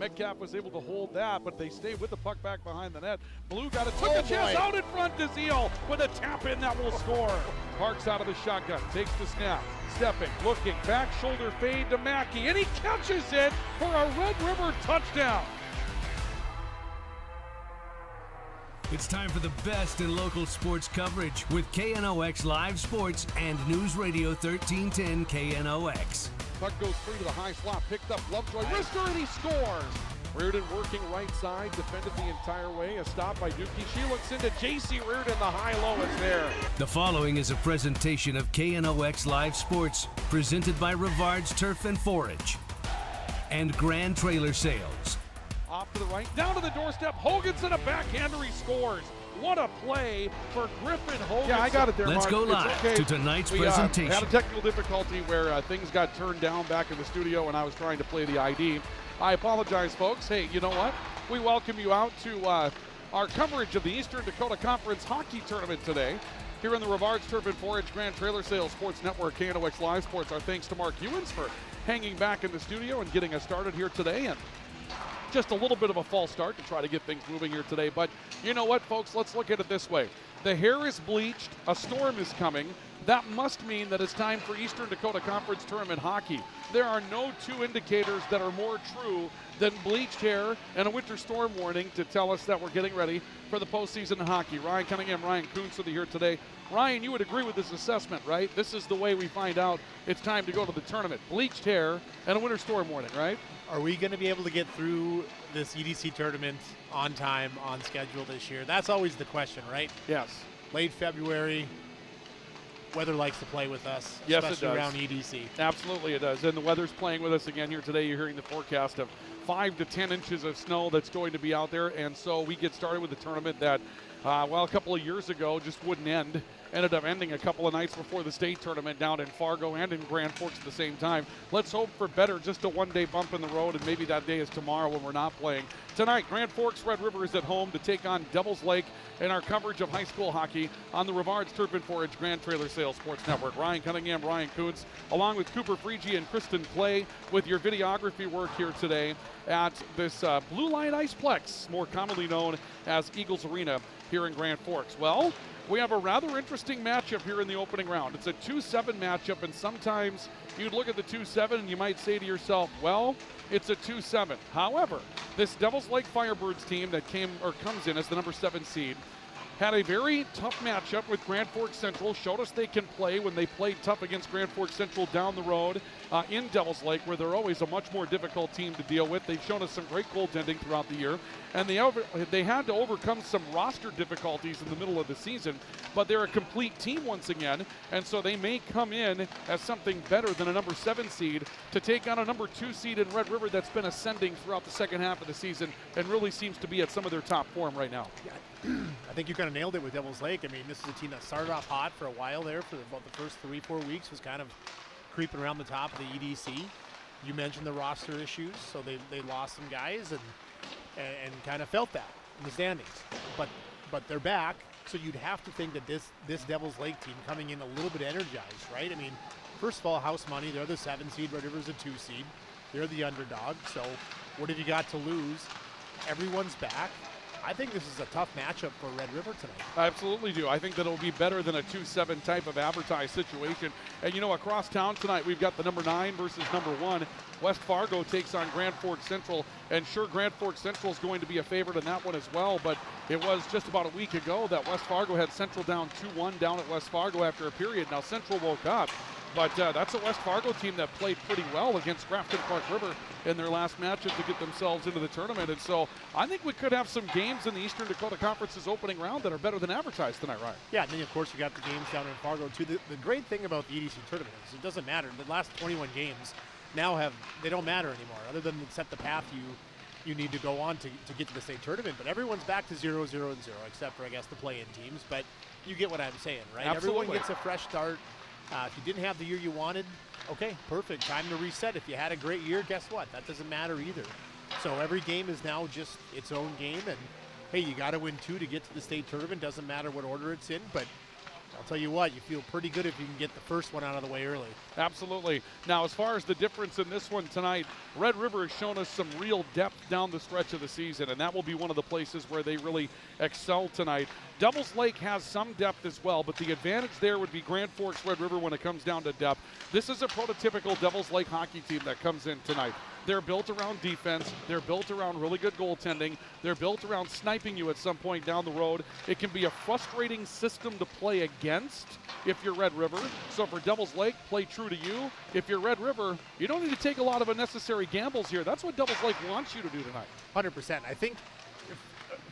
Metcalf was able to hold that, but they stayed with the puck back behind the net. Blue got it, took a chance out in front to Zeal with a tap in that will score. Parks out of the shotgun, takes the snap, stepping, looking, back shoulder fade to Mackey, and he catches it for a Red River touchdown. It's time for the best in local sports coverage with KNOX Live Sports and News Radio 1310 KNOX. Puck goes free to the high slot, picked up Lovejoy, wrister, and he scores. Reardon working right side, defended the entire way. A stop by Dookie. She looks into J.C. Reardon. The high-low is there. The following is a presentation of KNOX Live Sports, presented by Rivard's Turf and Forage and Grand Trailer Sales. Off to the right, down to the doorstep. Hoganson, a backhander, he scores. What a play for Griffin Hoganson. Yeah, I got it there, Let's Mark. go live to tonight's presentation. We had a technical difficulty where things got turned down back in the studio when I was trying to play the ID. I apologize, folks. Hey, you know what? We welcome you out to our coverage of the Eastern Dakota Conference Hockey Tournament today. Here in the Rivard's Turf and Forage Grand Trailer Sales Sports Network, KNOX Live Sports. Our thanks to Mark Ewens for hanging back in the studio and getting us started here today. And just a little bit of a false start to try to get things moving here today. But you know what, folks? Let's look at it this way. The hair is bleached. A storm is coming. That must mean that it's time for Eastern Dakota Conference Tournament hockey. There are no two indicators that are more true than bleached hair and a winter storm warning to tell us that we're getting ready for the postseason in hockey. Ryan Cunningham, Ryan Kuntz with you here today. Ryan, you would agree with this assessment, right? This is the way we find out it's time to go to the tournament. Bleached hair and a winter storm warning, right? Are we going to be able to get through this EDC tournament on time, on schedule this year? That's always the question, right? Yes. Late February, weather likes to play with us, yes, especially it does. around EDC. Absolutely it does. And the weather's playing with us again here today. You're hearing the forecast of 5 to 10 inches of snow that's going to be out there. And so we get started with the tournament that, a couple of years ago just wouldn't end. Ended up ending a couple of nights before the state tournament down in Fargo and in Grand Forks at the same time. Let's hope for better, just a one-day bump in the road, and maybe that day is tomorrow when we're not playing. Tonight, Grand Forks Red River is at home to take on Devils Lake in our coverage of high school hockey on the Rivard's Turf and Forage Grand Trailer Sales Sports Network. Ryan Cunningham, Ryan Kuntz, along with Cooper Freege and Kristen Clay with your videography work here today at this Blue Line Iceplex, more commonly known as Eagles Arena here in Grand Forks. Well, we have a rather interesting matchup here in the opening round. It's a 2-7 matchup, and sometimes you'd look at the 2-7 and you might say to yourself, well, it's a 2-7. However, this Devils Lake Firebirds team that comes in as the number 7 seed had a very tough matchup with Grand Forks Central, showed us they can play when they played tough against Grand Forks Central down the road in Devils Lake, where they're always a much more difficult team to deal with. They've shown us some great goaltending throughout the year, and they had to overcome some roster difficulties in the middle of the season, but they're a complete team once again, and so they may come in as something better than a number 7 seed to take on a number 2 seed in Red River that's been ascending throughout the second half of the season and really seems to be at some of their top form right now. Yeah. I think you kind of nailed it with Devils Lake. I mean, this is a team that started off hot for a while there. For about the first 3-4 weeks was kind of creeping around the top of the EDC. You mentioned the roster issues, so they lost some guys and kind of felt that in the standings. But they're back, so you'd have to think that this Devils Lake team coming in a little bit energized, right? I mean, first of all, house money. They're the 7 seed. Red River's a 2 seed. They're the underdog. So what have you got to lose? Everyone's back. I think this is a tough matchup for Red River tonight. I absolutely do. I think that it'll be better than a 2-7 type of advertised situation. And, you know, across town tonight, we've got the number 9 versus number 1. West Fargo takes on Grand Forks Central. And sure, Grand Forks Central is going to be a favorite in that one as well. But it was just about a week ago that West Fargo had Central down 2-1 down at West Fargo after a period. Now Central woke up. But that's a West Fargo team that played pretty well against Grafton Park River in their last matchup to get themselves into the tournament. And so I think we could have some games in the Eastern Dakota Conference's opening round that are better than advertised tonight, Ryan. Yeah, and then, of course, you got the games down in Fargo, too. The great thing about the EDC tournament is it doesn't matter. The last 21 games now they don't matter anymore, other than set the path you need to go on to get to the state tournament. But everyone's back to 0-0-0, except for, I guess, the play-in teams. But you get what I'm saying, right? Absolutely. Everyone gets a fresh start. If you didn't have the year you wanted, okay, perfect. Time to reset. If you had a great year, guess what? That doesn't matter either. So every game is now just its own game. And, hey, you got to win 2 to get to the state tournament. Doesn't matter what order it's in. But I'll tell you what, you feel pretty good if you can get the first one out of the way early. Absolutely. Now, as far as the difference in this one tonight, Red River has shown us some real depth down the stretch of the season, and that will be one of the places where they really excel tonight. Devils Lake has some depth as well, but the advantage there would be Grand Forks Red River when it comes down to depth. This is a prototypical Devils Lake hockey team that comes in tonight. They're built around defense. They're built around really good goaltending. They're built around sniping you at some point down the road. It can be a frustrating system to play against if you're Red River. So for Devils Lake, play true to you. If you're Red River, you don't need to take a lot of unnecessary gambles here. That's what Devils Lake wants you to do tonight. 100%. I think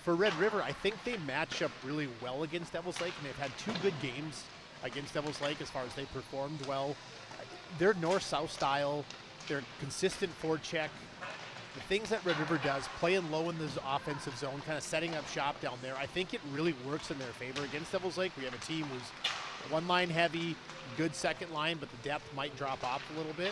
for Red River, I think they match up really well against Devils Lake, and they've had 2 good games against Devils Lake as far as they performed well. They're north-south style. They're consistent forecheck. The things that Red River does, playing low in the offensive zone, kind of setting up shop down there, I think it really works in their favor. Against Devils Lake, we have a team who's one line heavy, good second line, but the depth might drop off a little bit.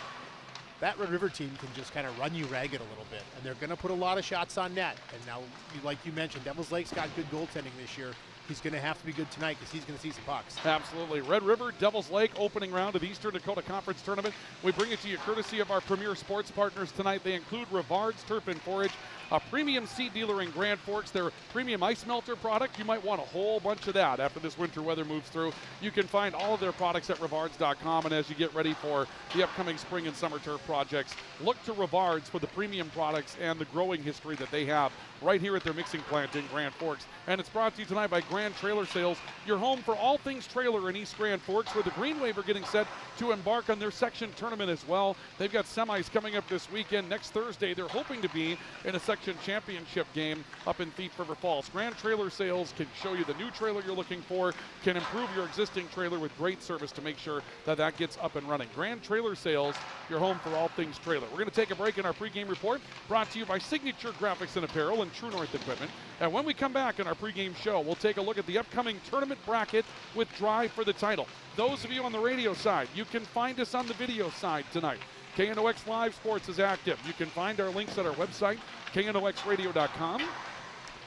That Red River team can just kind of run you ragged a little bit, and they're going to put a lot of shots on net. And now, like you mentioned, Devils Lake's got good goaltending this year. He's going to have to be good tonight because he's going to see some pucks. Absolutely. Red River, Devils Lake, opening round of the Eastern Dakota Conference Tournament. We bring it to you courtesy of our premier sports partners tonight. They include Rivard's Turf and Forage, a premium seed dealer in Grand Forks. Their premium ice melter product, you might want a whole bunch of that after this winter weather moves through. You can find all of their products at rivards.com, and as you get ready for the upcoming spring and summer turf projects, look to Rivards for the premium products and the growing history that they have right here at their mixing plant in Grand Forks. And it's brought to you tonight by Grand Trailer Sales, your home for all things trailer in East Grand Forks, where the Green Wave are getting set to embark on their section tournament as well. They've got semis coming up this weekend. Next Thursday, they're hoping to be in a section championship game up in Thief River Falls. Grand Trailer Sales can show you the new trailer you're looking for, can improve your existing trailer with great service to make sure that that gets up and running. Grand Trailer Sales, your home for all things trailer. We're going to take a break in our pregame report, brought to you by Signature Graphics and Apparel and True North Equipment. And when we come back in our pregame show, we'll take a look at the upcoming tournament bracket with Drive for the Title. Those of you on the radio side, you can find us on the video side tonight. KNOX Live Sports is active. You can find our links at our website, knoxradio.com.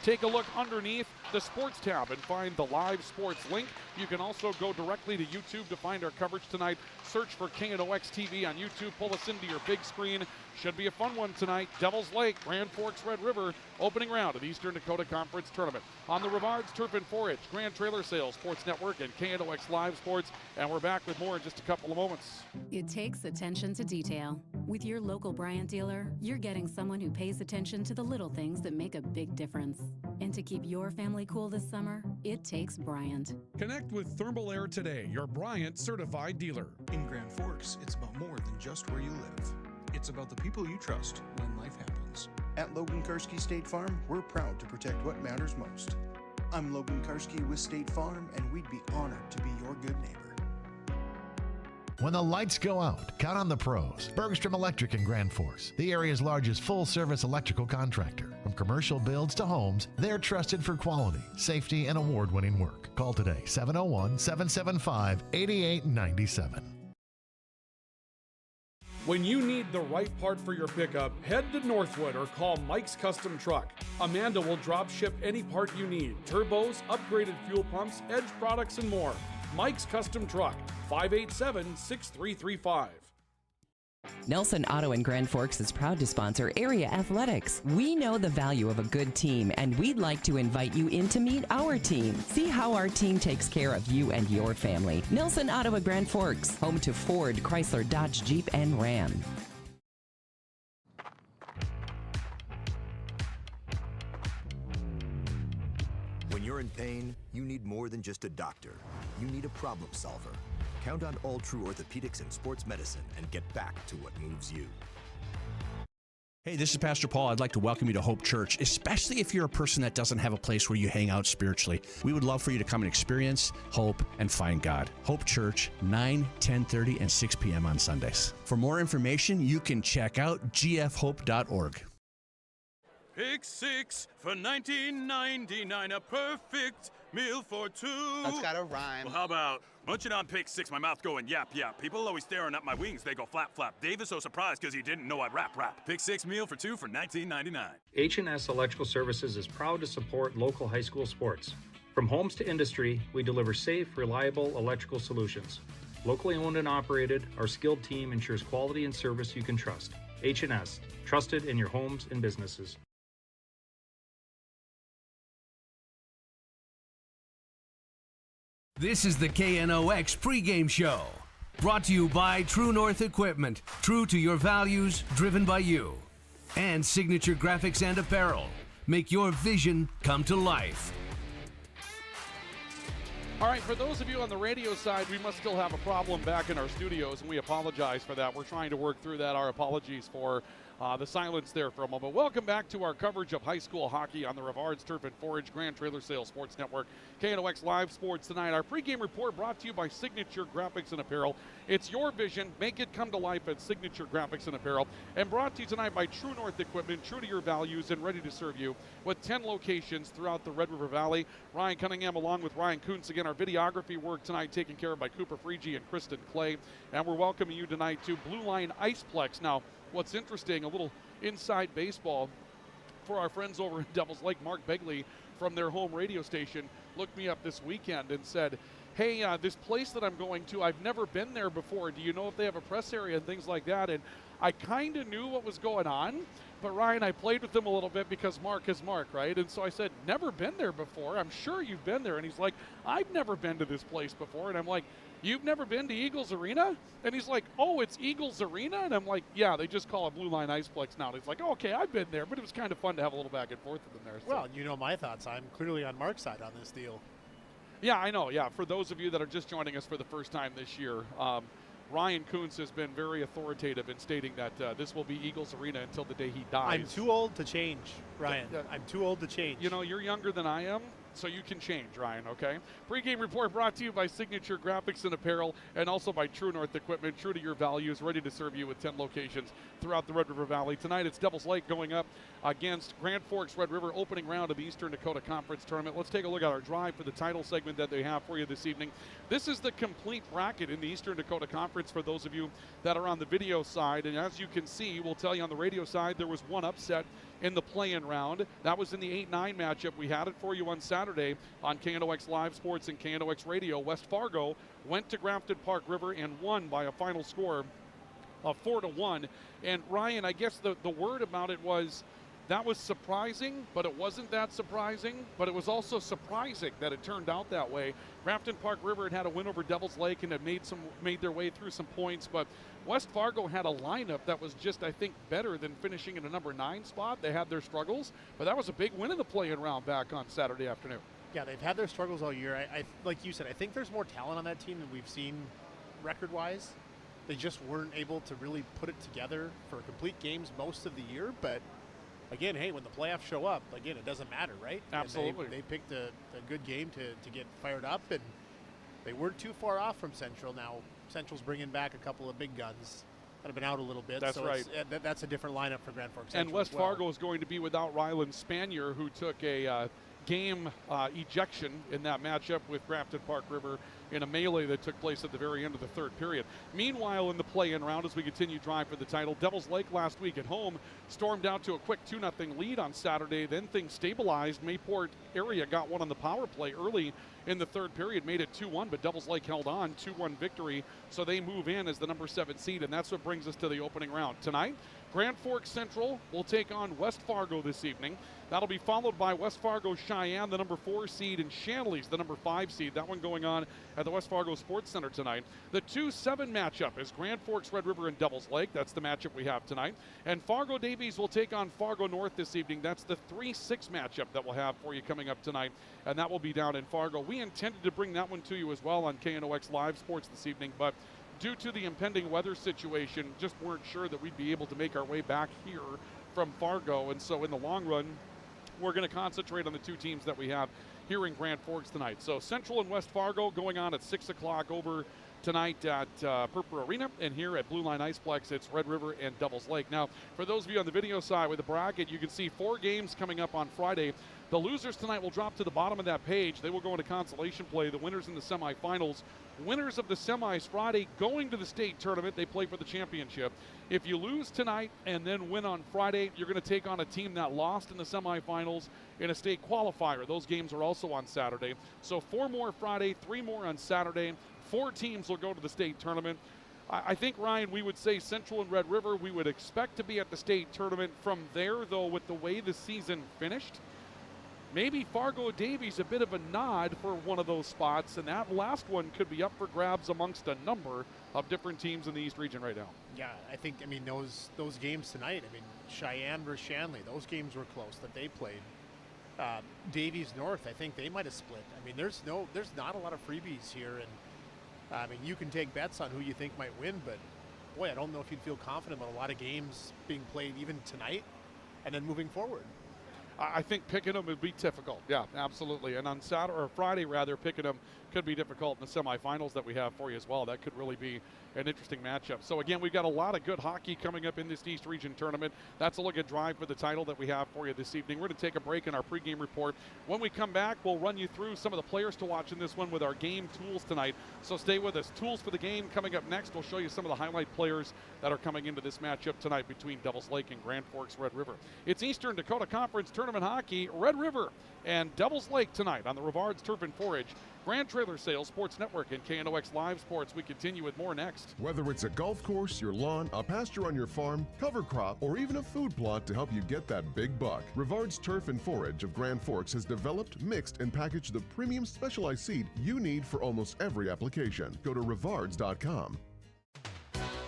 Take a look underneath the sports tab and find the live sports link. You can also go directly to YouTube to find our coverage tonight. Search for KNOX TV on YouTube. Pull us into your big screen. Should be a fun one tonight. Devils Lake, Grand Forks, Red River, opening round of the Eastern Dakota Conference Tournament. On the Rivards Turf and Forage, Grand Trailer Sales, Sports Network, and KNOX Live Sports. And we're back with more in just a couple of moments. It takes attention to detail. With your local Bryant dealer, you're getting someone who pays attention to the little things that make a big difference. And to keep your family cool this summer, it takes Bryant. Connect with Thermal Air today, your Bryant certified dealer. In Grand Forks, it's about more than just where you live. It's about the people you trust when life happens. At Logan Karski State Farm, we're proud to protect what matters most. I'm Logan Karski with State Farm, and we'd be honored to be your good neighbor. When the lights go out, count on the pros. Bergstrom Electric in Grand Forks, the area's largest full-service electrical contractor. From commercial builds to homes, they're trusted for quality, safety, and award-winning work. Call today, 701-775-8897. When you need the right part for your pickup, head to Northwood or call Mike's Custom Truck. Amanda will drop ship any part you need. Turbos, upgraded fuel pumps, Edge products, and more. Mike's Custom Truck, 587-6335. Nelson Auto in Grand Forks is proud to sponsor area athletics. We know the value of a good team, and we'd like to invite you in to meet our team. See how our team takes care of you and your family. Nelson Auto in Grand Forks, home to Ford, Chrysler, Dodge, Jeep, and Ram. When you're in pain, you need more than just a doctor. You need a problem solver. Count on All True Orthopedics and Sports Medicine and get back to what moves you. Hey, this is Pastor Paul. I'd like to welcome you to Hope Church, especially if you're a person that doesn't have a place where you hang out spiritually. We would love for you to come and experience hope and find God. Hope Church, 9, 10:30, and 6 p.m. on Sundays. For more information, you can check out gfhope.org. Pick 6 for $19.99, a perfect meal for two. That's gotta rhyme. Well, how about munching on Pick 6, my mouth going yap, yap. People always staring at my wings, they go flap, flap. Dave is so surprised because he didn't know I'd rap. Pick 6 meal for two for $19.99. H&S Electrical Services is proud to support local high school sports. From homes to industry, we deliver safe, reliable electrical solutions. Locally owned and operated, our skilled team ensures quality and service you can trust. H&S, trusted in your homes and businesses. This is the KNOX pregame show. Brought to you by True North Equipment. True to your values, driven by you. And Signature Graphics and Apparel. Make your vision come to life. All right, for those of you on the radio side, we must still have a problem back in our studios, and we apologize for that. We're trying to work through that. Our apologies for the silence there for a moment. Welcome back to our coverage of high school hockey on the Rivards Turf and Forage Grand Trailer Sales Sports Network. KNOX Live Sports tonight. Our pregame report brought to you by Signature Graphics and Apparel. It's your vision. Make it come to life at Signature Graphics and Apparel. And brought to you tonight by True North Equipment, true to your values and ready to serve you with 10 locations throughout the Red River Valley. Ryan Cunningham along with Ryan Kuntz. Again, our videography work tonight taken care of by Cooper Freege and Kristen Clay. And we're welcoming you tonight to Blue Line Iceplex. Now, what's interesting, a little inside baseball for our friends over in Devils Lake. Mark Begley from their home radio station looked me up this weekend and said, hey, this place that I'm going to, I've never been there before. Do you know if they have a press area and things like that? And I kind of knew what was going on, but Ryan, I played with him a little bit because Mark is Mark, right? And so I said, never been there before. I'm sure you've been there. And he's like, I've never been to this place before. And I'm like, you've never been to Eagles Arena? And he's like, oh, it's Eagles Arena? And I'm like, yeah, they just call it Blue Line Iceplex now. And he's like, oh, okay, I've been there, but it was kind of fun to have a little back and forth with them there. So. Well, you know my thoughts. I'm clearly on Mark's side on this deal. Yeah, I know. Yeah, for those of you that are just joining us for the first time this year, Ryan Kuntz has been very authoritative in stating that this will be Eagles Arena until the day he dies. I'm too old to change, Ryan. I'm too old to change. You know, you're younger than I am, so you can change, Ryan, okay? Pre-game report brought to you by Signature Graphics and Apparel and also by True North Equipment, true to your values, ready to serve you with 10 locations throughout the Red River Valley. Tonight it's Devils Lake going up against Grand Forks Red River, opening round of the Eastern Dakota Conference Tournament. Let's take a look at our drive for the title segment that they have for you this evening. This is the complete bracket in the Eastern Dakota Conference for those of you that are on the video side. And as you can see, we'll tell you on the radio side, there was one upset in the play-in round. That was in the 8-9 matchup. We had it for you on Saturday on KNOX Live Sports and KNOX Radio. West Fargo went to Grafton Park River and won by a final score of 4-1. And Ryan, I guess the word about it was that was surprising, but it wasn't that surprising. But it was also surprising that it turned out that way. Grafton Park River had a win over Devils Lake and had made their way through some points, but West Fargo had a lineup that was just, I think, better than finishing in a number 9 spot. They had their struggles, but that was a big win in the play-in round back on Saturday afternoon. Yeah, they've had their struggles all year. I like you said, I think there's more talent on that team than we've seen record-wise. They just weren't able to really put it together for complete games most of the year, but again, hey, when the playoffs show up, again, it doesn't matter, right? Absolutely. They picked a good game to get fired up, and they weren't too far off from Central. Now, Central's bringing back a couple of big guns that have been out a little bit. That's so right. That's a different lineup for Grand Forks Central. And West Fargo is going to be without Ryland Spanier, who took a game ejection in that matchup with Grafton Park River in a melee that took place at the very end of the third period. Meanwhile, in the play-in round, as we continue drive for the title, Devils Lake last week at home stormed out to a quick 2-0 lead on Saturday. Then things stabilized. Mayport area got one on the power play early in the third period, made it 2-1, but Devils Lake held on, 2-1 victory, so they move in as the number 7 seed, and that's what brings us to the opening round. Tonight, Grand Forks Central will take on West Fargo this evening. That'll be followed by West Fargo Cheyenne, the number 4 seed, and Shanley's the number 5 seed. That one going on at the West Fargo Sports Center tonight. The 2-7 matchup is Grand Forks Red River and Devils Lake. That's the matchup we have tonight. And Fargo Davies will take on Fargo North this evening. That's the 3-6 matchup that we'll have for you coming up tonight, and that will be down in Fargo. We intended to bring that one to you as well on KNOX Live Sports this evening, but due to the impending weather situation, just weren't sure that we'd be able to make our way back here from Fargo. And so in the long run, we're going to concentrate on the two teams that we have here in Grand Forks tonight. So Central and West Fargo going on at 6 o'clock over tonight at Purple Arena, and here at Blue Line Iceplex, it's Red River and Devils Lake. Now, for those of you on the video side with the bracket, you can see 4 games coming up on Friday. The losers tonight will drop to the bottom of that page. They will go into consolation play. The winners in the semifinals. Winners of the semis Friday going to the state tournament. They play for the championship. If you lose tonight and then win on Friday, you're going to take on a team that lost in the semifinals in a state qualifier. Those games are also on Saturday. So 4 more Friday, 3 more on Saturday. 4 teams will go to the state tournament. I think, Ryan, we would say Central and Red River, we would expect to be at the state tournament. From there, though, with the way the season finished, maybe Fargo-Davies a bit of a nod for one of those spots, and that last one could be up for grabs amongst a number of different teams in the East region right now. Yeah, I think, those games tonight, Cheyenne versus Shanley, those games were close that they played. Davies North, I think they might have split. There's not a lot of freebies here, and you can take bets on who you think might win, but boy, I don't know if you'd feel confident about a lot of games being played even tonight and then moving forward. I think picking them would be difficult. Yeah, absolutely. And on Saturday or Friday, rather, picking them could be difficult in the semifinals that we have for you as well. That could really be an interesting matchup. So again, we've got a lot of good hockey coming up in this East Region tournament. That's a look at Drive for the title that we have for you this evening. We're going to take a break in our pregame report. When we come back, we'll run you through some of the players to watch in this one with our game tools tonight. So stay with us. Tools for the game coming up next. We'll show you some of the highlight players that are coming into this matchup tonight between Devils Lake and Grand Forks Red River. It's Eastern Dakota Conference Tournament Hockey, Red River and Devils Lake tonight on the Rivards Turf and Forage, Grand Trailer Sales Sports Network, and KNOX Live Sports. We continue with more next. Whether it's a golf course, your lawn, a pasture on your farm, cover crop, or even a food plot to help you get that big buck, Rivards Turf and Forage of Grand Forks has developed, mixed, and packaged the premium specialized seed you need for almost every application. Go to rivards.com.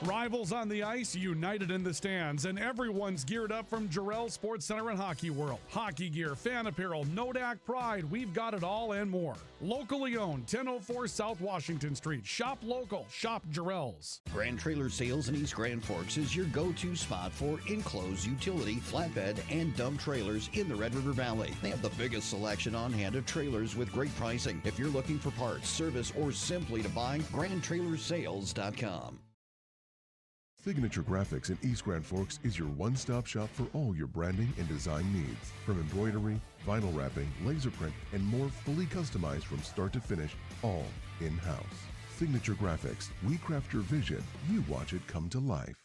Rivals on the ice, united in the stands, and everyone's geared up from Jarrell Sports Center and Hockey World. Hockey gear, fan apparel, Nodak Pride, we've got it all and more. Locally owned, 1004 South Washington Street. Shop local, shop Jarrell's. Grand Trailer Sales in East Grand Forks is your go-to spot for enclosed utility, flatbed, and dump trailers in the Red River Valley. They have the biggest selection on hand of trailers with great pricing. If you're looking for parts, service, or simply to buy, GrandTrailersales.com. Signature Graphics in East Grand Forks is your one-stop shop for all your branding and design needs. From embroidery, vinyl wrapping, laser print, and more, fully customized from start to finish, all in-house. Signature Graphics. We craft your vision. You watch it come to life.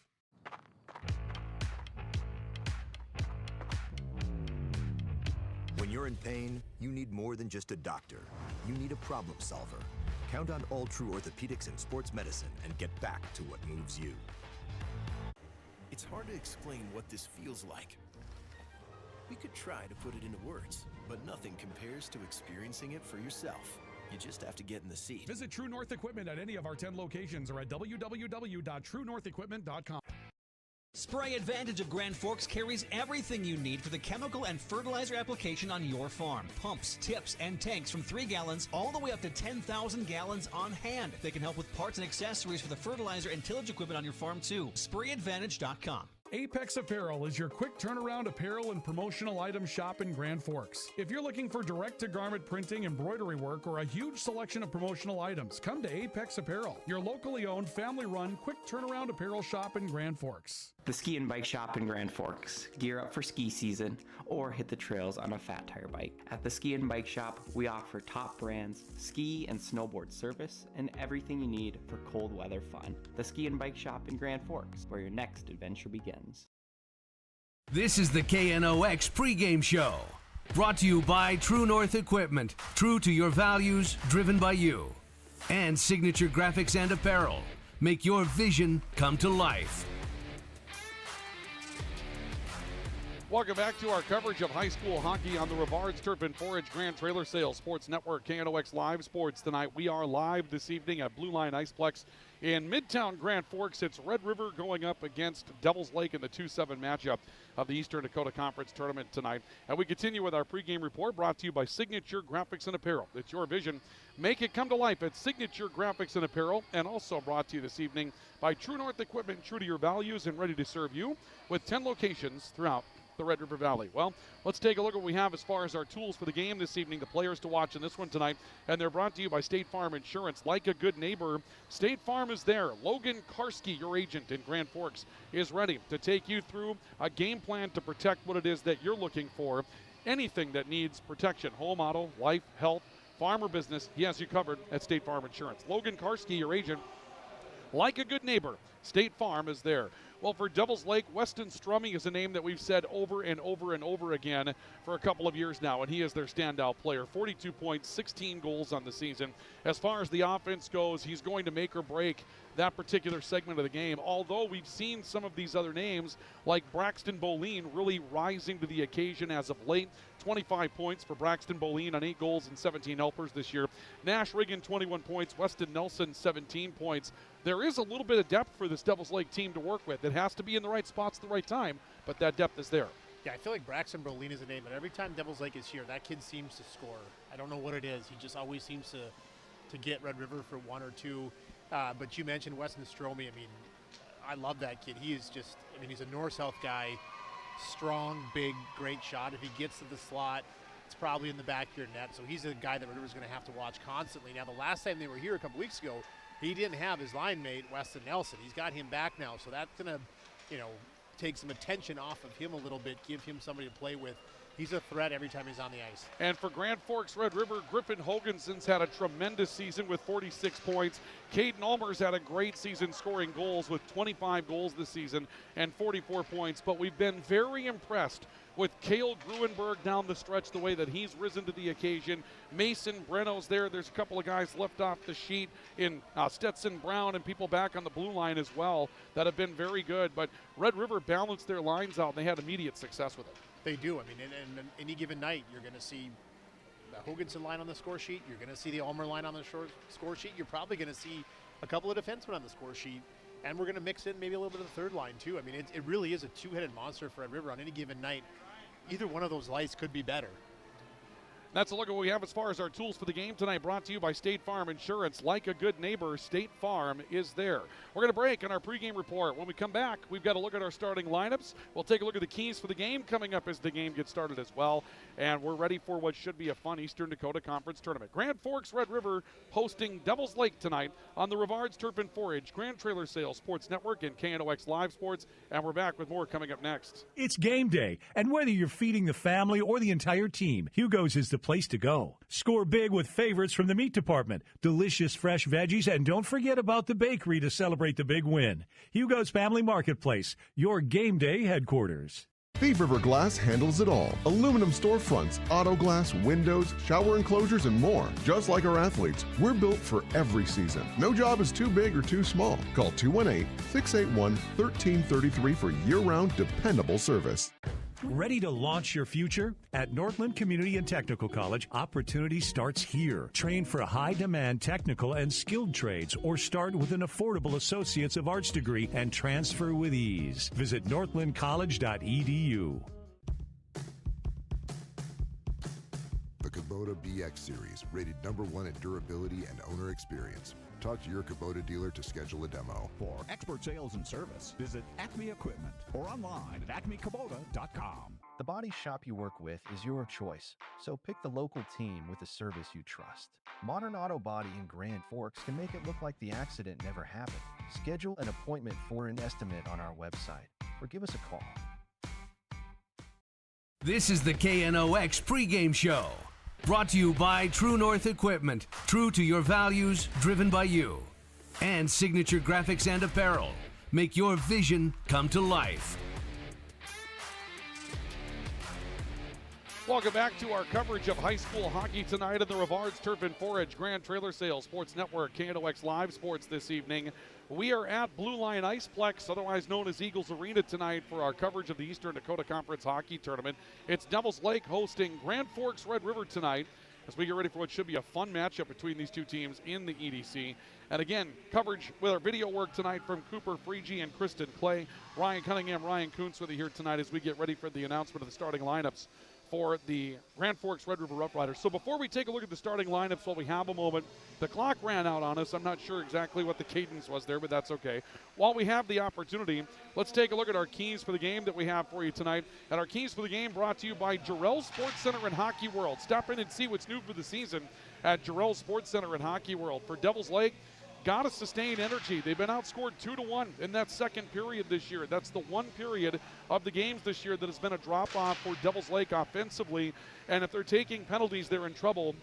When you're in pain, you need more than just a doctor. You need a problem solver. Count on All True Orthopedics and Sports Medicine and get back to what moves you. It's hard to explain what this feels like. We could try to put it into words, but nothing compares to experiencing it for yourself. You just have to get in the seat. Visit True North Equipment at any of our 10 locations or at www.truenorthequipment.com. Spray Advantage of Grand Forks carries everything you need for the chemical and fertilizer application on your farm. Pumps, tips, and tanks from 3 gallons all the way up to 10,000 gallons on hand. They can help with parts and accessories for the fertilizer and tillage equipment on your farm too. SprayAdvantage.com. Apex Apparel is your quick turnaround apparel and promotional item shop in Grand Forks. If you're looking for direct-to-garment printing, embroidery work, or a huge selection of promotional items, come to Apex Apparel, your locally owned, family-run, quick turnaround apparel shop in Grand Forks. The Ski and Bike Shop in Grand Forks. Gear up for ski season or hit the trails on a fat tire bike. At the Ski and Bike Shop, we offer top brands, ski and snowboard service, and everything you need for cold weather fun. The Ski and Bike Shop in Grand Forks, where your next adventure begins. This is the KNOX pregame show, brought to you by True North Equipment, true to your values, driven by you. And Signature Graphics and Apparel. Make your vision come to life. Welcome back to our coverage of high school hockey on the Rivards Turf and Forage Grand Trailer Sales Sports Network, KNOX Live Sports tonight. We are live this evening at Blue Line Iceplex in Midtown Grand Forks. It's Red River going up against Devils Lake in the 2-7 matchup of the Eastern Dakota Conference Tournament tonight. And we continue with our pregame report brought to you by Signature Graphics and Apparel. It's your vision. Make it come to life at Signature Graphics and Apparel, and also brought to you this evening by True North Equipment, true to your values and ready to serve you with 10 locations throughout the Red River Valley. Well, let's take a look at what we have as far as our tools for the game this evening, the players to watch in this one tonight, and they're brought to you by State Farm Insurance. Like a good neighbor, State Farm is there. Logan Karski, your agent in Grand Forks, is ready to take you through a game plan to protect what it is that you're looking for anything that needs protection, home, auto, life, health, farm, or business, he has you covered at State Farm Insurance. Logan Karski, your agent. Like a good neighbor, State Farm is there. Well, for Devils Lake, Weston Strumming is a name that we've said over and over and over again for a couple of years now, and he is their standout player. 42 points, 16 goals on the season. As far as the offense goes, he's going to make or break that particular segment of the game, although we've seen some of these other names like Braxton Boline really rising to the occasion as of late. 25 points for Braxton Boline on 8 goals and 17 helpers this year. Nash Riggin, 21 points. Weston Nelson, 17 points. There is a little bit of depth for this Devils Lake team to work with. It has to be in the right spots at the right time, but that depth is there. Yeah, I feel like Braxton Boline is a name, but every time Devils Lake is here, that kid seems to score. I don't know what it is. He just always seems to get Red River for 1 or 2. But you mentioned Weston Stromey. I mean, I love that kid. He is just, I mean, he's a north-south guy. Strong, big, great shot. If he gets to the slot, it's probably in the back of your net. So he's a guy that Red River's going to have to watch constantly. Now, the last time they were here a couple weeks ago, he didn't have his line mate, Weston Nelson. He's got him back now. So that's going to, take some attention off of him a little bit, give him somebody to play with. He's a threat every time he's on the ice. And for Grand Forks Red River, Griffin Hoganson's had a tremendous season with 46 points. Caden Ulmer's had a great season scoring goals with 25 goals this season and 44 points. But we've been very impressed with Cale Gruenberg down the stretch, the way that he's risen to the occasion. Mason Breno's there. There's a couple of guys left off the sheet in Stetson Brown and people back on the blue line as well that have been very good. But Red River balanced their lines out, and they had immediate success with it. They do. I mean, and any given night, you're going to see the Hoganson line on the score sheet. You're going to see the Ulmer line on the score sheet. You're probably going to see a couple of defensemen on the score sheet. And we're going to mix in maybe a little bit of the third line, too. I mean, it really is a two-headed monster for Red River on any given night. Either one of those lights could be better. That's a look at what we have as far as our tools for the game tonight, brought to you by State Farm Insurance. Like a good neighbor, State Farm is there. We're going to break on our pregame report. When we come back, we've got to look at our starting lineups. We'll take a look at the keys for the game coming up as the game gets started as well. And we're ready for what should be a fun Eastern Dakota Conference tournament. Grand Forks Red River hosting Devils Lake tonight on the Rivards Turf and Forage, Grand Trailer Sales Sports Network, and KNOX Live Sports. And we're back with more coming up next. It's game day, and whether you're feeding the family or the entire team, Hugo's is the place to go. Score big with favorites from the meat department, delicious fresh veggies, and don't forget about the bakery to celebrate the big win. Hugo's Family Marketplace, your game day headquarters. Thief River Glass handles it all. Aluminum storefronts, auto glass, windows, shower enclosures, and more. Just like our athletes, we're built for every season. No job is too big or too small. Call 218-681-1333 for year-round dependable service. Ready to launch your future? At Northland Community and Technical College, opportunity starts here. Train for high-demand technical and skilled trades, or start with an affordable Associates of Arts degree and transfer with ease. Visit northlandcollege.edu. The Kubota BX Series, rated #1 in durability and owner experience. Talk to your Kubota dealer to schedule a demo. For expert sales and service, visit Acme Equipment or online at acmekubota.com. The body shop you work with is your choice, so pick the local team with the service you trust. Modern Auto Body in Grand Forks can make it look like the accident never happened. Schedule an appointment for an estimate on our website or give us a call. This is the KNOX pregame show. Brought to you by True North Equipment. True to your values, driven by you. And Signature Graphics and Apparel. Make your vision come to life. Welcome back to our coverage of high school hockey tonight at the Rivards Turf and Forage Grand Trailer Sales Sports Network, KNOX Live Sports this evening. We are at Blue Line Iceplex, otherwise known as Eagles Arena tonight, for our coverage of the Eastern Dakota Conference Hockey Tournament. It's Devils Lake hosting Grand Forks Red River tonight as we get ready for what should be a fun matchup between these two teams in the EDC. And again, coverage with our video work tonight from Cooper Freege and Kristen Clay. Ryan Cunningham, Ryan Kuntz with you here tonight as we get ready for the announcement of the starting lineups for the Grand Forks Red River Rough Riders. So before we take a look at the starting lineups while we have a moment, the clock ran out on us. I'm not sure exactly what the cadence was there, but that's okay. While we have the opportunity, let's take a look at our keys for the game that we have for you tonight. And our keys for the game brought to you by Jarrell Sports Center and Hockey World. Stop in and see what's new for the season at Jarrell Sports Center and Hockey World. For Devils Lake, got to sustain energy. They've been outscored 2-1 in that second period this year. That's the one period of the games this year that has been a drop-off for Devils Lake offensively. And if they're taking penalties, they're in trouble.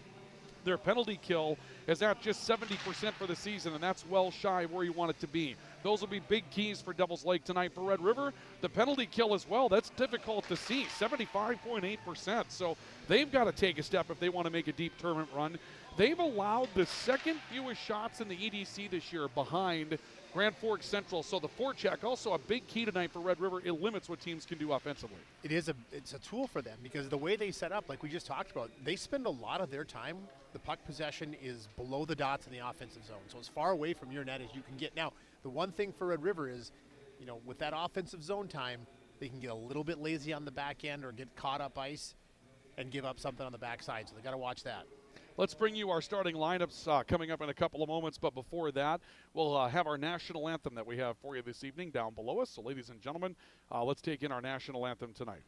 Their penalty kill is at just 70% for the season, and that's well shy of where you want it to be. Those will be big keys for Devils Lake tonight. For Red River, the penalty kill as well, that's difficult to see, 75.8%. So they've got to take a step if they want to make a deep tournament run. They've allowed the second fewest shots in the EDC this year behind Grand Forks Central. So the forecheck, also a big key tonight for Red River. It limits what teams can do offensively. It's a tool for them because the way they set up, like we just talked about, they spend a lot of their time. The puck possession is below the dots in the offensive zone, so as far away from your net as you can get. Now, the one thing for Red River is, with that offensive zone time, they can get a little bit lazy on the back end or get caught up ice and give up something on the backside. So they got to watch that. Let's bring you our starting lineups coming up in a couple of moments, but before that, we'll have our national anthem that we have for you this evening down below us. So, ladies and gentlemen, let's take in our national anthem tonight.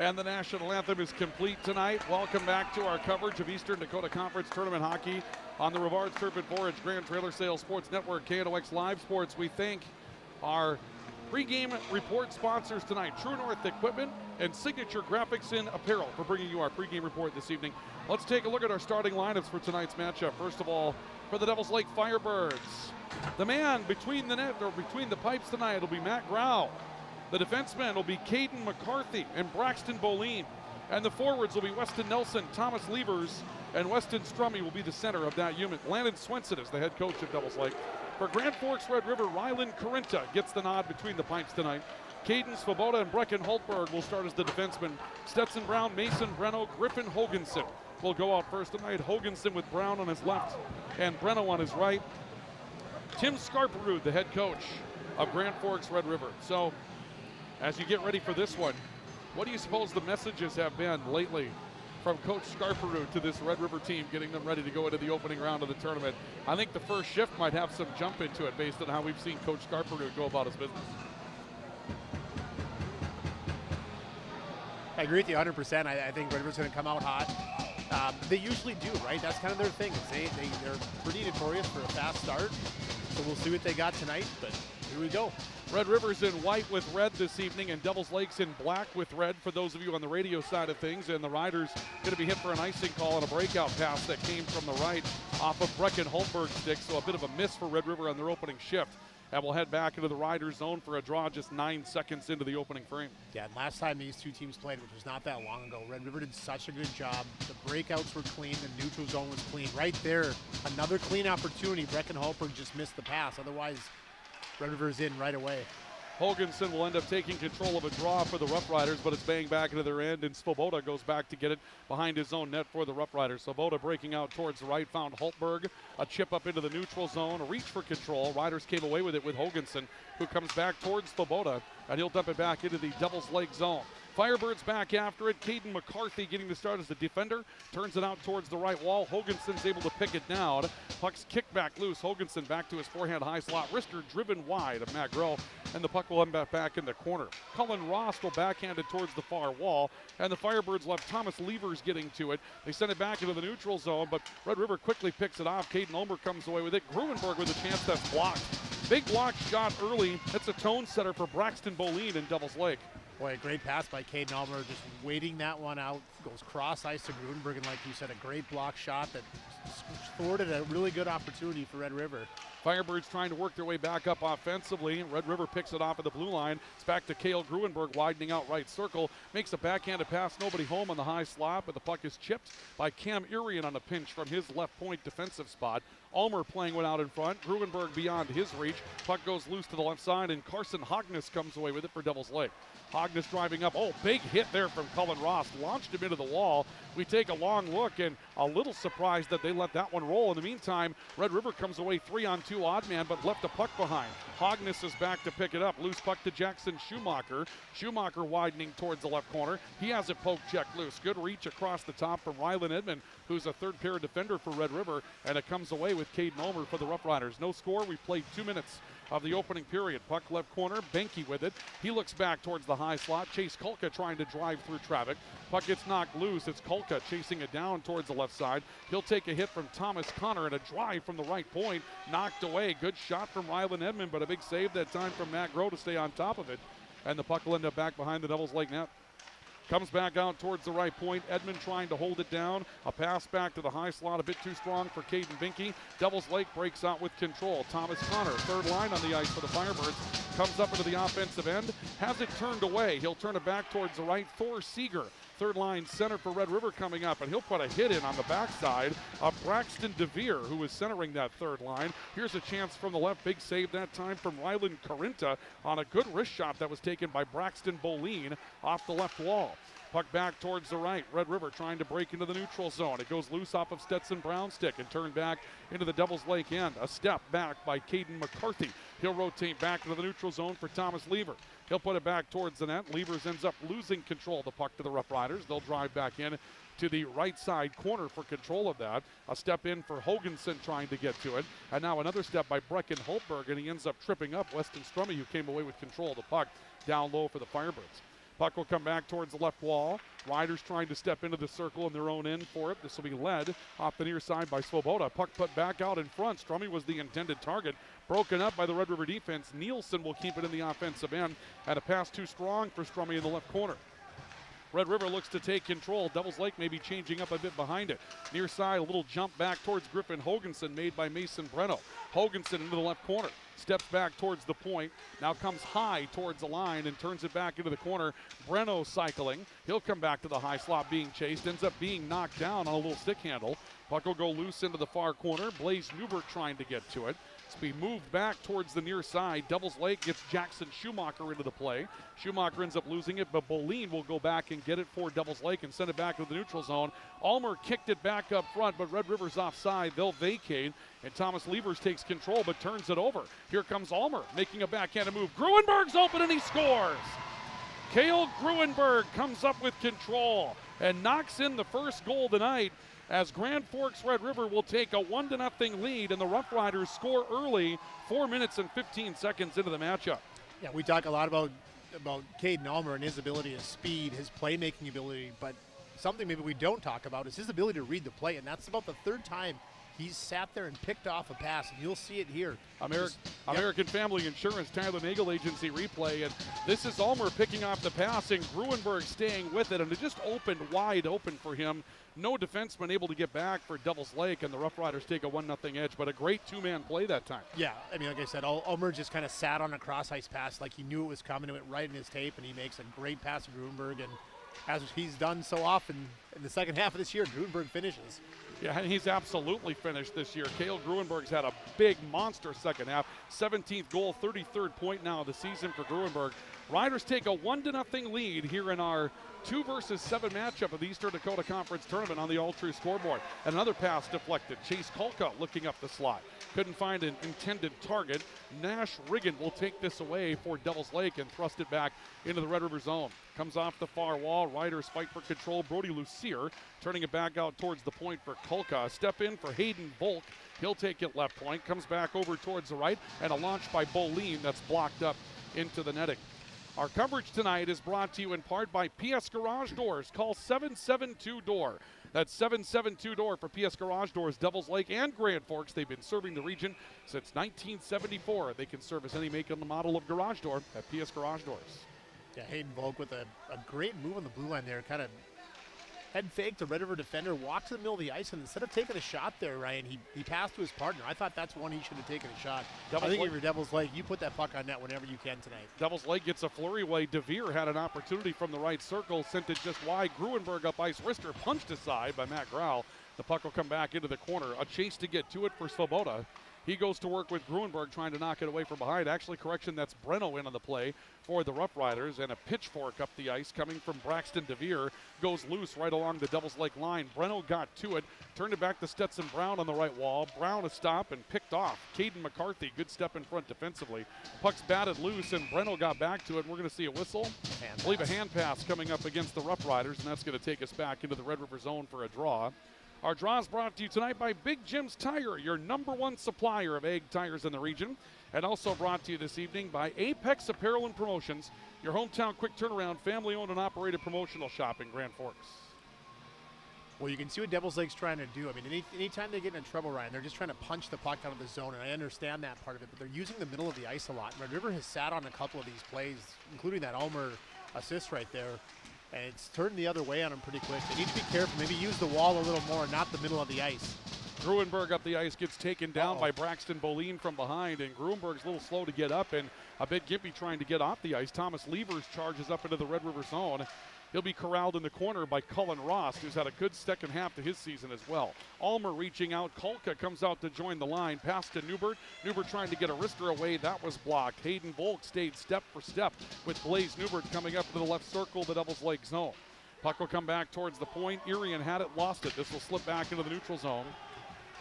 And the national anthem is complete tonight. Welcome back to our coverage of Eastern Dakota Conference Tournament Hockey on the Rivard Serpent Forage Grand Trailer Sales Sports Network, KNOX Live Sports. We thank our pregame report sponsors tonight, True North Equipment and Signature Graphics in Apparel, for bringing you our pregame report this evening. Let's take a look at our starting lineups for tonight's matchup. First of all, for the Devils Lake Firebirds, the man between the net, or between the pipes tonight, will be Matt Grau. The defensemen will be Caden McCarthy and Braxton Boleen. And the forwards will be Weston Nelson, Thomas Levers, and Weston Strummy will be the center of that unit. Landon Swenson is the head coach of Devils Lake. For Grand Forks Red River, Rylan Corinta gets the nod between the pipes tonight. Caden Svoboda and Brecken Holtberg will start as the defensemen. Stetson Brown, Mason Breno, Griffin Hoganson will go out first tonight. Hoganson with Brown on his left and Breno on his right. Tim Scarperud, the head coach of Grand Forks Red River. So, as you get ready for this one, what do you suppose the messages have been lately from Coach Scarperud to this Red River team, getting them ready to go into the opening round of the tournament? I think the first shift might have some jump into it based on how we've seen Coach Scarperud go about his business. I agree with you 100%. I think Red River's going to come out hot. They usually do, right? That's kind of their thing. They're pretty notorious for a fast start. So we'll see what they got tonight, but here we go. Red River's in white with red this evening, and Devils Lake's in black with red for those of you on the radio side of things. And the Riders going to be hit for an icing call on a breakout pass that came from the right off of Brecken Holtberg's stick. So a bit of a miss for Red River on their opening shift. And we'll head back into the Riders zone for a draw just 9 seconds into the opening frame. Yeah, and last time these two teams played, which was not that long ago, Red River did such a good job. The breakouts were clean, the neutral zone was clean. Right there, another clean opportunity. Brecken Holtberg just missed the pass. Otherwise, Red River's in right away. Hoganson will end up taking control of a draw for the Rough Riders, but it's banged back into their end, and Svoboda goes back to get it behind his own net for the Rough Riders. Svoboda breaking out towards the right, found Holtberg, a chip up into the neutral zone, a reach for control. Riders came away with it with Hoganson, who comes back towards Svoboda, and he'll dump it back into the Devils Lake zone. Firebirds back after it. Caden McCarthy getting the start as the defender. Turns it out towards the right wall. Hoganson's able to pick it down. Puck's kicked back loose. Hoganson back to his forehand high slot. Wrister driven wide of Magro, and the puck will end back in the corner. Cullen Ross will backhand it towards the far wall, and the Firebirds left Thomas Levers getting to it. They send it back into the neutral zone, but Red River quickly picks it off. Caden Ulmer comes away with it. Gruenberg with a chance that's blocked. Big block shot early. That's a tone setter for Braxton Boleen in Devils Lake. Boy, a great pass by Caden Ulmer, just waiting that one out. Goes cross ice to Gruenberg, and like you said, a great block shot that thwarted a really good opportunity for Red River. Firebirds trying to work their way back up offensively. Red River picks it off at the blue line. It's back to Cale Gruenberg, widening out right circle. Makes a backhanded pass, nobody home on the high slot, but the puck is chipped by Cam Irian on a pinch from his left point defensive spot. Ulmer playing one out in front. Gruenberg beyond his reach. Puck goes loose to the left side, and Carson Hogness comes away with it for Devils Lake. Hogness driving up. Oh, big hit there from Cullen Ross. Launched him into the wall. We take a long look and a little surprised that they let that one roll. In the meantime, Red River comes away 3-on-2 odd man, but left a puck behind. Hogness is back to pick it up. Loose puck to Jackson Schumacher. Schumacher widening towards the left corner. He has it poke check loose. Good reach across the top from Rylan Edmond, who's a third pair defender for Red River, and it comes away with Caden Ulmer for the Rough Riders. No score. We've played 2 minutes of the opening period. Puck left corner, Benke with it. He looks back towards the high slot. Chase Kulka trying to drive through traffic. Puck gets knocked loose. It's Kulka chasing it down towards the left side. He'll take a hit from Thomas Connor, and a drive from the right point. Knocked away. Good shot from Rylan Edmond, but a big save that time from Matt Groh to stay on top of it. And the puck will end up back behind the Devils Lake net. Comes back out towards the right point. Edmond trying to hold it down. A pass back to the high slot, a bit too strong for Caden Binky. Devils Lake breaks out with control. Thomas Connor, third line on the ice for the Firebirds, comes up into the offensive end, has it turned away. He'll turn it back towards the right. Thor Seeger, third line center for Red River, coming up, and he'll put a hit in on the backside of Braxton DeVere, who is centering that third line. Here's a chance from the left. Big save that time from Rylan Carinta on a good wrist shot that was taken by Braxton Boleen off the left wall. Puck back towards the right. Red River trying to break into the neutral zone. It goes loose off of Stetson Brown's stick and turned back into the Devils Lake end. A step back by Caden McCarthy. He'll rotate back into the neutral zone for Thomas Lever. He'll put it back towards the net. Levers ends up losing control of the puck to the Rough Riders. They'll drive back in to the right side corner for control of that. A step in for Hoganson trying to get to it. And now another step by Brecken Holtberg, and he ends up tripping up Weston Strummy, who came away with control of the puck down low for the Firebirds. Puck will come back towards the left wall. Riders trying to step into the circle in their own end for it. This will be led off the near side by Svoboda. Puck put back out in front. Strummy was the intended target. Broken up by the Red River defense. Nielsen will keep it in the offensive end. And a pass too strong for Strummy in the left corner. Red River looks to take control. Devils Lake maybe changing up a bit behind it. Near side, a little jump back towards Griffin Hoganson made by Mason Breno. Hoganson into the left corner. Steps back towards the point. Now comes high towards the line and turns it back into the corner. Breno cycling. He'll come back to the high slot being chased. Ends up being knocked down on a little stick handle. Puck will go loose into the far corner. Blaze Newbert trying to get to it. It's be moved back towards the near side. Devils Lake gets Jackson Schumacher into the play. Schumacher ends up losing it, but Boleen will go back and get it for Devils Lake and send it back to the neutral zone. Ulmer kicked it back up front, but Red River's offside. They'll vacate, and Thomas Levers takes control but turns it over. Here comes Ulmer making a backhanded move. Gruenberg's open and he scores. Cale Gruenberg comes up with control and knocks in the first goal tonight, as Grand Forks Red River will take a 1-0 lead, and the Rough Riders score early, 4 minutes and 15 seconds into the matchup. Yeah, we talk a lot about Caden Ulmer and his ability to speed, his playmaking ability, but something maybe we don't talk about is his ability to read the play, and that's about the third time he's sat there and picked off a pass, and you'll see it here. American Family Insurance, Tyler Nagel Agency replay, and this is Ulmer picking off the pass, and Gruenberg staying with it, and it just opened wide open for him. No defenseman able to get back for Devils Lake, and the Rough Riders take a 1-0 edge, but a great two-man play that time. Yeah, I mean, like I said, Ulmer just kind of sat on a cross-ice pass like he knew it was coming. It went right in his tape, and he makes a great pass to Gruenberg, and as he's done so often in the second half of this year, Gruenberg finishes. Yeah, and he's absolutely finished this year. Cale Gruenberg's had a big monster second half. 17th goal, 33rd point now of the season for Gruenberg. Riders take a 1-0 lead here in our 2 versus 7 matchup of the Eastern Dakota Conference Tournament on the All-True scoreboard. And another pass deflected. Chase Kolka looking up the slot. Couldn't find an intended target. Nash Riggin will take this away for Devils Lake and thrust it back into the Red River zone. Comes off the far wall. Riders fight for control. Brody Lucier turning it back out towards the point for Kolka. Step in for Hayden Volk. He'll take it left point. Comes back over towards the right. And a launch by Boleen that's blocked up into the netting. Our coverage tonight is brought to you in part by PS Garage Doors. Call 772-DOOR. That's 772-DOOR for PS Garage Doors, Devils Lake and Grand Forks. They've been serving the region since 1974. They can service any make and model of garage door at PS Garage Doors. Yeah, Hayden Volk with a great move on the blue line there. Kind of head fake the Red River defender, walked to the middle of the ice, and instead of taking a shot there, Ryan, he passed to his partner. I thought that's one he should have taken a shot. I think if you're Devils Lake, you put that puck on net whenever you can tonight. Devils Lake gets a flurry away. DeVere had an opportunity from the right circle, sent it just wide. Gruenberg up ice. Rister punched aside by Matt Grau. The puck will come back into the corner. A chase to get to it for Svoboda. He goes to work with Gruenberg trying to knock it away from behind. Actually, correction, that's Breno in on the play for the Rough Riders. And a pitchfork up the ice coming from Braxton DeVere goes loose right along the Devils Lake line. Breno got to it, turned it back to Stetson Brown on the right wall. Brown a stop and picked off. Caden McCarthy, good step in front defensively. Puck's batted loose and Breno got back to it. We're going to see a whistle. I believe a hand pass coming up against the Rough Riders, and that's going to take us back into the Red River zone for a draw. Our draw is brought to you tonight by Big Jim's Tire, your #1 supplier of egg tires in the region. And also brought to you this evening by Apex Apparel and Promotions, your hometown quick turnaround, family-owned and operated promotional shop in Grand Forks. Well, you can see what Devils Lake's trying to do. I mean, anytime they get in trouble, Ryan, they're just trying to punch the puck out of the zone, and I understand that part of it, but they're using the middle of the ice a lot. Red River has sat on a couple of these plays, including that Ulmer assist right there. And it's turned the other way on them pretty quick. They need to be careful. Maybe use the wall a little more, not the middle of the ice. Gruenberg up the ice gets taken down by Braxton Boleen from behind, and Gruenberg's a little slow to get up, and a bit gimpy trying to get off the ice. Thomas Levers charges up into the Red River zone. He'll be corralled in the corner by Cullen Ross, who's had a good second half to his season as well. Ulmer reaching out. Kolka comes out to join the line. Pass to Newbert. Newbert trying to get a wrister away. That was blocked. Hayden Volk stayed step for step with Blaze Newbert coming up to the left circle, the Devils Lake zone. Puck will come back towards the point. Irian had it, lost it. This will slip back into the neutral zone.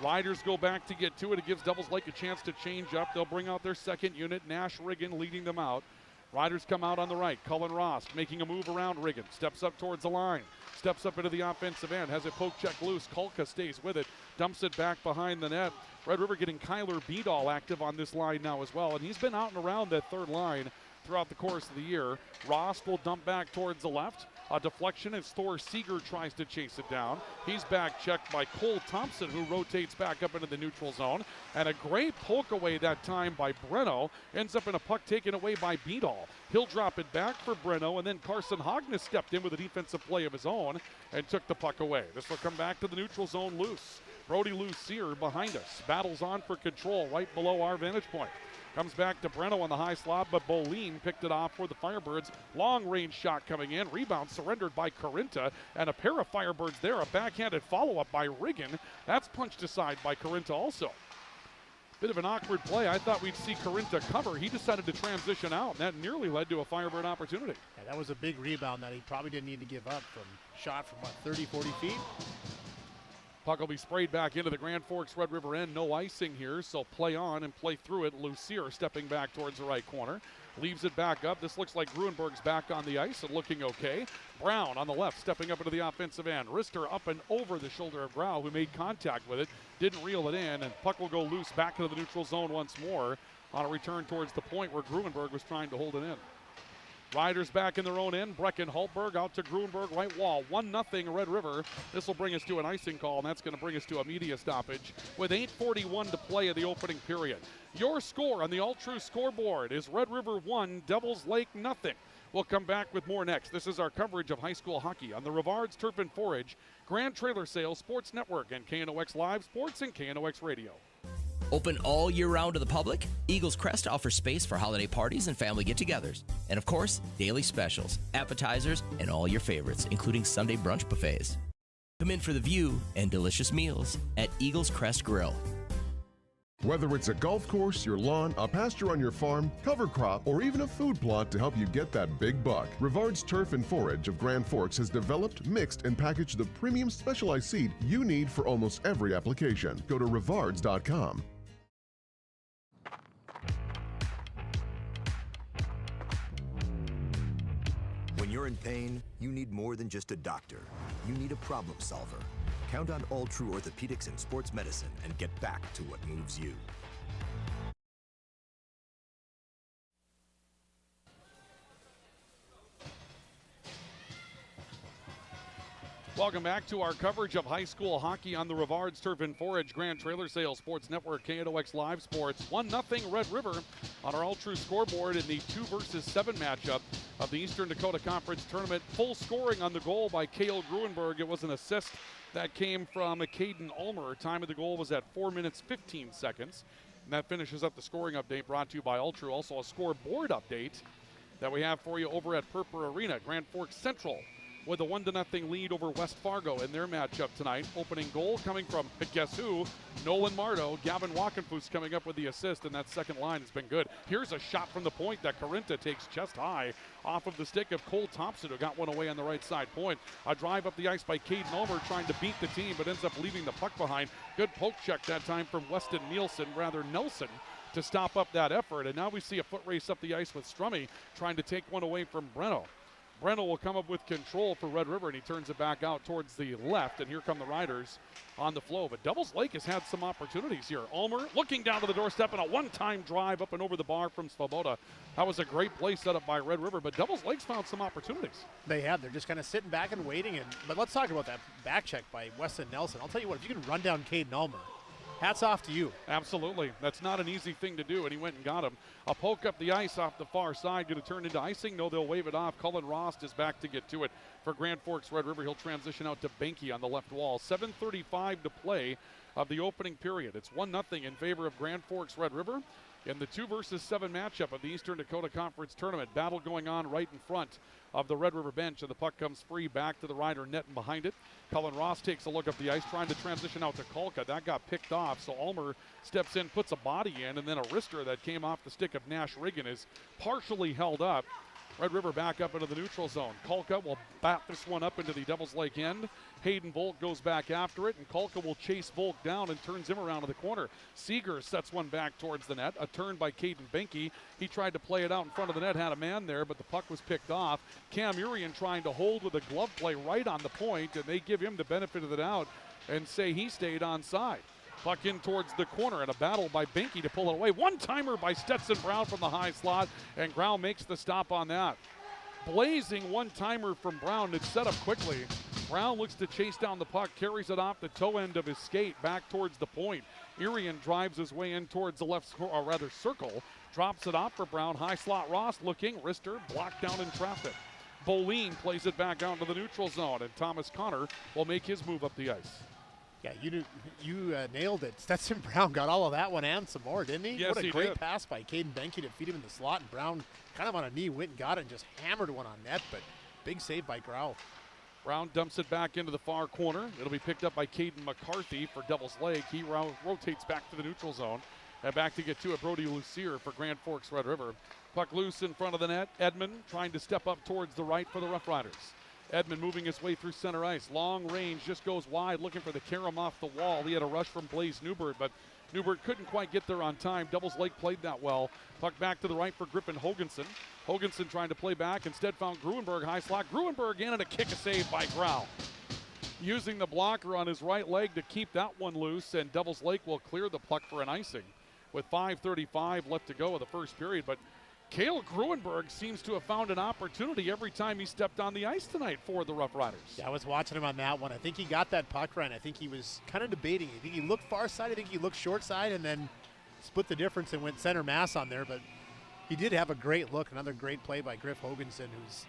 Riders go back to get to it. It gives Devils Lake a chance to change up. They'll bring out their second unit. Nash Riggin leading them out. Riders come out on the right. Cullen Ross making a move around Riggin. Steps up towards the line. Steps up into the offensive end. Has it poke check loose. Kolka stays with it. Dumps it back behind the net. Red River getting Kyler Beadall active on this line now as well. And he's been out and around that third line throughout the course of the year. Ross will dump back towards the left. A deflection as Thor Seeger tries to chase it down. He's back checked by Cole Thompson, who rotates back up into the neutral zone. And a great poke away that time by Breno. Ends up in a puck taken away by Beadall. He'll drop it back for Breno, and then Carson Hognes stepped in with a defensive play of his own and took the puck away. This will come back to the neutral zone loose. Brody Lucier behind us. Battles on for control right below our vantage point. Comes back to Breno on the high slot, but Boleen picked it off for the Firebirds. Long-range shot coming in. Rebound surrendered by Carinta, and a pair of Firebirds there. A backhanded follow-up by Riggin. That's punched aside by Carinta also. Bit of an awkward play. I thought we'd see Carinta cover. He decided to transition out, and that nearly led to a Firebird opportunity. Yeah, that was a big rebound that he probably didn't need to give up from shot from, 30, 40 feet? Puck will be sprayed back into the Grand Forks Red River end. No icing here, so play on and play through it. Lucier stepping back towards the right corner. Leaves it back up. This looks like Gruenberg's back on the ice and looking okay. Brown on the left, stepping up into the offensive end. Rister up and over the shoulder of Grau, who made contact with it. Didn't reel it in, and puck will go loose back into the neutral zone once more on a return towards the point where Gruenberg was trying to hold it in. Riders back in their own end. Brecken Hultberg out to Gruenberg, right wall. 1-0 Red River. This will bring us to an icing call, and that's going to bring us to a media stoppage with 8:41 to play in the opening period. Your score on the All-True scoreboard is Red River 1, Devils Lake 0. We'll come back with more next. This is our coverage of high school hockey on the Rivards Turf and Forage, Grand Trailer Sales Sports Network, and KNOX Live Sports and KNOX Radio. Open all year round to the public, Eagles Crest offers space for holiday parties and family get-togethers. And of course, daily specials, appetizers, and all your favorites, including Sunday brunch buffets. Come in for the view and delicious meals at Eagles Crest Grill. Whether it's a golf course, your lawn, a pasture on your farm, cover crop, or even a food plot to help you get that big buck, Rivard's Turf and Forage of Grand Forks has developed, mixed, and packaged the premium specialized seed you need for almost every application. Go to rivards.com. When you're in pain, you need more than just a doctor. You need a problem solver. Count on All True Orthopedics and Sports Medicine and get back to what moves you. Welcome back to our coverage of high school hockey on the Rivard's Turf and Forage Grand Trailer Sales Sports Network, KNOX Live Sports. 1-0 Red River on our all-true scoreboard in the 2 versus 7 matchup of the Eastern Dakota Conference Tournament. Full scoring on the goal by Cale Gruenberg. It was an assist that came from Caden Ulmer. Time of the goal was at 4 minutes, 15 seconds. And that finishes up the scoring update brought to you by Ultra. Also a scoreboard update that we have for you over at Purpur Arena. Grand Forks Central with a 1-0 lead over West Fargo in their matchup tonight. Opening goal coming from, guess who? Nolan Mardo. Gavin Walkenfuss coming up with the assist, and that second line has been good. Here's a shot from the point that Carinta takes chest high off of the stick of Cole Thompson, who got one away on the right side point. A drive up the ice by Caden Ulmer trying to beat the team, but ends up leaving the puck behind. Good poke check that time from Nelson, to stop up that effort. And now we see a foot race up the ice with Strummy trying to take one away from Breno. Breno will come up with control for Red River, and he turns it back out towards the left, and here come the Riders on the flow. But Devils Lake has had some opportunities here. Ulmer looking down to the doorstep, and a one-time drive up and over the bar from Svoboda. That was a great play set up by Red River, but Devils Lake's found some opportunities. They have. They're just kind of sitting back and waiting. But let's talk about that back check by Weston Nelson. I'll tell you what, if you can run down Caden Ulmer, hats off to you. Absolutely. That's not an easy thing to do, and he went and got him. A poke up the ice off the far side. Going to turn into icing. No, they'll wave it off. Cullen Rost is back to get to it for Grand Forks Red River. He'll transition out to Benke on the left wall. 7:35 to play of the opening period. It's 1-0 in favor of Grand Forks Red River in the 2 versus 7 matchup of the Eastern Dakota Conference Tournament. Battle going on right in front of the Red River bench, and the puck comes free back to the Rider net and behind it. Cullen Ross takes a look up the ice, trying to transition out to Kolka. That got picked off, so Ulmer steps in, puts a body in, and then a wrister that came off the stick of Nash Riggin is partially held up. Red River back up into the neutral zone. Kolka will bat this one up into the Devils Lake end. Hayden Volk goes back after it, and Kolka will chase Volk down and turns him around to the corner. Seeger sets one back towards the net. A turn by Caden Benke. He tried to play it out in front of the net, had a man there, but the puck was picked off. Cam Urian trying to hold with a glove play right on the point, and they give him the benefit of the doubt and say he stayed onside. Puck in towards the corner, and a battle by Benke to pull it away. One-timer by Stetson Brown from the high slot, and Grau makes the stop on that. Blazing one-timer from Brown. It's set up quickly. Brown looks to chase down the puck, carries it off the toe end of his skate back towards the point. Irian drives his way in towards the left, or rather circle, drops it off for Brown. High slot Ross looking, wrister, blocked down in traffic. Boleen plays it back out into the neutral zone, and Thomas Connor will make his move up the ice. Yeah, you nailed it. Stetson Brown got all of that one and some more, didn't he? Yes, what a he great did. pass by Caden Benke to feed him in the slot, and Brown kind of on a knee went and got it and just hammered one on net, but big save by Grau. Brown dumps it back into the far corner. It'll be picked up by Caden McCarthy for Devils Lake. He rotates back to the neutral zone. And back to get to it, Brody Lucier for Grand Forks Red River. Puck loose in front of the net. Edmond trying to step up towards the right for the Rough Riders. Edmond moving his way through center ice. Long range, just goes wide, looking for the carom off the wall. He had a rush from Blaze Newbert, but Newbert couldn't quite get there on time. Devils Lake played that well. Puck back to the right for Griffin Hoganson. Hoganson trying to play back, instead found Gruenberg high slot. Gruenberg in, and a kick a save by Grau. Using the blocker on his right leg to keep that one loose, and Devils Lake will clear the puck for an icing with 5:35 left to go of the first period. But Cale Gruenberg seems to have found an opportunity every time he stepped on the ice tonight for the Rough Riders. Yeah, I was watching him on that one. I think he got that puck right. I think he was kind of debating. I think he looked far side. I think he looked short side, and then split the difference and went center mass on there. But he did have a great look. Another great play by Griff Hoganson, who's,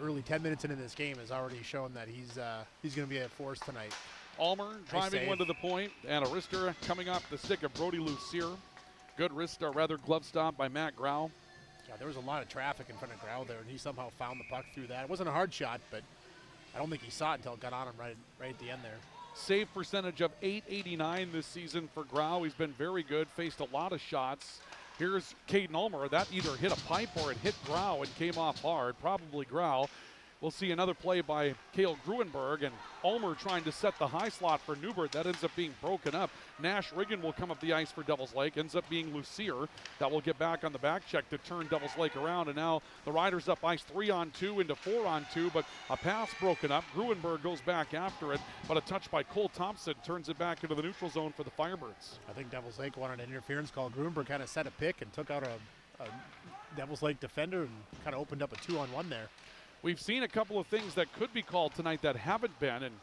early 10 minutes into this game has already shown that he's going to be a force tonight. Ulmer driving one to the point, and a wrister coming off the stick of Brody Lucier. Good wrist, or rather glove stop by Matt Grau. Yeah, there was a lot of traffic in front of Grau there, and he somehow found the puck through that. It wasn't a hard shot, but I don't think he saw it until it got on him right at the end there. Save percentage of .889 this season for Grau. He's been very good, faced a lot of shots. Here's Caden Ulmer. That either hit a pipe or it hit Grau and came off hard, probably Grau. We'll see another play by Cale Gruenberg, and Ulmer trying to set the high slot for Newbert. That ends up being broken up. Nash Riggin will come up the ice for Devils Lake. Ends up being Lucier. That will get back on the back check to turn Devils Lake around, and now the Riders up ice 3-on-2 into 4-on-2, but a pass broken up. Gruenberg goes back after it, but a touch by Cole Thompson turns it back into the neutral zone for the Firebirds. I think Devils Lake wanted an interference call. Gruenberg kind of set a pick and took out a Devils Lake defender and kind of opened up a 2-on-1 there. We've seen a couple of things that could be called tonight that haven't been, and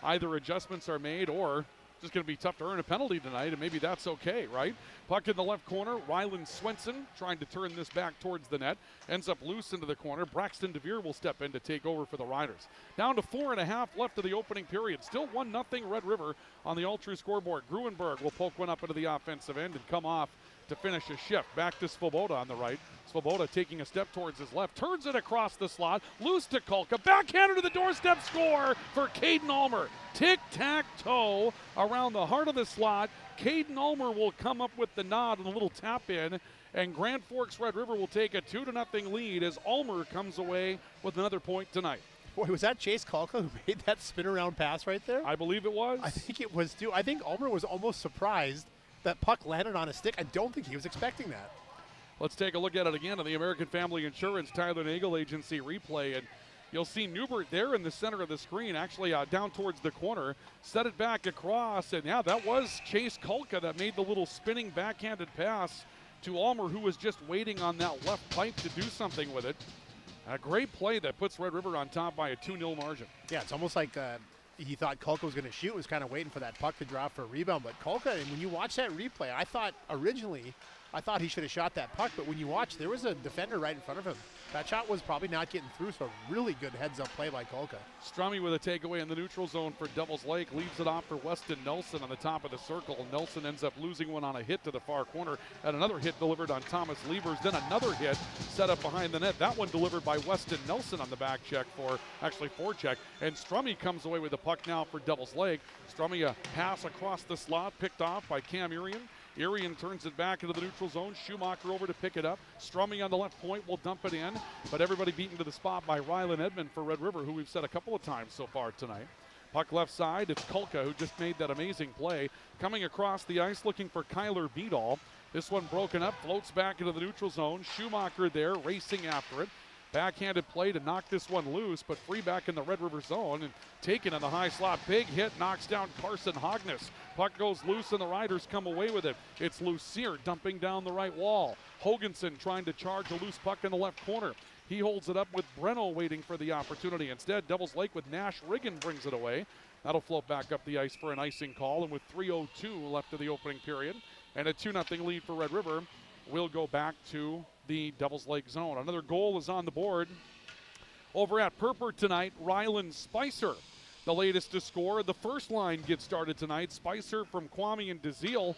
either adjustments are made or just going to be tough to earn a penalty tonight, and maybe that's okay, right? Puck in the left corner. Rylan Swenson trying to turn this back towards the net. Ends up loose into the corner. Braxton DeVere will step in to take over for the Riders. Down to 4.5 left of the opening period. Still 1-0 Red River on the All-True scoreboard. Gruenberg will poke one up into the offensive end and come off to finish a shift. Back to Svoboda on the right. Svoboda taking a step towards his left, turns it across the slot, loose to Kulka, backhander to the doorstep, score for Caden Ulmer. Tic-tac-toe around the heart of the slot. Caden Ulmer will come up with the nod and a little tap in, and Grand Forks Red River will take a 2-0 lead as Ulmer comes away with another point tonight. Boy, was that Chase Kulka who made that spin around pass right there? I believe it was. I think it was too. I think Ulmer was almost surprised that puck landed on his stick. I don't think he was expecting that. Let's take a look at it again on the American Family Insurance Tyler Nagel Agency replay. And you'll see Newbert there in the center of the screen, actually down towards the corner. Set it back across, and yeah, that was Chase Kulka that made the little spinning backhanded pass to Ulmer, who was just waiting on that left pipe to do something with it. A great play that puts Red River on top by a 2-0 margin. Yeah, it's almost like he thought Kulka was going to shoot, was kind of waiting for that puck to drop for a rebound. But Kulka, and when you watch that replay, I thought he should have shot that puck, but when you watch, there was a defender right in front of him. That shot was probably not getting through, so a really good heads-up play by Kulka. Strummy with a takeaway in the neutral zone for Devils Lake. Leaves it off for Weston Nelson on the top of the circle. Nelson ends up losing one on a hit to the far corner, and another hit delivered on Thomas Levers. Then another hit set up behind the net. That one delivered by Weston Nelson on the back check forecheck. And Strummy comes away with the puck now for Devils Lake. Strummy a pass across the slot, picked off by Cam Urian. Irian turns it back into the neutral zone. Schumacher over to pick it up. Strummy on the left point will dump it in, but everybody beaten to the spot by Rylan Edmond for Red River, who we've said a couple of times so far tonight. Puck left side, it's Kulka who just made that amazing play. Coming across the ice looking for Kyler Beadall. This one broken up, floats back into the neutral zone. Schumacher there racing after it. Backhanded play to knock this one loose, but free back in the Red River zone and taken in the high slot. Big hit, knocks down Carson Hognes. Puck goes loose and the Riders come away with it. It's Lucier dumping down the right wall. Hoganson trying to charge a loose puck in the left corner. He holds it up with Breno waiting for the opportunity. Instead, Devils Lake with Nash Riggin brings it away. That'll float back up the ice for an icing call, and with 3:02 left of the opening period and a 2-0 lead for Red River, we'll go back to the Devils Lake zone. Another goal is on the board. Over at Purpur tonight, Rylan Spicer, the latest to score. The first line gets started tonight. Spicer from Kwame and DeZiel.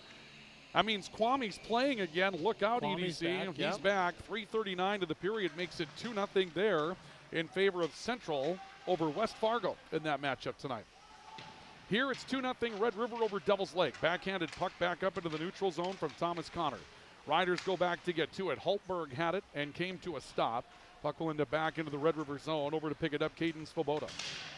That means Kwame's playing again. Look out, Kwame's EDC. back, He's back. 3:39 to the period makes it 2-0 there in favor of Central over West Fargo in that matchup tonight. Here it's 2-0 Red River over Devils Lake. Backhanded puck back up into the neutral zone from Thomas Connor. Riders go back to get to it. Hultberg had it and came to a stop. Puck will end up back into the Red River zone. Over to pick it up, Caden Svoboda.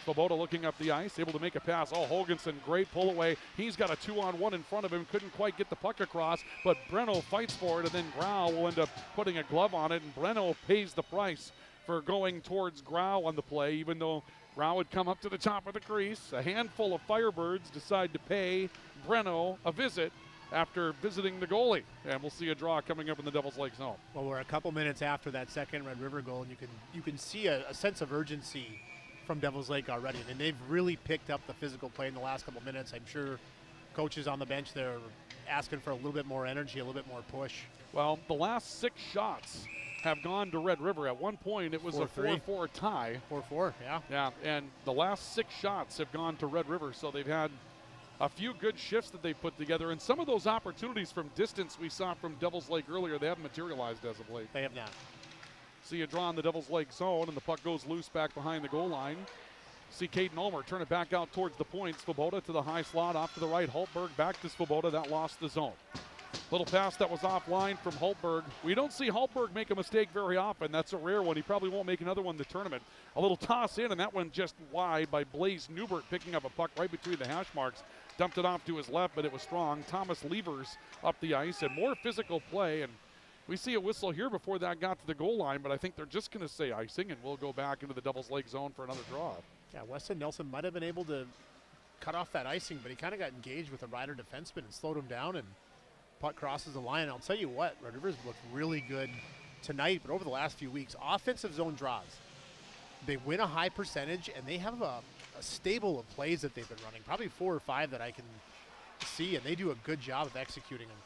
Svoboda looking up the ice, able to make a pass. Oh, Hoganson, great pull away. He's got a 2-on-1 in front of him. Couldn't quite get the puck across, but Breno fights for it, and then Grau will end up putting a glove on it, and Breno pays the price for going towards Grau on the play, even though Grau would come up to the top of the crease. A handful of Firebirds decide to pay Breno a visit after visiting the goalie, and we'll see a draw coming up in the Devils Lake zone. Well, we're a couple minutes after that second Red River goal, and you can see a sense of urgency from Devils Lake already. I mean, they've really picked up the physical play in the last couple minutes. I'm sure coaches on the bench there are asking for a little bit more energy, a little bit more push. Well, the last 6 shots have gone to Red River. At one point, it was 4-3. a 4-4 tie. 4-4, yeah. Yeah, and the last 6 shots have gone to Red River, so they've had a few good shifts that they put together, and some of those opportunities from distance we saw from Devils Lake earlier, they haven't materialized as of late. They have not. See a draw in the Devils Lake zone, and the puck goes loose back behind the goal line. See Caden Ulmer turn it back out towards the point. Svoboda to the high slot, off to the right. Hultberg back to Svoboda. That lost the zone. Little pass that was offline from Hultberg. We don't see Hultberg make a mistake very often. That's a rare one. He probably won't make another one in the tournament. A little toss in, and that one just wide by Blaze Newbert, picking up a puck right between the hash marks. Dumped it off to his left, but it was strong. Thomas Levers up the ice, and more physical play. And we see a whistle here before that got to the goal line, but I think they're just going to say icing, and we'll go back into the Devils Lake zone for another draw. Yeah, Weston Nelson might have been able to cut off that icing, but he kind of got engaged with a rider defenseman and slowed him down, and puck crosses the line. I'll tell you what, Red Rivers looked really good tonight, but over the last few weeks, offensive zone draws. They win a high percentage, and they have a stable of plays that they've been running, probably 4 or 5 that I can see, and they do a good job of executing them.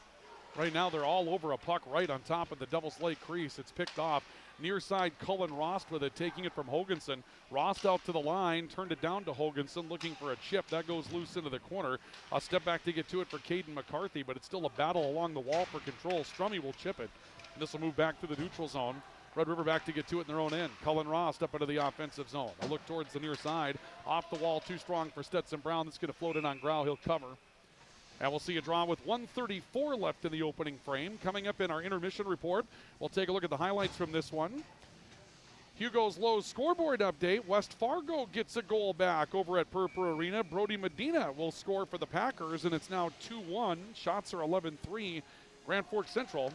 Right now, they're all over a puck right on top of the Devils Lake crease. It's picked off. Near side, Cullen Rost with it, taking it from Hoganson. Rost out to the line, turned it down to Hoganson, looking for a chip. That goes loose into the corner. A step back to get to it for Caden McCarthy, but it's still a battle along the wall for control. Strummy will chip it. And this will move back to the neutral zone. Red River back to get to it in their own end. Cullen Rost up into the offensive zone. A look towards the near side. Off the wall, too strong for Stetson Brown. That's going to float in on Grau. He'll cover. And we'll see a draw with 1:34 left in the opening frame. Coming up in our intermission report, we'll take a look at the highlights from this one. Hugo's Lowe's scoreboard update. West Fargo gets a goal back over at Purpur Arena. Brody Medina will score for the Packers, and it's now 2-1. Shots are 11-3. Grand Forks Central.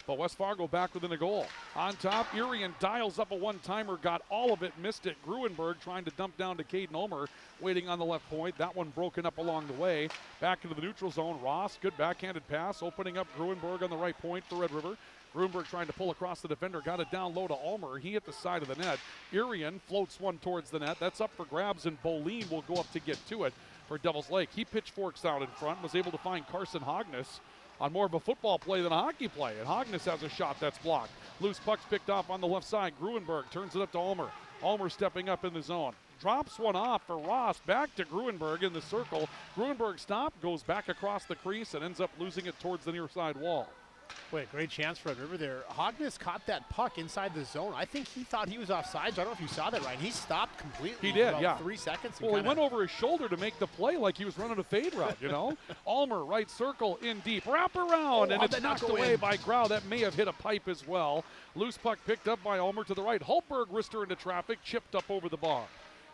But West Fargo back within a goal. On top, Irian dials up a one-timer, got all of it, missed it. Gruenberg trying to dump down to Caden Ulmer, waiting on the left point. That one broken up along the way. Back into the neutral zone. Ross, good backhanded pass, opening up Gruenberg on the right point for Red River. Gruenberg trying to pull across the defender, got it down low to Ulmer. He hit the side of the net. Irian floats one towards the net. That's up for grabs, and Boleen will go up to get to it for Devils Lake. He pitchforks out in front, was able to find Carson Hognes on more of a football play than a hockey play. And Hognes has a shot that's blocked. Loose puck's picked off on the left side. Gruenberg turns it up to Ulmer. Ulmer stepping up in the zone. Drops one off for Ross. Back to Gruenberg in the circle. Gruenberg stopped, goes back across the crease, and ends up losing it towards the near side wall. Boy, a great chance for Red River there. Hognes caught that puck inside the zone. I think he thought he was offside. I don't know if you saw that, Ryan. He stopped completely. He did, about yeah. 3 seconds. Well, he went over his shoulder to make the play like he was running a fade route, you know. Ulmer, right circle, in deep. Wrap around, and it's knocked away by Grau. That may have hit a pipe as well. Loose puck picked up by Ulmer to the right. Hultberg wrister into traffic, chipped up over the bar.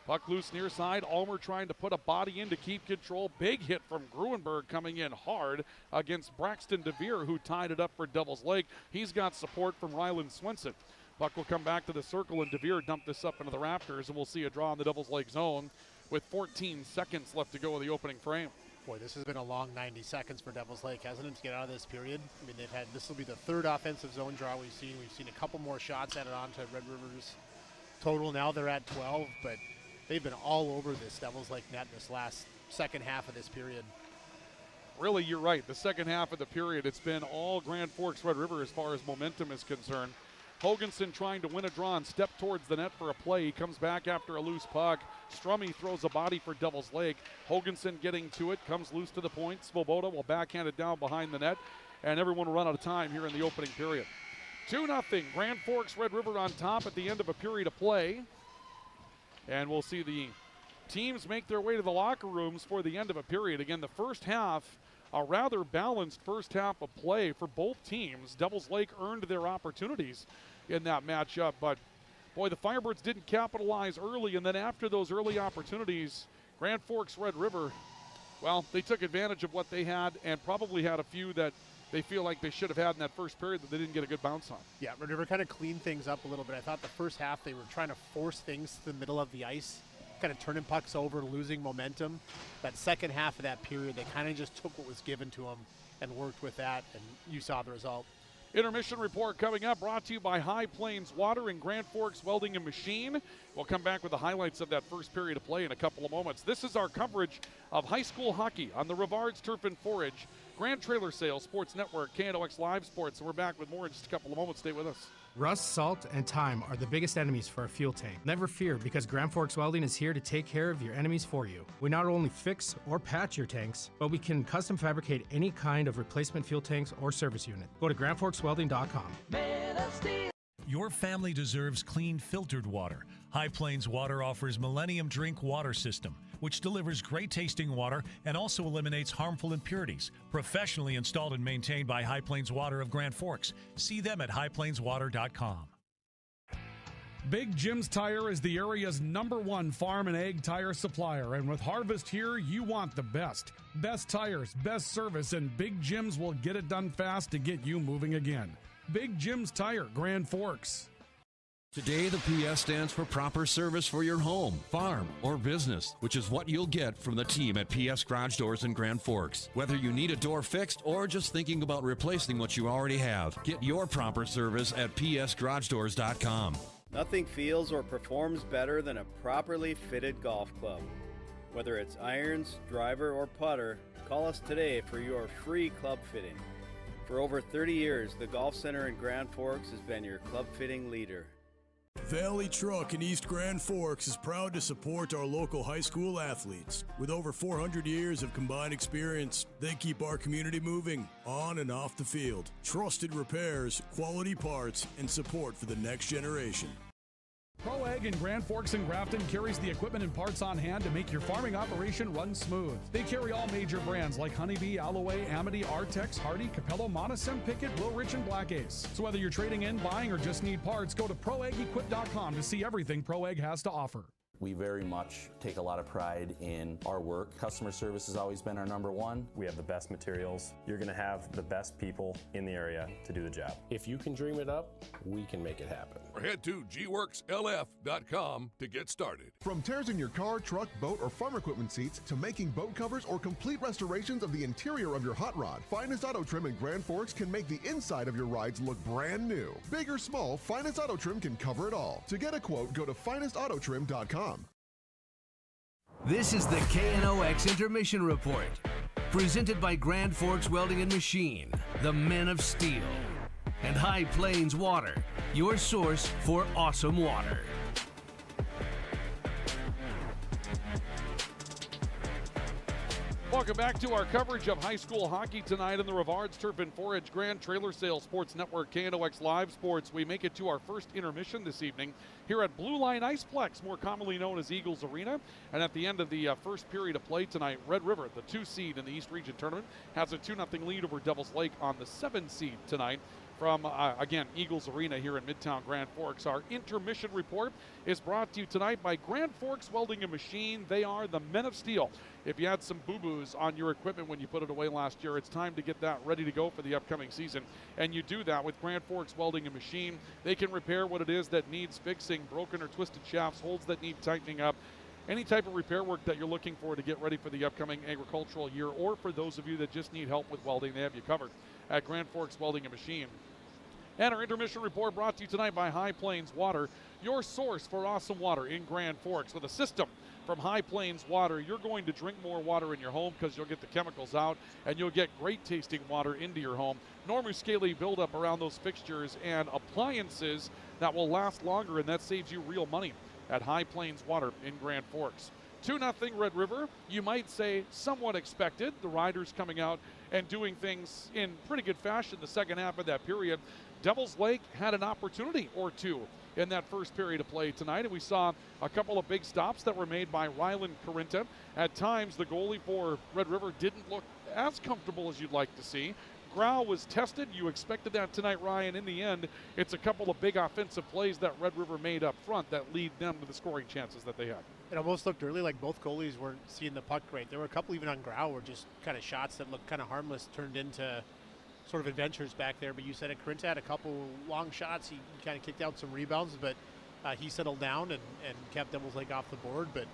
Puck loose near side. Ulmer trying to put a body in to keep control. Big hit from Gruenberg coming in hard against Braxton DeVere, who tied it up for Devils Lake. He's got support from Ryland Swenson. Puck will come back to the circle, and DeVere dumped this up into the rafters, and we'll see a draw in the Devils Lake zone with 14 seconds left to go in the opening frame. Boy, this has been a long 90 seconds for Devils Lake, hasn't it, to get out of this period? I mean, this will be the third offensive zone draw we've seen. We've seen a couple more shots added on to Red River's total. Now they're at 12, but they've been all over this Devils Lake net in this last second half of this period. Really, you're right. The second half of the period, it's been all Grand Forks Red River as far as momentum is concerned. Hoganson trying to win a draw and step towards the net for a play. He comes back after a loose puck. Strummy throws a body for Devils Lake. Hoganson getting to it, comes loose to the point. Svoboda will backhand it down behind the net, and everyone will run out of time here in the opening period. 2-0, Grand Forks Red River on top at the end of a period of play. And we'll see the teams make their way to the locker rooms for the end of a period. Again, the first half, a rather balanced first half of play for both teams. Devils Lake earned their opportunities in that matchup, but boy, the Firebirds didn't capitalize early, and then after those early opportunities, Grand Forks Red River, well, they took advantage of what they had and probably had a few that they feel like they should have had in that first period that they didn't get a good bounce on. Yeah, Red River kind of cleaned things up a little bit. I thought the first half they were trying to force things to the middle of the ice, kind of turning pucks over, losing momentum. That second half of that period, they kind of just took what was given to them and worked with that, and you saw the result. Intermission report coming up, brought to you by High Plains Water and Grand Forks Welding and Machine. We'll come back with the highlights of that first period of play in a couple of moments. This is our coverage of high school hockey on the Rivards Turf and Forage, Grand Trailer Sales Sports Network, KNOX Live Sports. And we're back with more in just a couple of moments. Stay with us. Rust, salt, and time are the biggest enemies for a fuel tank. Never fear, because Grand Forks Welding is here to take care of your enemies for you. We not only fix or patch your tanks, but we can custom fabricate any kind of replacement fuel tanks or service unit. Go to GrandForksWelding.com. Your family deserves clean, filtered water. High Plains Water offers Millennium Drink Water System, which delivers great-tasting water and also eliminates harmful impurities. Professionally installed and maintained by High Plains Water of Grand Forks. See them at highplainswater.com. Big Jim's Tire is the area's #1 farm and ag tire supplier, and with harvest here, you want the best. Best tires, best service, and Big Jim's will get it done fast to get you moving again. Big Jim's Tire, Grand Forks. Today, the PS stands for proper service for your home, farm, or business, which is what you'll get from the team at PS Garage Doors in Grand Forks. Whether you need a door fixed or just thinking about replacing what you already have, get your proper service at psgaragedoors.com. Nothing feels or performs better than a properly fitted golf club. Whether it's irons, driver, or putter, call us today for your free club fitting. For over 30 years, the Golf Center in Grand Forks has been your club fitting leader. Valley Truck in East Grand Forks is proud to support our local high school athletes. With over 400 years of combined experience, they keep our community moving on and off the field. Trusted repairs, quality parts, and support for the next generation. Pro Ag in Grand Forks and Grafton carries the equipment and parts on hand to make your farming operation run smooth. They carry all major brands like Honeybee, Alloway, Amity, Artex, Hardy, Capello, Monosem, Pickett, Wilrich, and Black Ace. So whether you're trading in, buying, or just need parts, go to ProAgEquip.com to see everything Pro Ag has to offer. We very much take a lot of pride in our work. Customer service has always been our #1. We have the best materials. You're going to have the best people in the area to do the job. If you can dream it up, we can make it happen. Or head to gworkslf.com to get started. From tears in your car, truck, boat, or farm equipment seats to making boat covers or complete restorations of the interior of your hot rod, Finest Auto Trim in Grand Forks can make the inside of your rides look brand new. Big or small, Finest Auto Trim can cover it all. To get a quote, go to finestautotrim.com. This is the KNOX Intermission Report, presented by Grand Forks Welding and Machine, the Men of Steel, and High Plains Water, your source for awesome water. Welcome back to our coverage of high school hockey tonight in the Rivards Turf and 4-Edge Grand Trailer Sales Sports Network, KNOX Live Sports. We make it to our first intermission this evening here at Blue Line Iceplex, more commonly known as Eagles Arena. And at the end of the first period of play tonight, Red River, the 2 seed in the East Region Tournament, has a 2-0 lead over Devils Lake on the 7 seed tonight. From, again, Eagles Arena here in Midtown Grand Forks. Our intermission report is brought to you tonight by Grand Forks Welding and Machine. They are the Men of Steel. If you had some boo-boos on your equipment when you put it away last year, it's time to get that ready to go for the upcoming season. And you do that with Grand Forks Welding and Machine. They can repair what it is that needs fixing, broken or twisted shafts, holes that need tightening up. Any type of repair work that you're looking for to get ready for the upcoming agricultural year, or for those of you that just need help with welding, they have you covered at Grand Forks Welding and Machine. And our intermission report brought to you tonight by High Plains Water, your source for awesome water in Grand Forks. With a system from High Plains Water, you're going to drink more water in your home because you'll get the chemicals out and you'll get great tasting water into your home. No muscaly buildup around those fixtures and appliances that will last longer, and that saves you real money at High Plains Water in Grand Forks. 2-0 Red River, you might say somewhat expected. The Riders coming out and doing things in pretty good fashion the second half of that period. Devils Lake had an opportunity or two in that first period of play tonight, and we saw a couple of big stops that were made by Rylan Carinta. At times, the goalie for Red River didn't look as comfortable as you'd like to see. Grau was tested. You expected that tonight, Ryan. In the end, it's a couple of big offensive plays that Red River made up front that lead them to the scoring chances that they had. It almost looked early like both goalies weren't seeing the puck right. There were a couple even on Grau were just kind of shots that looked kind of harmless, turned into sort of adventures back there. But you said it, Carinta had a couple long shots. He kind of kicked out some rebounds, but he settled down and kept Devils Lake off the board. But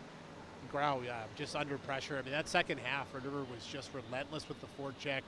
Grau, just under pressure. I mean, that second half, Red River was just relentless with the forecheck.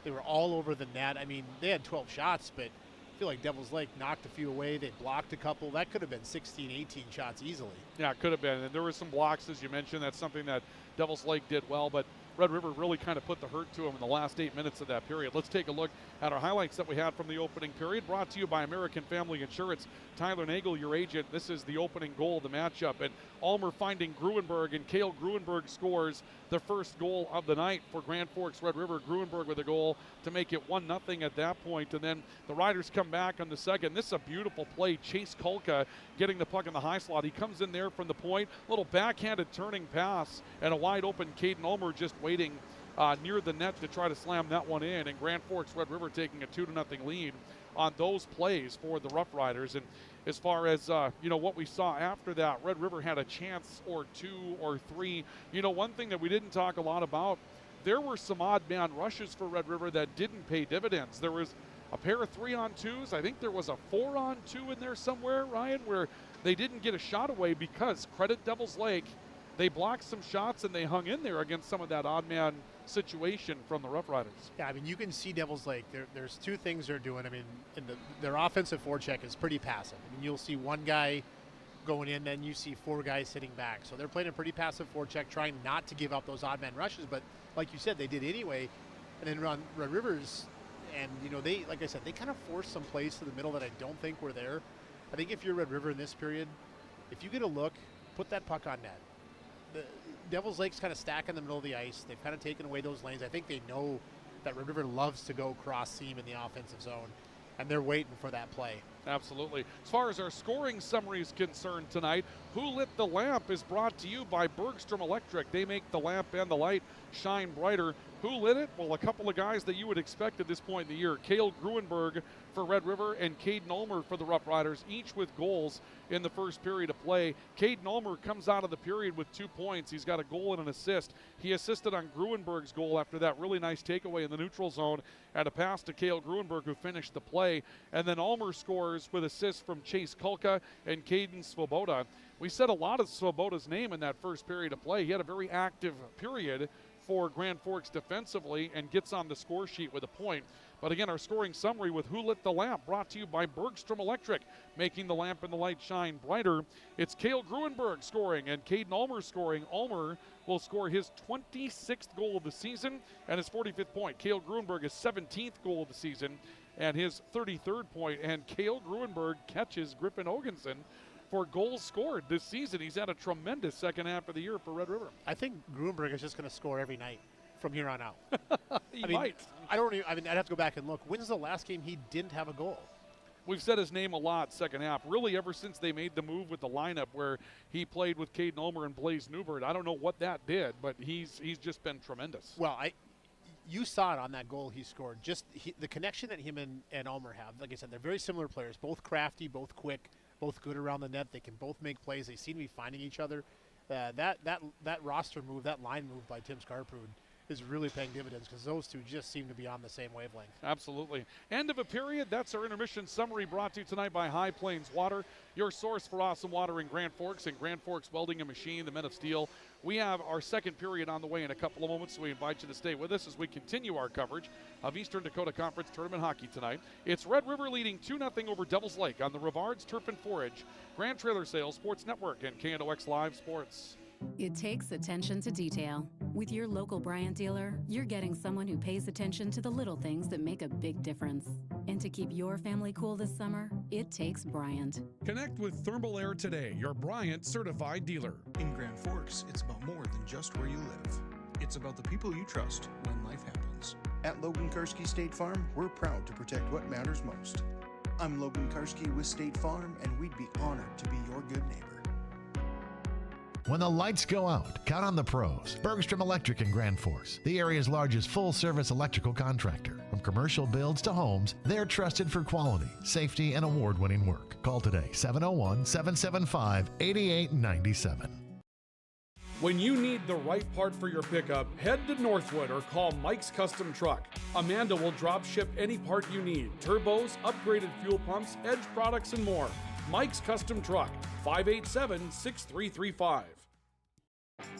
They were all over the net. I mean, they had 12 shots, but I feel like Devils Lake knocked a few away. They blocked a couple. That could have been 16, 18 shots easily. Yeah, it could have been. And there were some blocks, as you mentioned. That's something that Devils Lake did well. But Red River really kind of put the hurt to them in the last 8 minutes of that period. Let's take a look at our highlights that we had from the opening period, brought to you by American Family Insurance. Tyler Nagel, your agent. This is the opening goal of the matchup, and Almer finding Gruenberg, and Cale Gruenberg scores the first goal of the night for Grand Forks Red River. Gruenberg with a goal to make it 1-0 at that point, and then the Riders come back on the second. This is a beautiful play. Chase Kulka getting the puck in the high slot. He comes in there from the point, little backhanded turning pass, and a wide open Caden Ulmer just waiting near the net to try to slam that one in, and Grand Forks Red River taking a 2-0 lead on those plays for the Rough Riders. And as far as what we saw after that, Red River had a chance or two or three. One thing that we didn't talk a lot about, there were some odd man rushes for Red River that didn't pay dividends. There was a pair of 3-on-2s. I think there was a 4-on-2 in there somewhere, Ryan, where they didn't get a shot away because, credit Devils Lake, they blocked some shots and they hung in there against some of that odd man situation from the Rough Riders. Yeah, I mean, you can see Devils Lake. There's two things they're doing. I mean, their offensive forecheck is pretty passive. I mean, you'll see one guy going in, then you see four guys sitting back. So they're playing a pretty passive forecheck, trying not to give up those odd man rushes. But like you said, they did anyway. And then Red Rivers, and they, like I said, they kind of forced some plays to the middle that I don't think were there. I think if you're Red River in this period, if you get a look, put that puck on net. The Devils Lake's kind of stacked in the middle of the ice. They've kind of taken away those lanes. I think they know that Red River loves to go cross seam in the offensive zone, and they're waiting for that play. Absolutely. As far as our scoring summary is concerned tonight, Who Lit the Lamp is brought to you by Bergstrom Electric. They make the lamp and the light shine brighter. Who lit it? Well, a couple of guys that you would expect at this point in the year. Cale Gruenberg for Red River and Caden Ulmer for the Rough Riders, each with goals in the first period of play. Caden Ulmer comes out of the period with 2 points. He's got a goal and an assist. He assisted on Gruenberg's goal after that really nice takeaway in the neutral zone and a pass to Cale Gruenberg, who finished the play. And then Ulmer scores with assists from Chase Kulka and Caden Svoboda. We said a lot of Svoboda's name in that first period of play. He had a very active period for Grand Forks defensively and gets on the score sheet with a point. But again, our scoring summary with Who Lit the Lamp, brought to you by Bergstrom Electric, making the lamp and the light shine brighter. It's Cale Gruenberg scoring and Caden Ulmer scoring. Ulmer will score his 26th goal of the season and his 45th point. Cale Gruenberg, his 17th goal of the season and his 33rd point. And Cale Gruenberg catches Griffin Ogenson for goals scored this season. He's had a tremendous second half of the year for Red River. I think Gruenberg is just going to score every night from here on out. He might. I'd have to go back and look. When's the last game he didn't have a goal? We've said his name a lot second half, really ever since they made the move with the lineup where he played with Caden Ulmer and Blaze Newbert. I don't know what that did, but he's just been tremendous. Well, you saw it on that goal he scored. Just the connection that him and Ulmer have. Like I said, they're very similar players, both crafty, both quick, both good around the net. They can both make plays. They seem to be finding each other. That roster move, that line move by Tim Scarpoon is really paying dividends because those two just seem to be on the same wavelength. Absolutely. End of a period. That's our intermission summary, brought to you tonight by High Plains Water, your source for awesome water in Grand Forks, and Grand Forks Welding and Machine, the Men of Steel. We have our second period on the way in a couple of moments, so we invite you to stay with us as we continue our coverage of Eastern Dakota Conference Tournament hockey tonight. It's Red River leading 2-0 over Devils Lake on the Rivards Turf and Forage, Grand Trailer Sales Sports Network, and KNOX Live Sports. It takes attention to detail. With your local Bryant dealer, you're getting someone who pays attention to the little things that make a big difference. And to keep your family cool this summer, it takes Bryant. Connect with Thermal Air today, your Bryant certified dealer. In Grand Forks, it's about more than just where you live. It's about the people you trust when life happens. At Logan Karski State Farm, we're proud to protect what matters most. I'm Logan Karski with State Farm, and we'd be honored to be your good neighbor. When the lights go out, count on the pros. Bergstrom Electric in Grand Forks, the area's largest full-service electrical contractor. From commercial builds to homes, they're trusted for quality, safety, and award-winning work. Call today, 701-775-8897. When you need the right part for your pickup, head to Northwood or call Mike's Custom Truck. Amanda will drop ship any part you need. Turbos, upgraded fuel pumps, Edge products, and more. Mike's Custom Truck, 587-6335.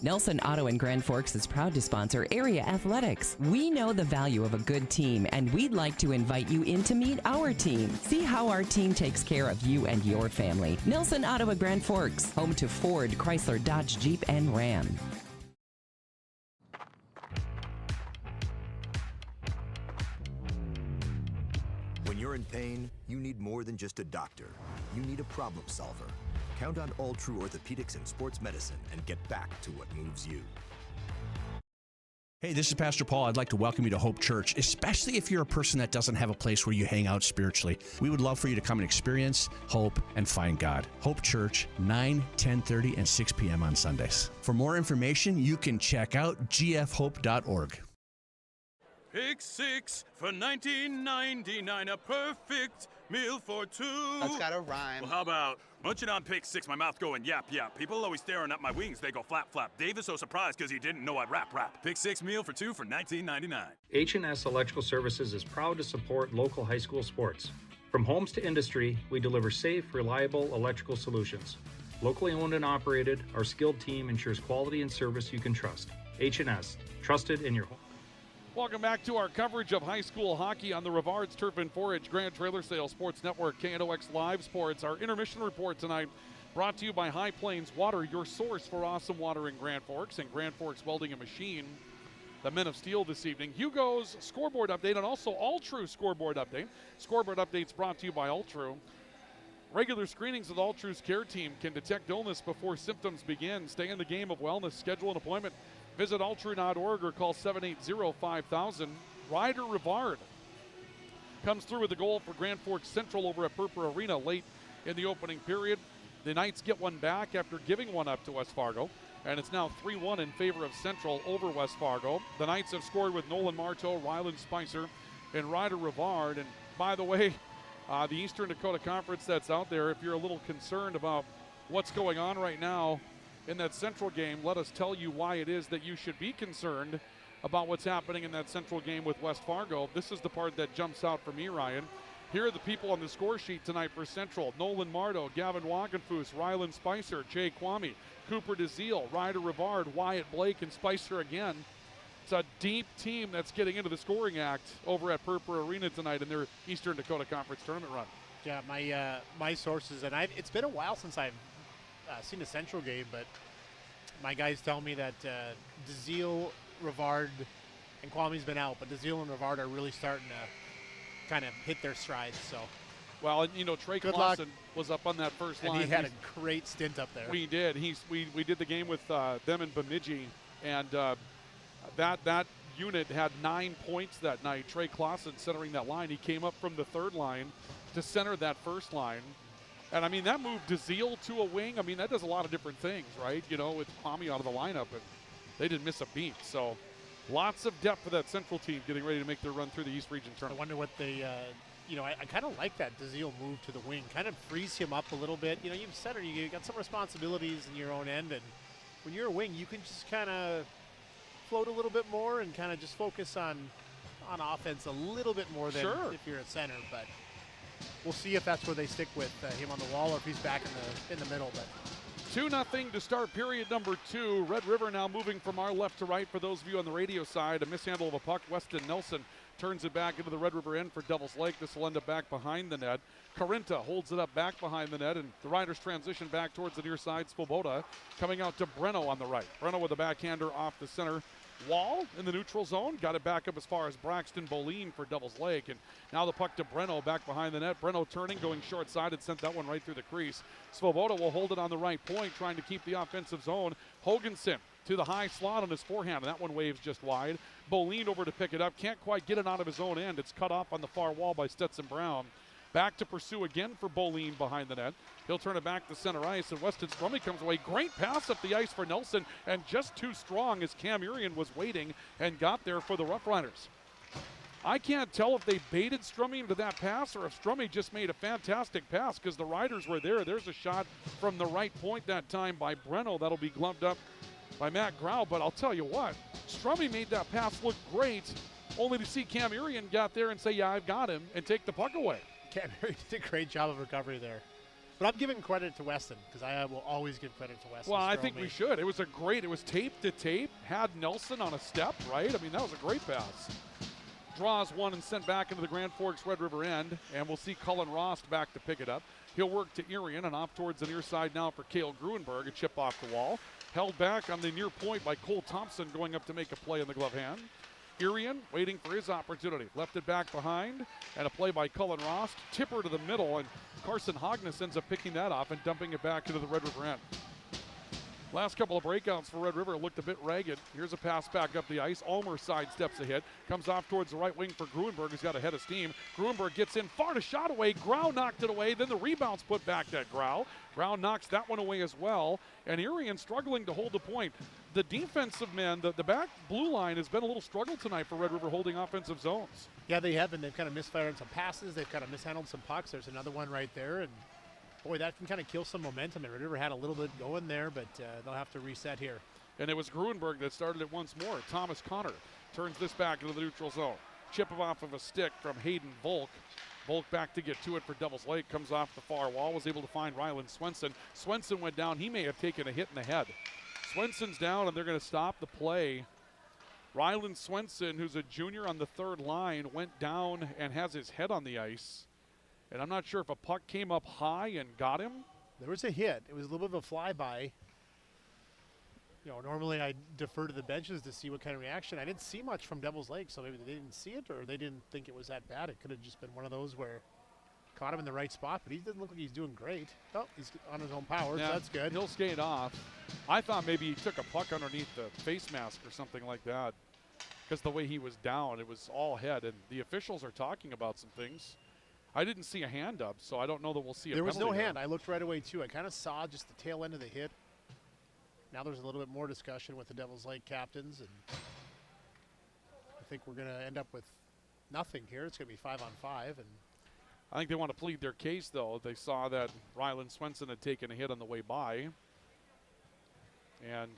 Nelson Auto in Grand Forks is proud to sponsor area athletics. We know the value of a good team, and we'd like to invite you in to meet our team. See how our team takes care of you and your family. Nelson Auto at Grand Forks, home to Ford, Chrysler, Dodge, Jeep, and Ram. pain, you need more than just a doctor. You need a problem solver. Count on All True Orthopedics and Sports Medicine and get back to what moves you. Hey, this is Pastor Paul. I'd like to welcome you to Hope Church, especially if you're a person that doesn't have a place where you hang out spiritually. We would love for you to come and experience hope and find God. Hope Church, 9, 10:30, and 6 p.m. on Sundays. For more information, you can check out gfhope.org. Pick 6 for $19.99, a perfect meal for two. That's gotta rhyme. Well, how about munching on pick 6, my mouth going yap yap. People always staring at my wings, they go flap flap. Dave is so surprised because he didn't know I'd rap. Pick 6 meal for two for $19.99. H&S Electrical Services is proud to support local high school sports. From homes to industry, we deliver safe, reliable electrical solutions. Locally owned and operated, our skilled team ensures quality and service you can trust. H&S, trusted in your home. Welcome back to our coverage of high school hockey on the Rivard's Turf and Forage Grand Trailer Sales Sports Network, KNOX Live Sports. Our intermission report tonight brought to you by High Plains Water, your source for awesome water in Grand Forks, and Grand Forks Welding and Machine. The Men of Steel this evening. Hugo's scoreboard update and also All True scoreboard update. Scoreboard updates brought to you by All True. Regular screenings with All True's care team can detect illness before symptoms begin. Stay in the game of wellness. Schedule an appointment. Visit alltrue.org or call 780-5000. Ryder Rivard comes through with a goal for Grand Forks Central over at Purpur Arena late in the opening period. The Knights get one back after giving one up to West Fargo, and it's now 3-1 in favor of Central over West Fargo. The Knights have scored with Nolan Marteau, Rylan Spicer, and Ryder Rivard. And by the way, the Eastern Dakota Conference that's out there, if you're a little concerned about what's going on right now in that Central game, let us tell you why it is that you should be concerned about what's happening in that Central game with West Fargo. This is the part that jumps out for me, Ryan. Here are the people on the score sheet tonight for Central. Nolan Mardo, Gavin Wagenfuss, Rylan Spicer, Jay Kwame, Cooper DeZiel, Ryder Rivard, Wyatt Blake, and Spicer again. It's a deep team that's getting into the scoring act over at Purpur Arena tonight in their Eastern Dakota Conference tournament run. Yeah, my sources, and it's been a while since I've seen a Central game, but my guys tell me that DeZiel, Rivard, and Kwame's been out, but DeZiel and Rivard are really starting to kind of hit their strides. So, well, and you know, Trey Clausen was up on that first line. And he had a great stint up there. We did. We did the game with them in Bemidji, and that unit had 9 points that night. Trey Clausen centering that line. He came up from the third line to center that first line. And, I mean, that moved DeZiel to a wing. I mean, that does a lot of different things, right? You know, with Kwame out of the lineup, and they didn't miss a beat. So, lots of depth for that Central team getting ready to make their run through the East Region tournament. I wonder what they, I kind of like that DeZiel move to the wing. Kind of frees him up a little bit. You know, you've center, you got some responsibilities in your own end, and when you're a wing, you can just kind of float a little bit more and kind of just focus on offense a little bit more than if you're at center, but we'll see if that's where they stick with him on the wall or if he's back in the middle. But 2-0 to start period number 2. Red River now moving from our left to right for those of you on the radio side. A mishandle of a puck. Weston Nelson turns it back into the Red River end for Devils Lake. This will end up back behind the net. Carinta holds it up back behind the net, and the Riders transition back towards the near side. Svoboda coming out to Breno on the right. Breno with a backhander off the center wall in the neutral zone. Got it back up as far as Braxton Boleen for Devils Lake. And now the puck to Breno back behind the net. Breno turning, going short-sided, sent that one right through the crease. Svoboda will hold it on the right point, trying to keep the offensive zone. Hoganson to the high slot on his forehand, and that one waves just wide. Boleen over to pick it up. Can't quite get it out of his own end. It's cut off on the far wall by Stetson Brown. Back to pursue again for Boleen behind the net. He'll turn it back to center ice, and Weston Strummy comes away. Great pass up the ice for Nelson, and just too strong as Cam Urian was waiting and got there for the Rough Riders. I can't tell if they baited Strummy into that pass or if Strummy just made a fantastic pass because the Riders were there. There's a shot from the right point that time by Breno. That'll be gloved up by Matt Grau, but I'll tell you what, Strummy made that pass look great, only to see Cam Urian got there and say, yeah, I've got him, and take the puck away. Cam Urian did a great job of recovery there. But I'm giving credit to Weston because I will always give credit to Weston. Well, I think we should. It was it was tape to tape, had Nelson on a step, right? I mean, that was a great pass. Draws one and sent back into the Grand Forks Red River end, and we'll see Cullen Rost back to pick it up. He'll work to Urian and off towards the near side now for Cale Gruenberg, a chip off the wall. Held back on the near point by Cole Thompson going up to make a play in the glove hand. Irian waiting for his opportunity. Left it back behind, and a play by Cullen Ross. Tipper to the middle, and Carson Hogness ends up picking that off and dumping it back into the Red River end. Last couple of breakouts for Red River looked a bit ragged. Here's a pass back up the ice. Ulmer sidesteps a hit. Comes off towards the right wing for Gruenberg, who's got a head of steam. Gruenberg gets in, far to shot away. Grau knocked it away. Then the rebound's put back at Grau. Grau knocks that one away as well. And Irian struggling to hold the point. The defensive men, the back blue line has been a little struggle tonight for Red River holding offensive zones. Yeah, they have been. They've kind of misfired some passes. They've kind of mishandled some pucks. There's another one right there. And boy, that can kind of kill some momentum. And Red River had a little bit going there, but they'll have to reset here. And it was Gruenberg that started it once more. Thomas Connor turns this back into the neutral zone. Chip off of a stick from Hayden Volk. Volk back to get to it for Devils Lake. Comes off the far wall. Was able to find Ryland Swenson. Swenson went down. He may have taken a hit in the head. Swenson's down, and they're going to stop the play. Ryland Swenson, who's a junior on the third line, went down and has his head on the ice. And I'm not sure if a puck came up high and got him. There was a hit. It was a little bit of a flyby. You know, normally I defer to the benches to see what kind of reaction. I didn't see much from Devils Lake, so maybe they didn't see it or they didn't think it was that bad. It could have just been one of those where caught him in the right spot, but he doesn't look like he's doing great. Oh, he's on his own power, so that's good. He'll skate off. I thought maybe he took a puck underneath the face mask or something like that, because the way he was down, it was all head, and the officials are talking about some things. I didn't see a hand up, so I don't know that we'll see a penalty. There was no there. hand. I looked right away, too. I kind of saw just the tail end of the hit. Now there's a little bit more discussion with the Devils Lake captains, and I think we're going to end up with nothing here. It's going to be 5-on-5, and I think they want to plead their case, though. They saw that Ryland Swenson had taken a hit on the way by. And,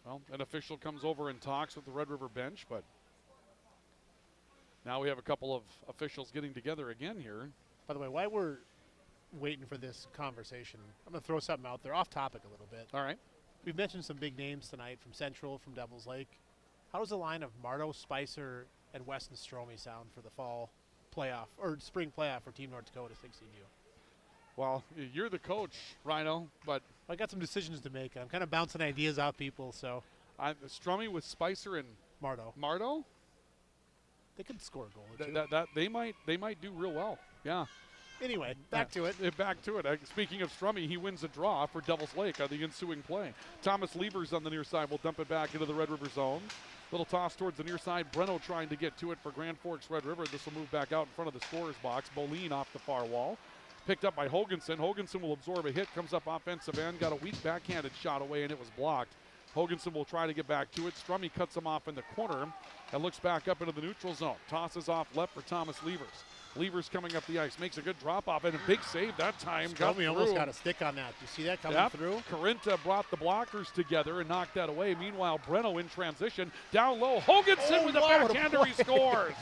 well, an official comes over and talks with the Red River bench, but now we have a couple of officials getting together again here. By the way, while we're waiting for this conversation, I'm going to throw something out there, off topic a little bit. All right. We've mentioned some big names tonight from Central, from Devils Lake. How does the line of Mardo, Spicer, and Weston Stromey sound for the fall playoff, or spring playoff for Team North Dakota 16U? Well, you're the coach, Rhino, but I got some decisions to make. I'm kind of bouncing ideas off people, so. Strummy with Spicer and Mardo? They could score a goal or two. They might do real well. Yeah. Anyway, back to it. Back to it. Speaking of Strummy, he wins a draw for Devils Lake on the ensuing play. Thomas Levers on the near side will dump it back into the Red River zone. Little toss towards the near side. Breno trying to get to it for Grand Forks Red River. This will move back out in front of the scorer's box. Boleen off the far wall. Picked up by Hoganson. Hoganson will absorb a hit. Comes up offensive end. Got a weak backhanded shot away, and it was blocked. Hoganson will try to get back to it. Strummy cuts him off in the corner and looks back up into the neutral zone. Tosses off left for Thomas Levers. Levers coming up the ice. Makes a good drop off and a big save that time. Strummy almost got a stick on that. Do you see that coming through? Corinta brought the blockers together and knocked that away. Meanwhile, Breno in transition. Down low. Hoganson with a backhander. He scores.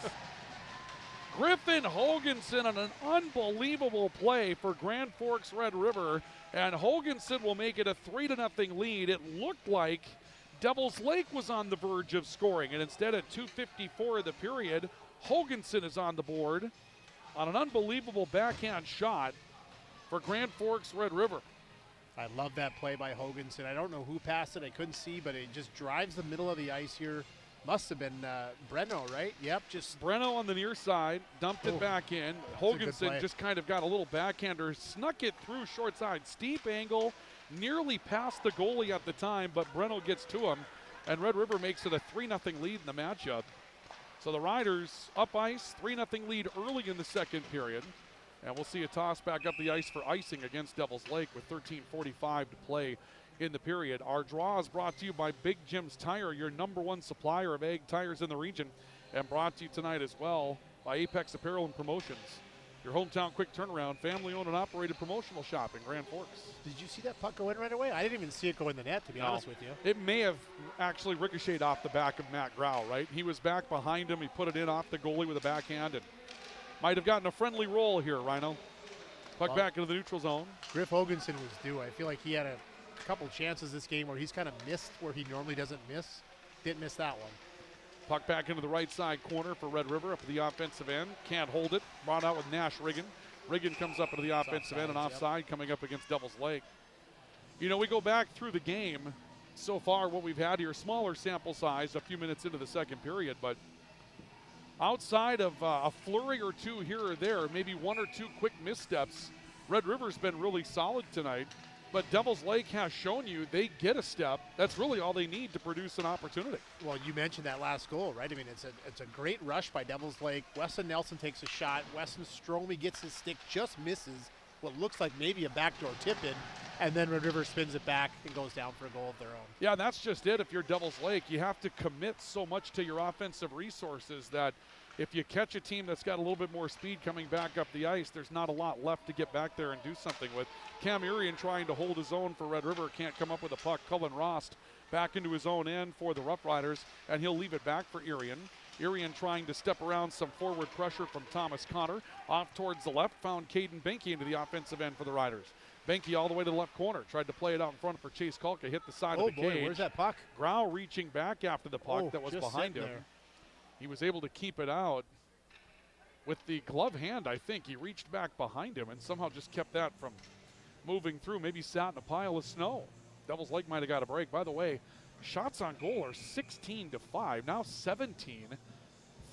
Griffin Hoganson on an unbelievable play for Grand Forks Red River. And Hoganson will make it a 3-0 lead. It looked like Devils Lake was on the verge of scoring. And instead at 2:54 of the period, Hoganson is on the board on an unbelievable backhand shot for Grand Forks Red River. I love that play by Hoganson. I don't know who passed it. I couldn't see, but it just drives the middle of the ice here. Must have been Breno, right? Yep, just Breno on the near side, dumped it back in. Hoganson just kind of got a little backhander, snuck it through short side. Steep angle, nearly past the goalie at the time, but Breno gets to him, and Red River makes it a 3-0 lead in the matchup. So the Riders up ice, 3-0 lead early in the second period. And we'll see a toss back up the ice for icing against Devils Lake with 13:45 to play in the period. Our draw is brought to you by Big Jim's Tire, your #1 supplier of ag tires in the region, and brought to you tonight as well by Apex Apparel and Promotions, your hometown quick turnaround, family-owned and operated promotional shop in Grand Forks. Did you see that puck go in right away? I didn't even see it go in the net, to be honest with you. It may have actually ricocheted off the back of Matt Grau, right? He was back behind him. He put it in off the goalie with a backhand and might have gotten a friendly roll here, Rhino. Puck back into the neutral zone. Griff Hoganson was due. I feel like he had a couple chances this game where he's kind of missed where he normally doesn't miss. Didn't miss that one. Puck back into the right side corner for Red River up at the offensive end. Can't hold it. Brought out with Nash Riggin. Riggin comes up into the offensive end and offside coming up against Devils Lake. You know, we go back through the game. so far what we've had here, smaller sample size, a few minutes into the second period, but outside of a flurry or two here or there, maybe one or two quick missteps, Red River's been really solid tonight. But Devils Lake has shown you they get a step. That's really all they need to produce an opportunity. Well, you mentioned that last goal, right? I mean, it's a great rush by Devils Lake. Weston Nelson takes a shot. Weston Stromey gets his stick, just misses what looks like maybe a backdoor tip-in, and then Red River spins it back and goes down for a goal of their own. Yeah, that's just it. If you're Devils Lake, you have to commit so much to your offensive resources that if you catch a team that's got a little bit more speed coming back up the ice, there's not a lot left to get back there and do something with. Cam Urian trying to hold his own for Red River, can't come up with a puck. Cullen Rost back into his own end for the Rough Riders, and he'll leave it back for Urian. Urian trying to step around some forward pressure from Thomas Connor. Off towards the left, found Caden Benke into the offensive end for the Riders. Benke all the way to the left corner, tried to play it out in front for Chase Kalka, hit the side of the cage. Oh boy, where's that puck? Grau reaching back after the puck that was behind him. There. He was able to keep it out with the glove hand, I think. He reached back behind him and somehow just kept that from moving through. Maybe sat in a pile of snow. Devils Lake might have got a break. By the way, shots on goal are 16-5, now 17.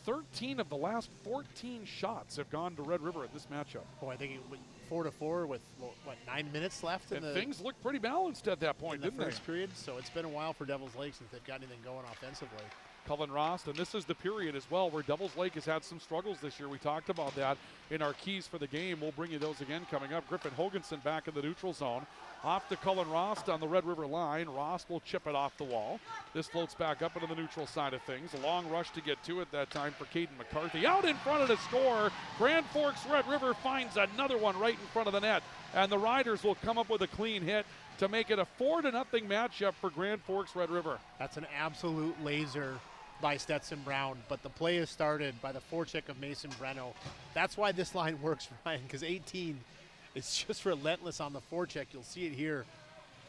13 of the last 14 shots have gone to Red River in this matchup. Boy, I think it went 4-4 with, what, 9 minutes left? And things looked pretty balanced at that point, didn't they? In the first period, so it's been a while for Devils Lake since they've got anything going offensively. Cullen Rost, and this is the period as well where Devils Lake has had some struggles this year. We talked about that in our keys for the game. We'll bring you those again coming up. Griffin Hoganson back in the neutral zone. Off to Cullen Rost on the Red River line. Rost will chip it off the wall. This floats back up into the neutral side of things. A long rush to get to it that time for Caden McCarthy. Out in front of the score. Grand Forks Red River finds another one right in front of the net. And the Riders will come up with a clean hit to make it a 4-0 matchup for Grand Forks Red River. That's an absolute laser by Stetson Brown, but the play is started by the forecheck of Mason Breno. That's why this line works, Ryan, because 18 is just relentless on the forecheck. You'll see it here.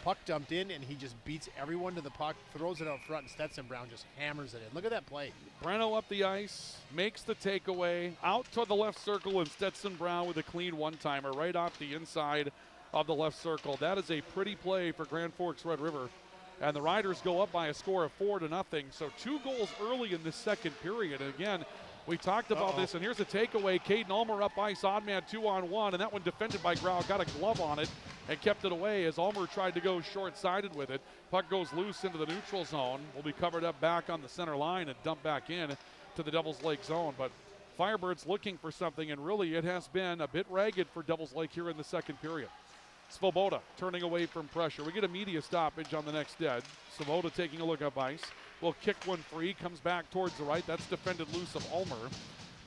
Puck dumped in, and he just beats everyone to the puck, throws it out front, and Stetson Brown just hammers it in. Look at that play. Breno up the ice, makes the takeaway, out to the left circle, and Stetson Brown with a clean one-timer right off the inside of the left circle. That is a pretty play for Grand Forks Red River. And the Riders go up by a score of 4-0. So 2 goals early in this second period. And again, we talked about this, and here's a takeaway. Caden Ulmer up ice, odd man 2-on-1, and that one defended by Grau, got a glove on it and kept it away as Ulmer tried to go short-sided with it. Puck goes loose into the neutral zone. Will be covered up back on the center line and dumped back in to the Devils Lake zone. But Firebirds looking for something, and really it has been a bit ragged for Devils Lake here in the second period. Svoboda turning away from pressure. We get a media stoppage on the next dead. Svoboda taking a look up ice. Will kick one free, comes back towards the right. That's defended loose of Ulmer.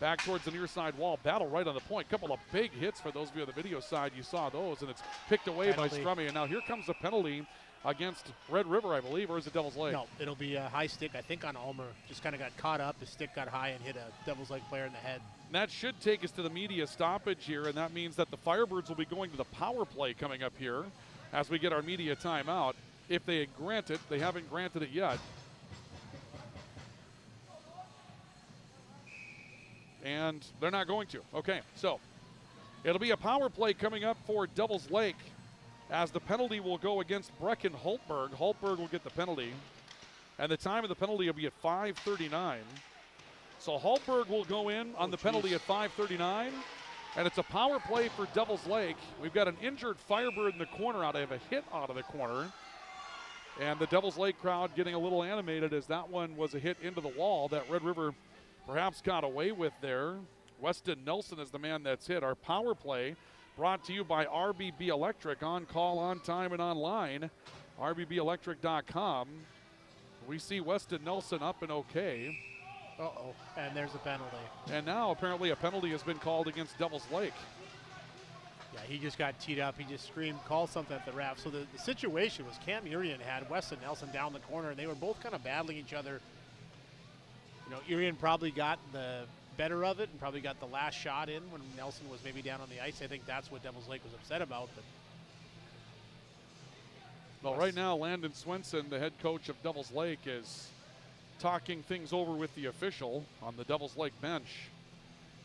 Back towards the near side wall. Battle right on the point. Couple of big hits for those of you on the video side. You saw those, and it's picked away by Strummy. And now here comes a penalty against Red River, I believe, or is it Devils Lake? No, it'll be a high stick, I think, on Ulmer. Just kind of got caught up. His stick got high and hit a Devils Lake player in the head. And that should take us to the media stoppage here, and that means that the Firebirds will be going to the power play coming up here as we get our media timeout. If they grant it, they haven't granted it yet. And they're not going to. Okay, so it'll be a power play coming up for Devils Lake as the penalty will go against Brecken Holtberg. Holtberg will get the penalty, and the time of the penalty will be at 5:39. So Holtberg will go in on the penalty at 5:39, and it's a power play for Devils Lake. We've got an injured Firebird in the corner out of a hit out of the corner, and the Devils Lake crowd getting a little animated as that one was a hit into the wall that Red River perhaps got away with there. Weston Nelson is the man that's hit. Our power play brought to you by RBB Electric, on call, on time, and online. RBBelectric.com. We see Weston Nelson up and okay. Uh-oh, and there's a penalty. And now apparently a penalty has been called against Devils Lake. Yeah, he just got teed up. He just screamed, call something at the ref. So the situation was Cam Urian had Weston Nelson down the corner, and they were both kind of battling each other. You know, Urian probably got the better of it and probably got the last shot in when Nelson was maybe down on the ice. I think that's what Devils Lake was upset about. But well, right now, Landon Swenson, the head coach of Devils Lake, is talking things over with the official on the Devils Lake bench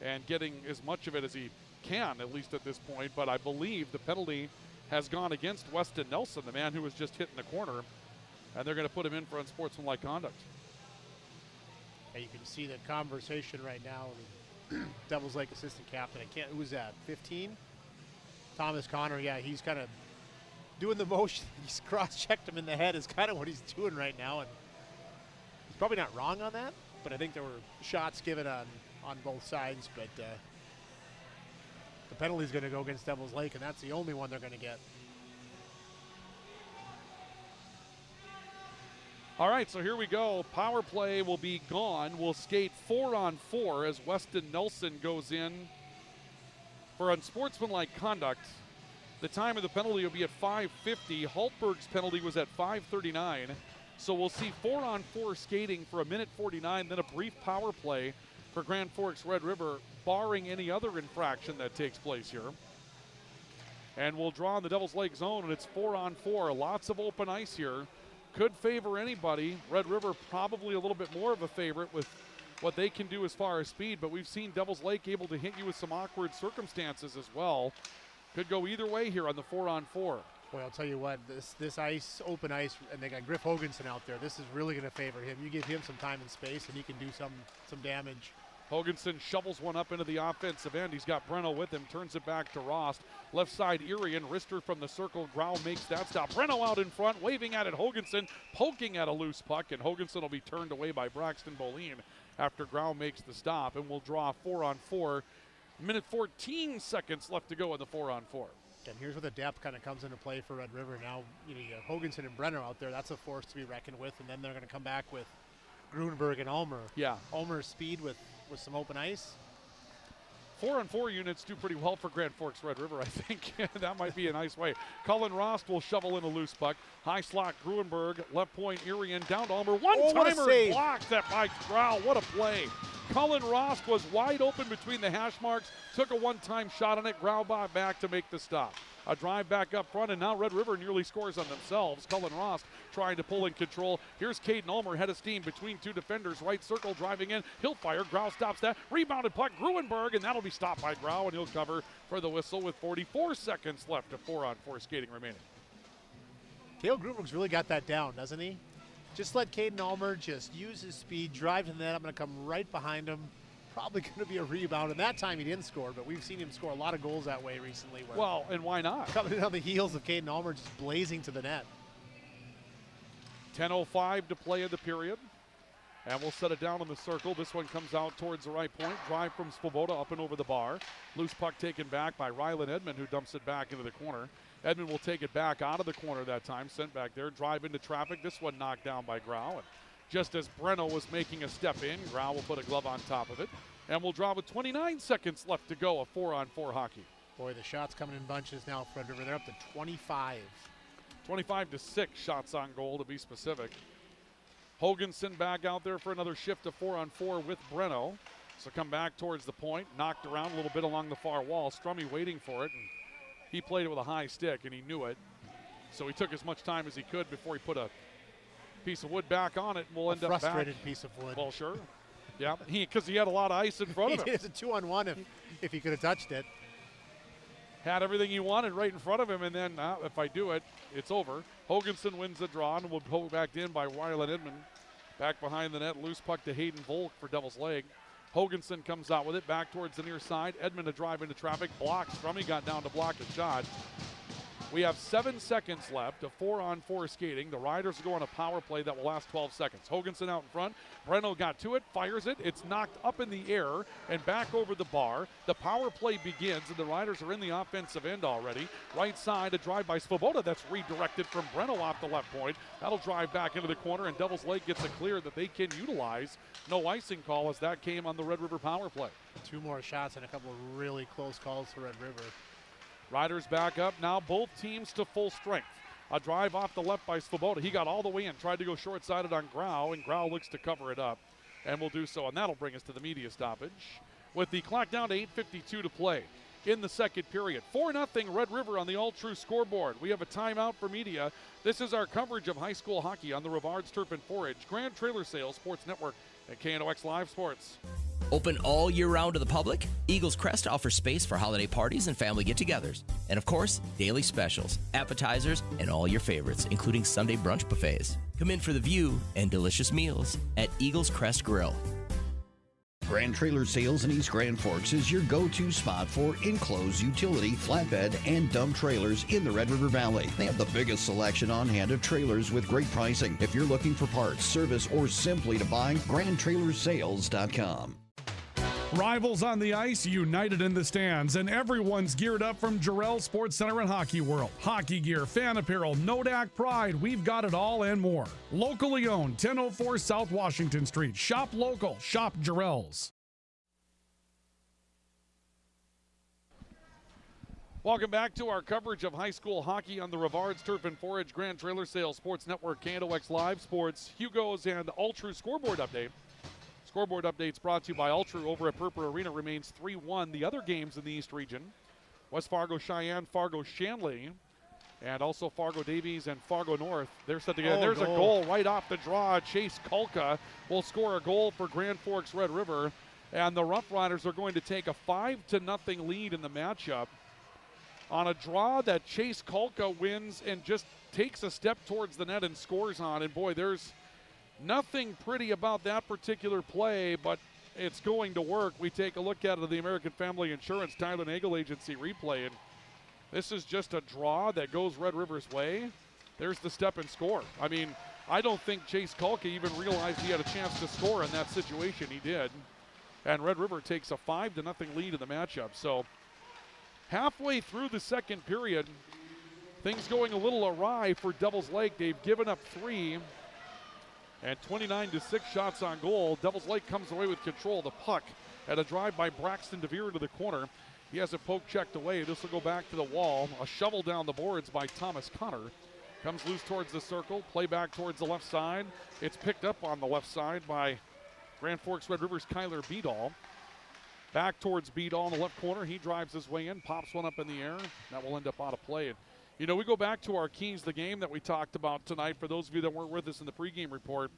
and getting as much of it as he can, at least at this point. But I believe the penalty has gone against Weston Nelson, the man who was just hit in the corner. And they're going to put him in for unsportsmanlike conduct. And you can see the conversation right now. Devils Lake assistant captain. Who was that? 15? Thomas Connor. Yeah, he's kind of doing the motion. He's cross-checked him in the head is kind of what he's doing right now. And he's probably not wrong on that, but I think there were shots given on both sides. But the penalty is going to go against Devils Lake, and that's the only one they're going to get. All right, so here we go. Power play will be gone. We'll skate 4-on-4 as Weston Nelson goes in for unsportsmanlike conduct. The time of the penalty will be at 5:50. Haltberg's penalty was at 5:39. So we'll see 4-on-4 skating for 1:49, then a brief power play for Grand Forks Red River, barring any other infraction that takes place here. And we'll draw in the Devils Lake zone, and it's 4-on-4. Lots of open ice here. Could favor anybody. Red River probably a little bit more of a favorite with what they can do as far as speed, but we've seen Devils Lake able to hit you with some awkward circumstances as well. Could go either way here on the 4-on-4. Boy, I'll tell you what, this ice, open ice, and they got Griff Hoganson out there. This is really going to favor him. You give him some time and space, and he can do some damage. Hoganson shovels one up into the offensive end. He's got Breno with him, turns it back to Rost. Left side, Erie, and Rister from the circle. Grau makes that stop. Breno out in front, waving at it. Hoganson poking at a loose puck, and Hoganson will be turned away by Braxton Boleen after Grau makes the stop, and we'll draw 4-on-4. 1:14 left to go in the 4-on-4. And here's where the depth kind of comes into play for Red River. Now, you have Hoganson and Brenner out there. That's a force to be reckoned with, and then they're going to come back with Grunberg and Ulmer. Yeah. Ulmer's speed with some open ice. 4-on-4 units do pretty well for Grand Forks Red River, I think. That might be a nice way. Cullen Rost will shovel in a loose puck. High slot, Gruenberg. Left point, Irian. Down to Ulmer. One-timer blocked that by Grau. What a play. Cullen Rost was wide open between the hash marks. Took a one-time shot on it. Grau back to make the stop. A drive back up front, and now Red River nearly scores on themselves. Cullen Rost trying to pull in control. Here's Caden Ulmer, head of steam between two defenders. Right circle driving in. He'll fire. Grau stops that. Rebounded puck, Gruenberg, and that'll be stopped by Grau, and he'll cover for the whistle with 44 seconds left of 4-on-4 skating remaining. Cale Gruenberg's really got that down, doesn't he? Just let Caden Ulmer just use his speed, drive to the net. I'm going to come right behind him. Probably going to be a rebound, and that time he didn't score, but we've seen him score a lot of goals that way recently. Well, and why not? Coming on the heels of Caden Ulmer just blazing to the net. 10:05 to play in the period, and we'll set it down in the circle. This one comes out towards the right point. Drive from Svoboda up and over the bar. Loose puck taken back by Rylan Edmond, who dumps it back into the corner. Edmond will take it back out of the corner that time, sent back there. Drive into traffic. This one knocked down by Grau. And just as Breno was making a step in, Grau will put a glove on top of it. And we'll draw with 29 seconds left to go, a 4-on-4 hockey. Boy, the shots coming in bunches now, Fred River. They're up to 25. 25-6 shots on goal, to be specific. Hoganson back out there for another shift of 4-on-4 with Breno. So come back towards the point, knocked around a little bit along the far wall. Strummy waiting for it, and he played it with a high stick, and he knew it. So he took as much time as he could before he put a piece of wood back on it, and we'll end up back. Frustrated piece of wood. Well, sure. Yeah, because he had a lot of ice in front of him. It's a 2-on-1 if he could have touched it. Had everything he wanted right in front of him, and then if I do it, it's over. Hoganson wins the draw, and will go back in by Rylan Edmond. Back behind the net, loose puck to Hayden Volk for Devil's Leg. Hoganson comes out with it, back towards the near side. Edmond to drive into traffic, blocked. Strummy got down to block a shot. We have 7 seconds left of 4-on-4 skating. The Riders will go on a power play that will last 12 seconds. Hoganson out in front. Breno got to it, fires it. It's knocked up in the air and back over the bar. The power play begins, and the Riders are in the offensive end already. Right side, a drive by Svoboda that's redirected from Breno off the left point. That'll drive back into the corner, and Devil's Lake gets a clear that they can utilize. No icing call as that came on the Red River power play. 2 more shots and a couple of really close calls for Red River. Riders back up now, both teams to full strength. A drive off the left by Svoboda. He got all the way in, tried to go short-sided on Grau, and Grau looks to cover it up, and will do so. And that'll bring us to the media stoppage with the clock down to 8:52 to play in the second period. 4-0 Red River on the all-true scoreboard. We have a timeout for media. This is our coverage of high school hockey on the Rivards Turf and Forage Grand Trailer Sales Sports Network at KNOX Live Sports. Open all year round to the public, Eagles Crest offers space for holiday parties and family get-togethers. And of course, daily specials, appetizers, and all your favorites, including Sunday brunch buffets. Come in for the view and delicious meals at Eagles Crest Grill. Grand Trailer Sales in East Grand Forks is your go-to spot for enclosed utility, flatbed, and dump trailers in the Red River Valley. They have the biggest selection on hand of trailers with great pricing. If you're looking for parts, service, or simply to buy, GrandTrailersales.com. Rivals on the ice, united in the stands, and everyone's geared up from Jarrell Sports Center and Hockey World. Hockey gear, fan apparel, Nodak Pride, we've got it all and more. Locally owned, 1004 South Washington Street. Shop local, shop Jarrell's. Welcome back to our coverage of high school hockey on the Rivards Turf and Forage Grand Trailer Sales Sports Network, KNOX Live Sports, Hugo's, and Ultra Scoreboard Update. Scoreboard updates brought to you by Ultra over at Purple Arena remains 3-1. The other games in the East region, West Fargo Cheyenne, Fargo Shanley, and also Fargo Davies and Fargo North. They're set together. There's a goal right off the draw. Chase Kulka will score a goal for Grand Forks Red River, and the Rough Riders are going to take a 5-0 lead in the matchup on a draw that Chase Kulka wins and just takes a step towards the net and scores on. And boy, there's nothing pretty about that particular play, but it's going to work. We take a look at it, the American Family Insurance Tyler Nagel Agency replay, and this is just a draw that goes Red River's way. There's the step and score. I mean, I don't think Chase Kulka even realized he had a chance to score in that situation. He did. And Red River takes a 5-0 lead in the matchup. So halfway through the second period, things going a little awry for Devils Lake. They've given up 3. And 29-6 shots on goal. Devils Lake comes away with control of the puck at a drive by Braxton DeVere into the corner. He has a poke checked away. This will go back to the wall. A shovel down the boards by Thomas Connor. Comes loose towards the circle. Play back towards the left side. It's picked up on the left side by Grand Forks Red River's Kyler Beedall. Back towards Beedall in the left corner. He drives his way in, pops one up in the air. That will end up out of play. You know, we go back to our keys, the game that we talked about tonight. For those of you that weren't with us in the pregame report,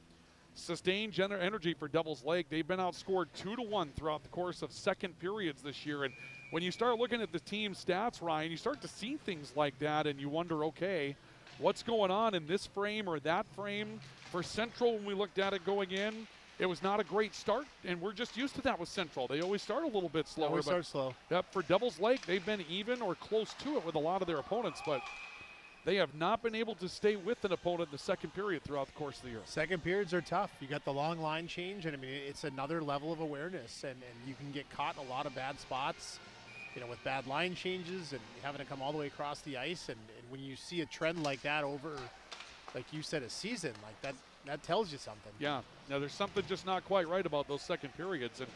sustained energy for Devils Lake. They've been outscored 2-1 throughout the course of second periods this year. And when you start looking at the team stats, Ryan, you start to see things like that, and you wonder, okay, what's going on in this frame or that frame? For Central, when we looked at it going in, it was not a great start, and we're just used to that with Central. They always start a little bit slower. Always start slow. Yep, for Devils Lake, they've been even or close to it with a lot of their opponents, but they have not been able to stay with an opponent in the second period throughout the course of the year. Second periods are tough. You got the long line change, and I mean, it's another level of awareness, and you can get caught in a lot of bad spots, you know, with bad line changes and having to come all the way across the ice. And when you see a trend like that over, like you said, a season, like that tells you something. Yeah. Now, there's something just not quite right about those second periods. And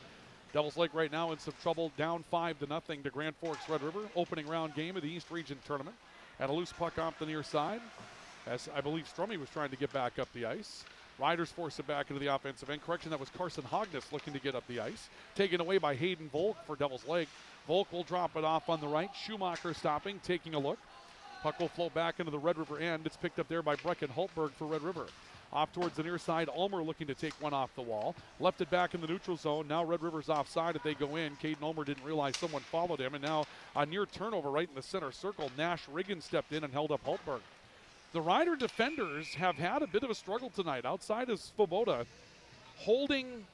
Devils Lake right now in some trouble, down 5-0 to Grand Forks Red River, opening round game of the East Region Tournament. And a loose puck off the near side, as I believe Strummy was trying to get back up the ice. Riders force it back into the offensive end. Correction, that was Carson Hogness looking to get up the ice. Taken away by Hayden Volk for Devils Lake. Volk will drop it off on the right. Schumacher stopping, taking a look. Puck will float back into the Red River end. It's picked up there by Brecken Hultberg for Red River. Off towards the near side, Ulmer looking to take one off the wall. Left it back in the neutral zone. Now Red River's offside if they go in. Caden Ulmer didn't realize someone followed him. And now a near turnover right in the center circle. Nash Riggin stepped in and held up Hultberg. The Rider defenders have had a bit of a struggle tonight. Outside is Svoboda holding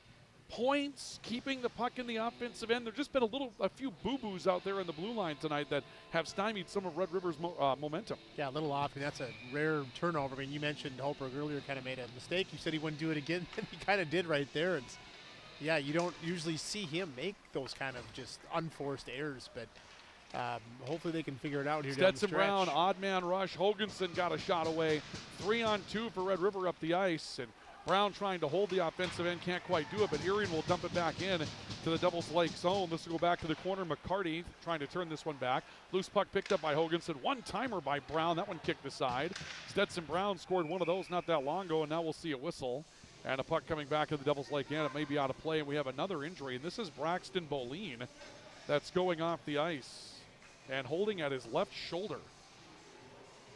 points, keeping the puck in the offensive end. There's just been a few boo-boos out there in the blue line tonight that have stymied some of Red River's momentum. Yeah, a little off. I mean, that's a rare turnover. I mean, you mentioned Holberg earlier kind of made a mistake. You said he wouldn't do it again, and he kind of did right there. It's, yeah, you don't usually see him make those kind of just unforced errors, but hopefully they can figure it out here down the Stetson stretch. Brown, odd man rush. Hoganson got a shot away. 3-on-2 for Red River up the ice, and Brown trying to hold the offensive end, can't quite do it, but Erin will dump it back in to the Devils Lake zone. This will go back to the corner. McCarty trying to turn this one back. Loose puck picked up by Hoganson. One-timer by Brown. That one kicked aside. Stetson Brown scored one of those not that long ago, and now we'll see a whistle. And a puck coming back to the Devils Lake end. It may be out of play, and we have another injury, and this is Braxton Boleen that's going off the ice and holding at his left shoulder.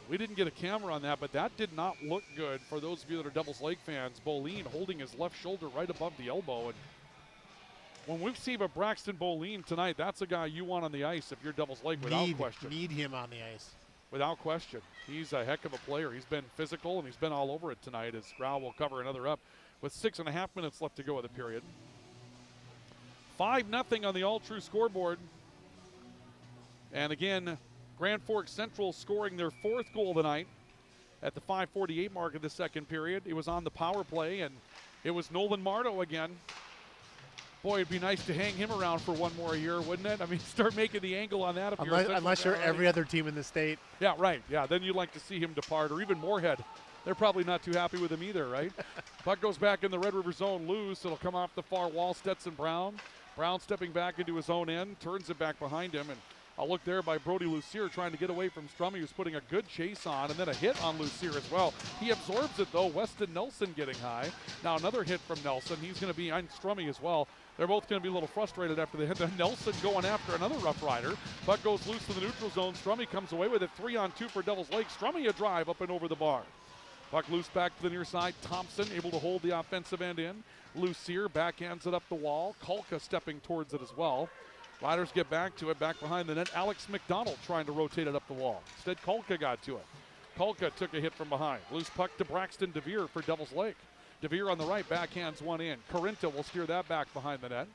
We didn't get a camera on that, but that did not look good for those of you that are Devils Lake fans. Boleen holding his left shoulder right above the elbow. And when we see a Braxton Boleen tonight, that's a guy you want on the ice if you're Devils Lake without question. Need him on the ice. Without question. He's a heck of a player. He's been physical, and he's been all over it tonight as Grau will cover another up with 6.5 minutes left to go of the period. 5-0 on the all-true scoreboard. And again, Grand Forks Central scoring their 4th goal tonight at the 5:48 mark of the second period. It was on the power play, and it was Nolan Marto again. Boy, it'd be nice to hang him around for one more year, wouldn't it? I mean, start making the angle on that. Unless you're every other team in the state. Yeah, right. Yeah, then you'd like to see him depart, or even Moorhead. They're probably not too happy with him either, right? Puck goes back in the Red River zone loose. It'll come off the far wall. Stetson Brown. Brown stepping back into his own end, turns it back behind him, and a look there by Brody Lucier trying to get away from Strummy, who's putting a good chase on, and then a hit on Lucier as well. He absorbs it, though. Weston Nelson getting high. Now another hit from Nelson. He's going to be on Strummy as well. They're both going to be a little frustrated after the hit. Then Nelson going after another Rough Rider. Puck goes loose to the neutral zone. Strummy comes away with it. 3-on-2 for Devils Lake. Strummy a drive up and over the bar. Puck loose back to the near side. Thompson able to hold the offensive end in. Lucier backhands it up the wall. Kulka stepping towards it as well. Riders get back to it, back behind the net. Alex McDonald trying to rotate it up the wall. Instead, Kulka got to it. Kulka took a hit from behind. Loose puck to Braxton DeVere for Devils Lake. DeVere on the right, backhands one in. Corinta will steer that back behind the net.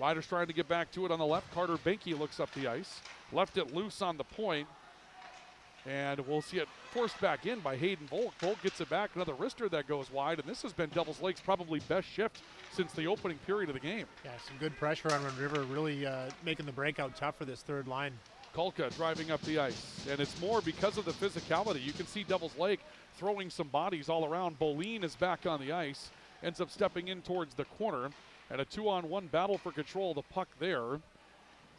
Riders trying to get back to it on the left. Carter Benke looks up the ice. Left it loose on the point. And we'll see it forced back in by Hayden Volk. Volk gets it back, another wrister that goes wide, and this has been Devils Lake's probably best shift since the opening period of the game. Yeah, some good pressure on Red River, really making the breakout tough for this third line. Kulka driving up the ice, and it's more because of the physicality. You can see Devils Lake throwing some bodies all around. Boleen is back on the ice, ends up stepping in towards the corner, and a 2-on-1 battle for control of the puck there.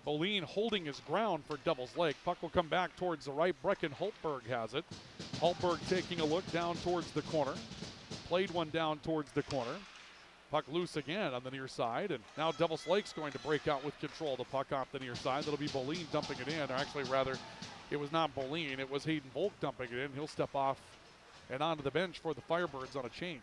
Boleen holding his ground for Devils Lake. Puck will come back towards the right. Brecken Hultberg has it. Hultberg taking a look down towards the corner. Played one down towards the corner. Puck loose again on the near side. And now Devils Lake's going to break out with control of the puck off the near side. That'll be Boleen dumping it in. Or actually, rather, it was not Boleen. It was Hayden Volk dumping it in. He'll step off and onto the bench for the Firebirds on a change.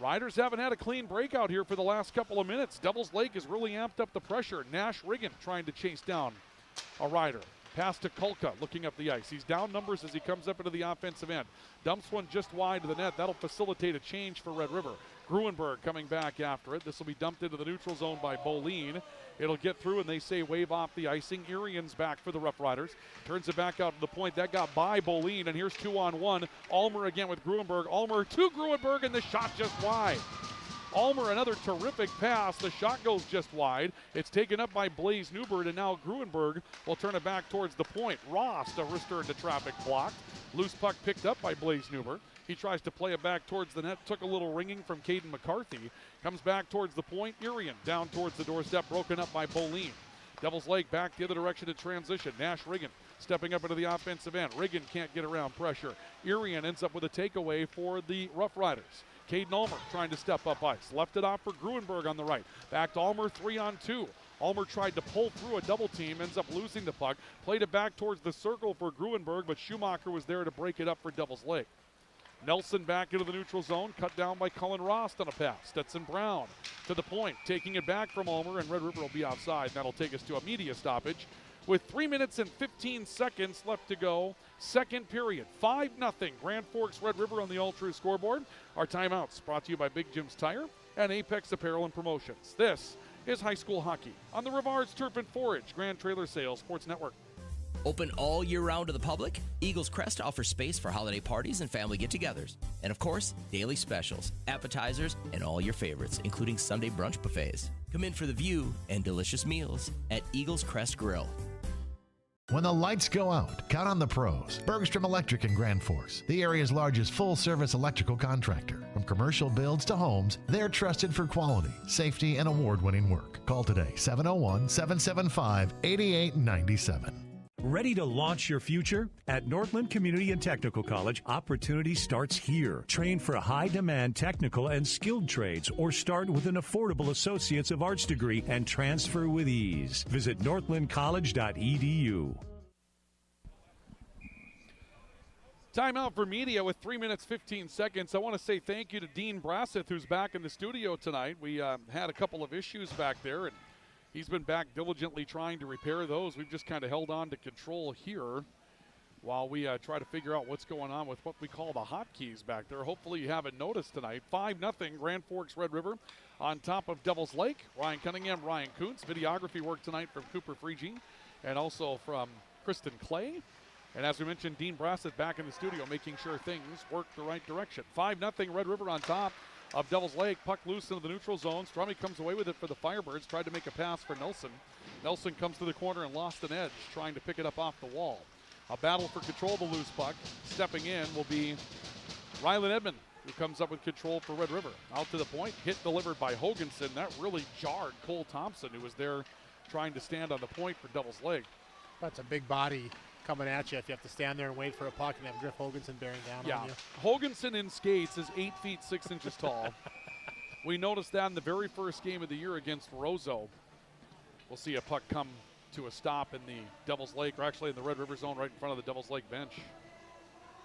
Riders haven't had a clean breakout here for the last couple of minutes. Devils Lake has really amped up the pressure. Nash Riggin trying to chase down a Rider. Pass to Kulka looking up the ice. He's down numbers as he comes up into the offensive end. Dumps one just wide to the net. That'll facilitate a change for Red River. Gruenberg coming back after it. This will be dumped into the neutral zone by Boleen. It'll get through, and they say wave off the icing. Arian's back for the Rough Riders. Turns it back out to the point. That got by Boleen, and here's 2-on-1. Almer again with Gruenberg. Almer to Gruenberg, and the shot just wide. Almer, another terrific pass. The shot goes just wide. It's taken up by Blaze Newbert, and now Gruenberg will turn it back towards the point. Ross, a wrister into traffic blocked. Loose puck picked up by Blaze Newbert. He tries to play it back towards the net. Took a little ringing from Caden McCarthy. Comes back towards the point. Irian down towards the doorstep, broken up by Boleen. Devils Lake back the other direction to transition. Nash Riggin stepping up into the offensive end. Riggin can't get around pressure. Irian ends up with a takeaway for the Rough Riders. Caden Almer trying to step up ice. Left it off for Gruenberg on the right. Back to Almer, 3-on-2. Almer tried to pull through a double team, ends up losing the puck. Played it back towards the circle for Gruenberg, but Schumacher was there to break it up for Devils Lake. Nelson back into the neutral zone, cut down by Cullen Rost on a pass. Stetson Brown to the point, taking it back from Almer, and Red River will be outside. And that'll take us to a media stoppage with 3 minutes and 15 seconds left to go. Second period, 5-0. Grand Forks Red River on the all-true scoreboard. Our timeouts brought to you by Big Jim's Tire and Apex Apparel and Promotions. This is high school hockey on the Rivards Turf and Forage Grand Trailer Sales Sports Network. Open all year round to the public, Eagles Crest offers space for holiday parties and family get-togethers. And of course, daily specials, appetizers, and all your favorites, including Sunday brunch buffets. Come in for the view and delicious meals at Eagles Crest Grill. When the lights go out, count on the pros. Bergstrom Electric in Grand Forks, the area's largest full-service electrical contractor. From commercial builds to homes, they're trusted for quality, safety, and award-winning work. Call today, 701-775-8897. Ready to launch your future? At Northland Community and Technical College, opportunity starts here. Train for high-demand technical and skilled trades or start with an affordable Associates of Arts degree and transfer with ease. Visit northlandcollege.edu. Timeout for media with 3 minutes, 15 seconds. I want to say thank you to Dean Brasseth, who's back in the studio tonight. We had a couple of issues back there, and he's been back diligently trying to repair those. We've just kind of held on to control here. while we try to figure out what's going on with what we call the hotkeys back there. Hopefully you haven't noticed tonight. 5-0 Grand Forks Red River on top of Devils Lake. Ryan Cunningham, Ryan Kuntz. Videography work tonight from Cooper Freegee and also from Kristen Clay. And as we mentioned, Dean Brassett back in the studio making sure things work the right direction. 5-0 Red River on top of Devils Lake. Puck loose into the neutral zone. Strummy comes away with it for the Firebirds. Tried to make a pass for Nelson. Nelson comes to the corner and lost an edge, trying to pick it up off the wall. A battle for control of the loose puck. Stepping in will be Rylan Edmond, who comes up with control for Red River. Out to the point, hit delivered by Hoganson. That really jarred Cole Thompson, who was there trying to stand on the point for Devils Lake. That's a big body coming at you if you have to stand there and wait for a puck and have Griff Hoganson bearing down on you. Hoganson in skates is 8 feet 6 inches tall. We noticed that in the very first game of the year against Roseau. We'll see a puck come to a stop in the Devils Lake, or actually in the Red River zone right in front of the Devils Lake bench.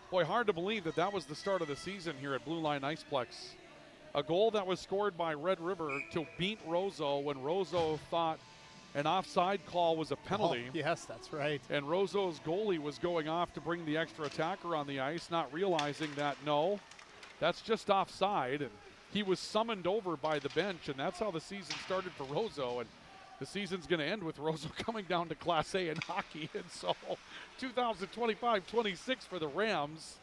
Boy, hard to believe that that was the start of the season here at Blue Line Iceplex. A goal that was scored by Red River to beat Roseau when Roseau thought an offside call was a penalty. Oh, yes, that's right. And Roseau's goalie was going off to bring the extra attacker on the ice, not realizing that, no, that's just offside. And he was summoned over by the bench, and that's how the season started for Roseau. And the season's going to end with Roseau coming down to Class A in hockey. And so 2025-26 for the Rams.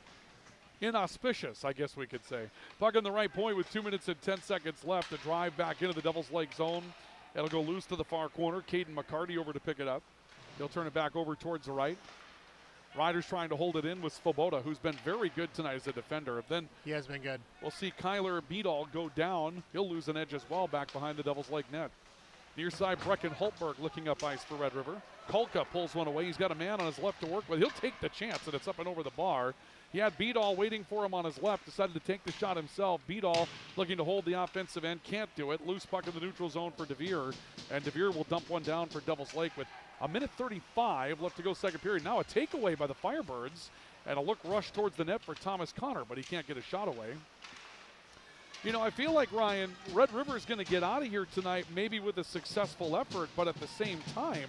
Inauspicious, I guess we could say. Puck on the right point with 2 minutes and 10 seconds left. A drive back into the Devils Lake zone. It'll go loose to the far corner. Caden McCarty over to pick it up. He'll turn it back over towards the right. Riders trying to hold it in with Svoboda, who's been very good tonight as a defender. Then he has been good. We'll see Kyler Beadall go down. He'll lose an edge as well back behind the Devils Lake net. Near side, Brecken Holtberg looking up ice for Red River. Kolka pulls one away. He's got a man on his left to work with. He'll take the chance, and it's up and over the bar. He had Beadall waiting for him on his left, decided to take the shot himself. Beadall looking to hold the offensive end, can't do it. Loose puck in the neutral zone for DeVere, and DeVere will dump one down for Devils Lake with a minute 35 left to go second period. Now a takeaway by the Firebirds, and a look rush towards the net for Thomas Connor, but he can't get a shot away. You know, I feel like, Ryan, Red River is going to get out of here tonight maybe with a successful effort, but at the same time,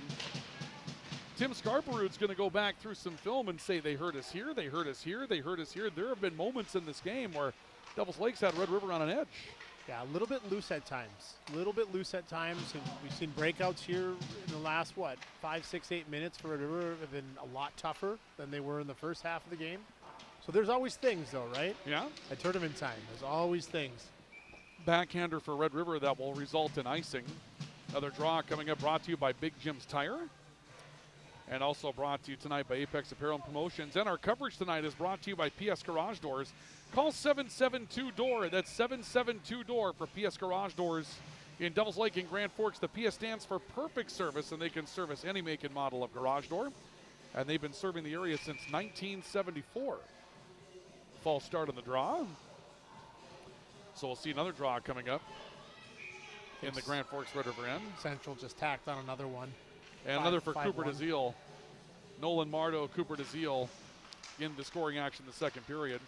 Tim Scarperood's going to go back through some film and say they hurt us here, they hurt us here, they hurt us here. There have been moments in this game where Devils Lake's had Red River on an edge. Yeah, a little bit loose at times. A little bit loose at times. And we've seen breakouts here in the last, 5, 6, 8 minutes for Red River have been a lot tougher than they were in the first half of the game. So there's always things, though, right? Yeah. At tournament time, there's always things. Backhander for Red River that will result in icing. Another draw coming up, brought to you by Big Jim's Tire. And also brought to you tonight by Apex Apparel and Promotions. And our coverage tonight is brought to you by PS Garage Doors. Call 772-DOOR. That's 772-DOOR for PS Garage Doors in Devils Lake and Grand Forks. The PS stands for Perfect Service, and they can service any make and model of garage door. And they've been serving the area since 1974. False start on the draw. So we'll see another draw coming up in the Grand Forks Red River end. Central just tacked on another one. And another for Cooper DeZiel. Nolan Mardo, Cooper DeZiel in the scoring action the second period.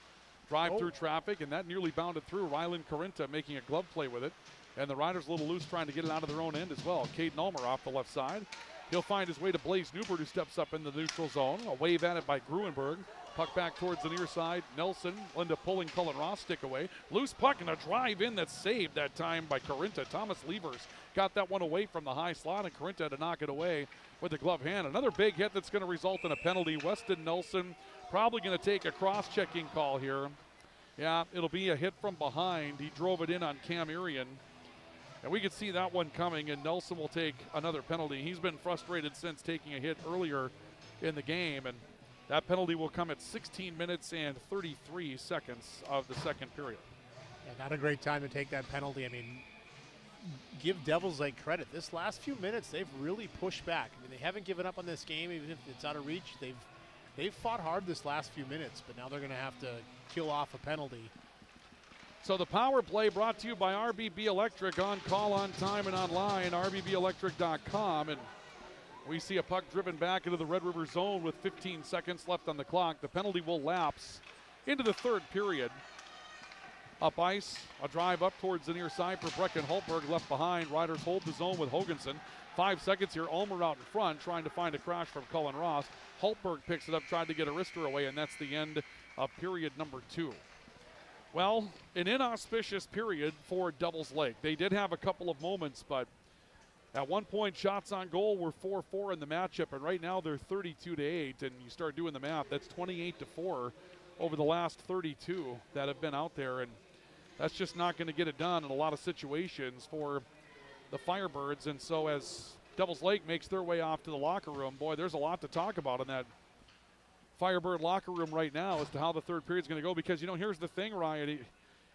Drive through traffic, and that nearly bounded through. Rylan Carinta making a glove play with it. And the Riders a little loose trying to get it out of their own end as well. Caden Ulmer off the left side. He'll find his way to Blaze Newbert, who steps up in the neutral zone. A wave at it by Gruenberg. Puck back towards the near side. Nelson, Linda pulling Cullen Ross stick away. Loose puck and a drive in that's saved that time by Carinta. Thomas Levers got that one away from the high slot, and Carinta had to knock it away with the glove hand. Another big hit that's going to result in a penalty. Weston Nelson probably going to take a cross-checking call here. Yeah, it'll be a hit from behind. He drove it in on Cam Irian. And we could see that one coming, and Nelson will take another penalty. He's been frustrated since taking a hit earlier in the game, and that penalty will come at 16 minutes and 33 seconds of the second period. Yeah, not a great time to take that penalty. I mean, give Devils Lake credit. This last few minutes, they've really pushed back. I mean, they haven't given up on this game, even if it's out of reach. They've fought hard this last few minutes, but now they're going to have to kill off a penalty. So the power play brought to you by RBB Electric, on call, on time, and online, rbbelectric.com. And we see a puck driven back into the Red River zone with 15 seconds left on the clock. The penalty will lapse into the third period. Up ice, a drive up towards the near side for Brecken Holtberg, left behind. Riders hold the zone with Hoganson. 5 seconds here, Ulmer out in front, trying to find a crash from Cullen Ross. Holtberg picks it up, tried to get a wrister away, and that's the end of period number 2. Well, an inauspicious period for Devils Lake. They did have a couple of moments, but at one point, shots on goal were 4-4 in the matchup, and right now they're 32-8, and you start doing the math, that's 28-4 over the last 32 that have been out there, and that's just not going to get it done in a lot of situations for the Firebirds. And so as Devils Lake makes their way off to the locker room, boy, there's a lot to talk about in that Firebird locker room right now as to how the third period's going to go, because, you know, here's the thing, Ryan.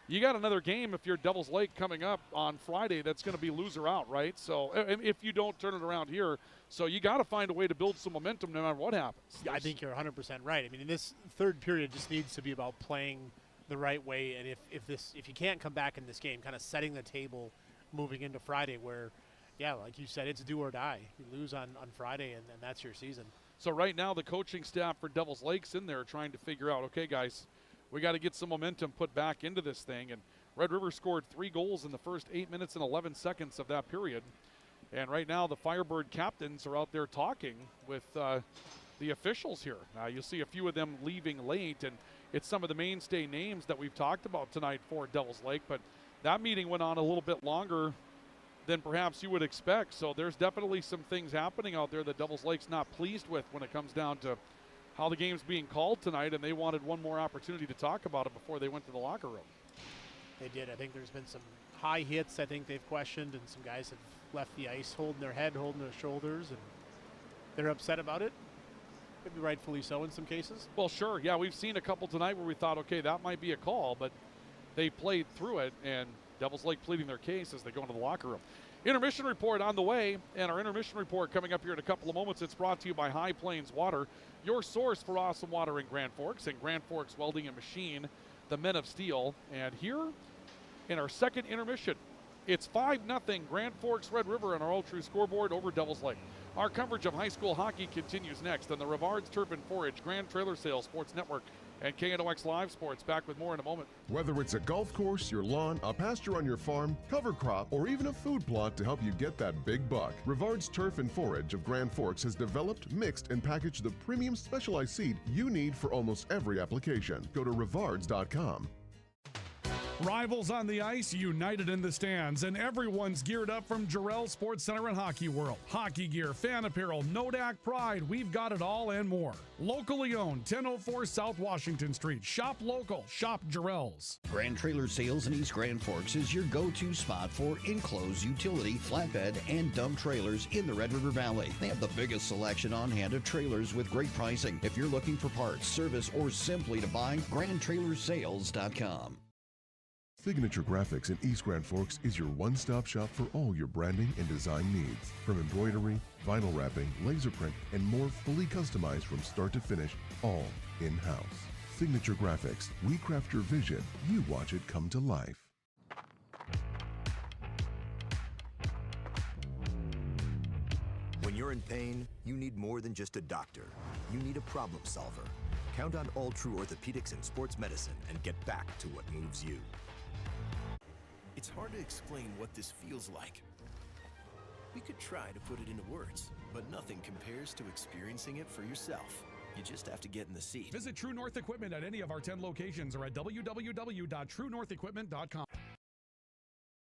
You got another game if you're Devils Lake coming up on Friday that's going to be loser out, right? So if you don't turn it around here, so you got to find a way to build some momentum no matter what happens. Yeah, I think you're 100% right. I mean, in this third period just needs to be about playing the right way, and if you can't come back in this game, kind of setting the table moving into Friday where, yeah, like you said, it's do or die. You lose on Friday, and that's your season. So right now the coaching staff for Devils Lake's in there trying to figure out, okay, guys, we got to get some momentum put back into this thing. And Red River scored 3 goals in the first 8 minutes and 11 seconds of that period. And right now the Firebird captains are out there talking with the officials here. You'll see a few of them leaving late, and it's some of the mainstay names that we've talked about tonight for Devils Lake. But that meeting went on a little bit longer than perhaps you would expect. So there's definitely some things happening out there that Devils Lake's not pleased with when it comes down to how the game's being called tonight, and they wanted one more opportunity to talk about it before they went to the locker room. They did. I think there's been some high hits I think they've questioned, and some guys have left the ice holding their head, holding their shoulders, and they're upset about it. Maybe rightfully so in some cases. Well, sure. Yeah, we've seen a couple tonight where we thought, okay, that might be a call, but they played through it, and Devils Lake pleading their case as they go into the locker room. Intermission report on the way, and our intermission report coming up here in a couple of moments. It's brought to you by High Plains Water, your source for awesome water in Grand Forks, and Grand Forks Welding and Machine, the Men of Steel. And here in our second intermission, it's 5-0 Grand Forks Red River on our All True scoreboard over Devils Lake. Our coverage of high school hockey continues next on the Rivards Turf and Forage Grand Trailer Sales Sports Network and KNOX Live Sports. Back with more in a moment. Whether it's a golf course, your lawn, a pasture on your farm, cover crop, or even a food plot to help you get that big buck, Rivards Turf and Forage of Grand Forks has developed, mixed, and packaged the premium specialized seed you need for almost every application. Go to rivards.com. Rivals on the ice, united in the stands, and everyone's geared up from Jarrell Sports Center and Hockey World. Hockey gear, fan apparel, Nodak Pride, we've got it all and more. Locally owned, 1004 South Washington Street. Shop local, shop Jarrell's. Grand Trailer Sales in East Grand Forks is your go-to spot for enclosed utility, flatbed, and dump trailers in the Red River Valley. They have the biggest selection on hand of trailers with great pricing. If you're looking for parts, service, or simply to buy, GrandTrailersSales.com. Signature Graphics in East Grand Forks is your one-stop shop for all your branding and design needs. From embroidery, vinyl wrapping, laser print, and more fully customized from start to finish, all in-house. Signature Graphics. We craft your vision. You watch it come to life. When you're in pain, you need more than just a doctor. You need a problem solver. Count on All True Orthopedics and Sports Medicine and get back to what moves you. It's hard to explain what this feels like. We could try to put it into words, but nothing compares to experiencing it for yourself. You just have to get in the seat. Visit True North Equipment at any of our 10 locations or at www.truenorthequipment.com.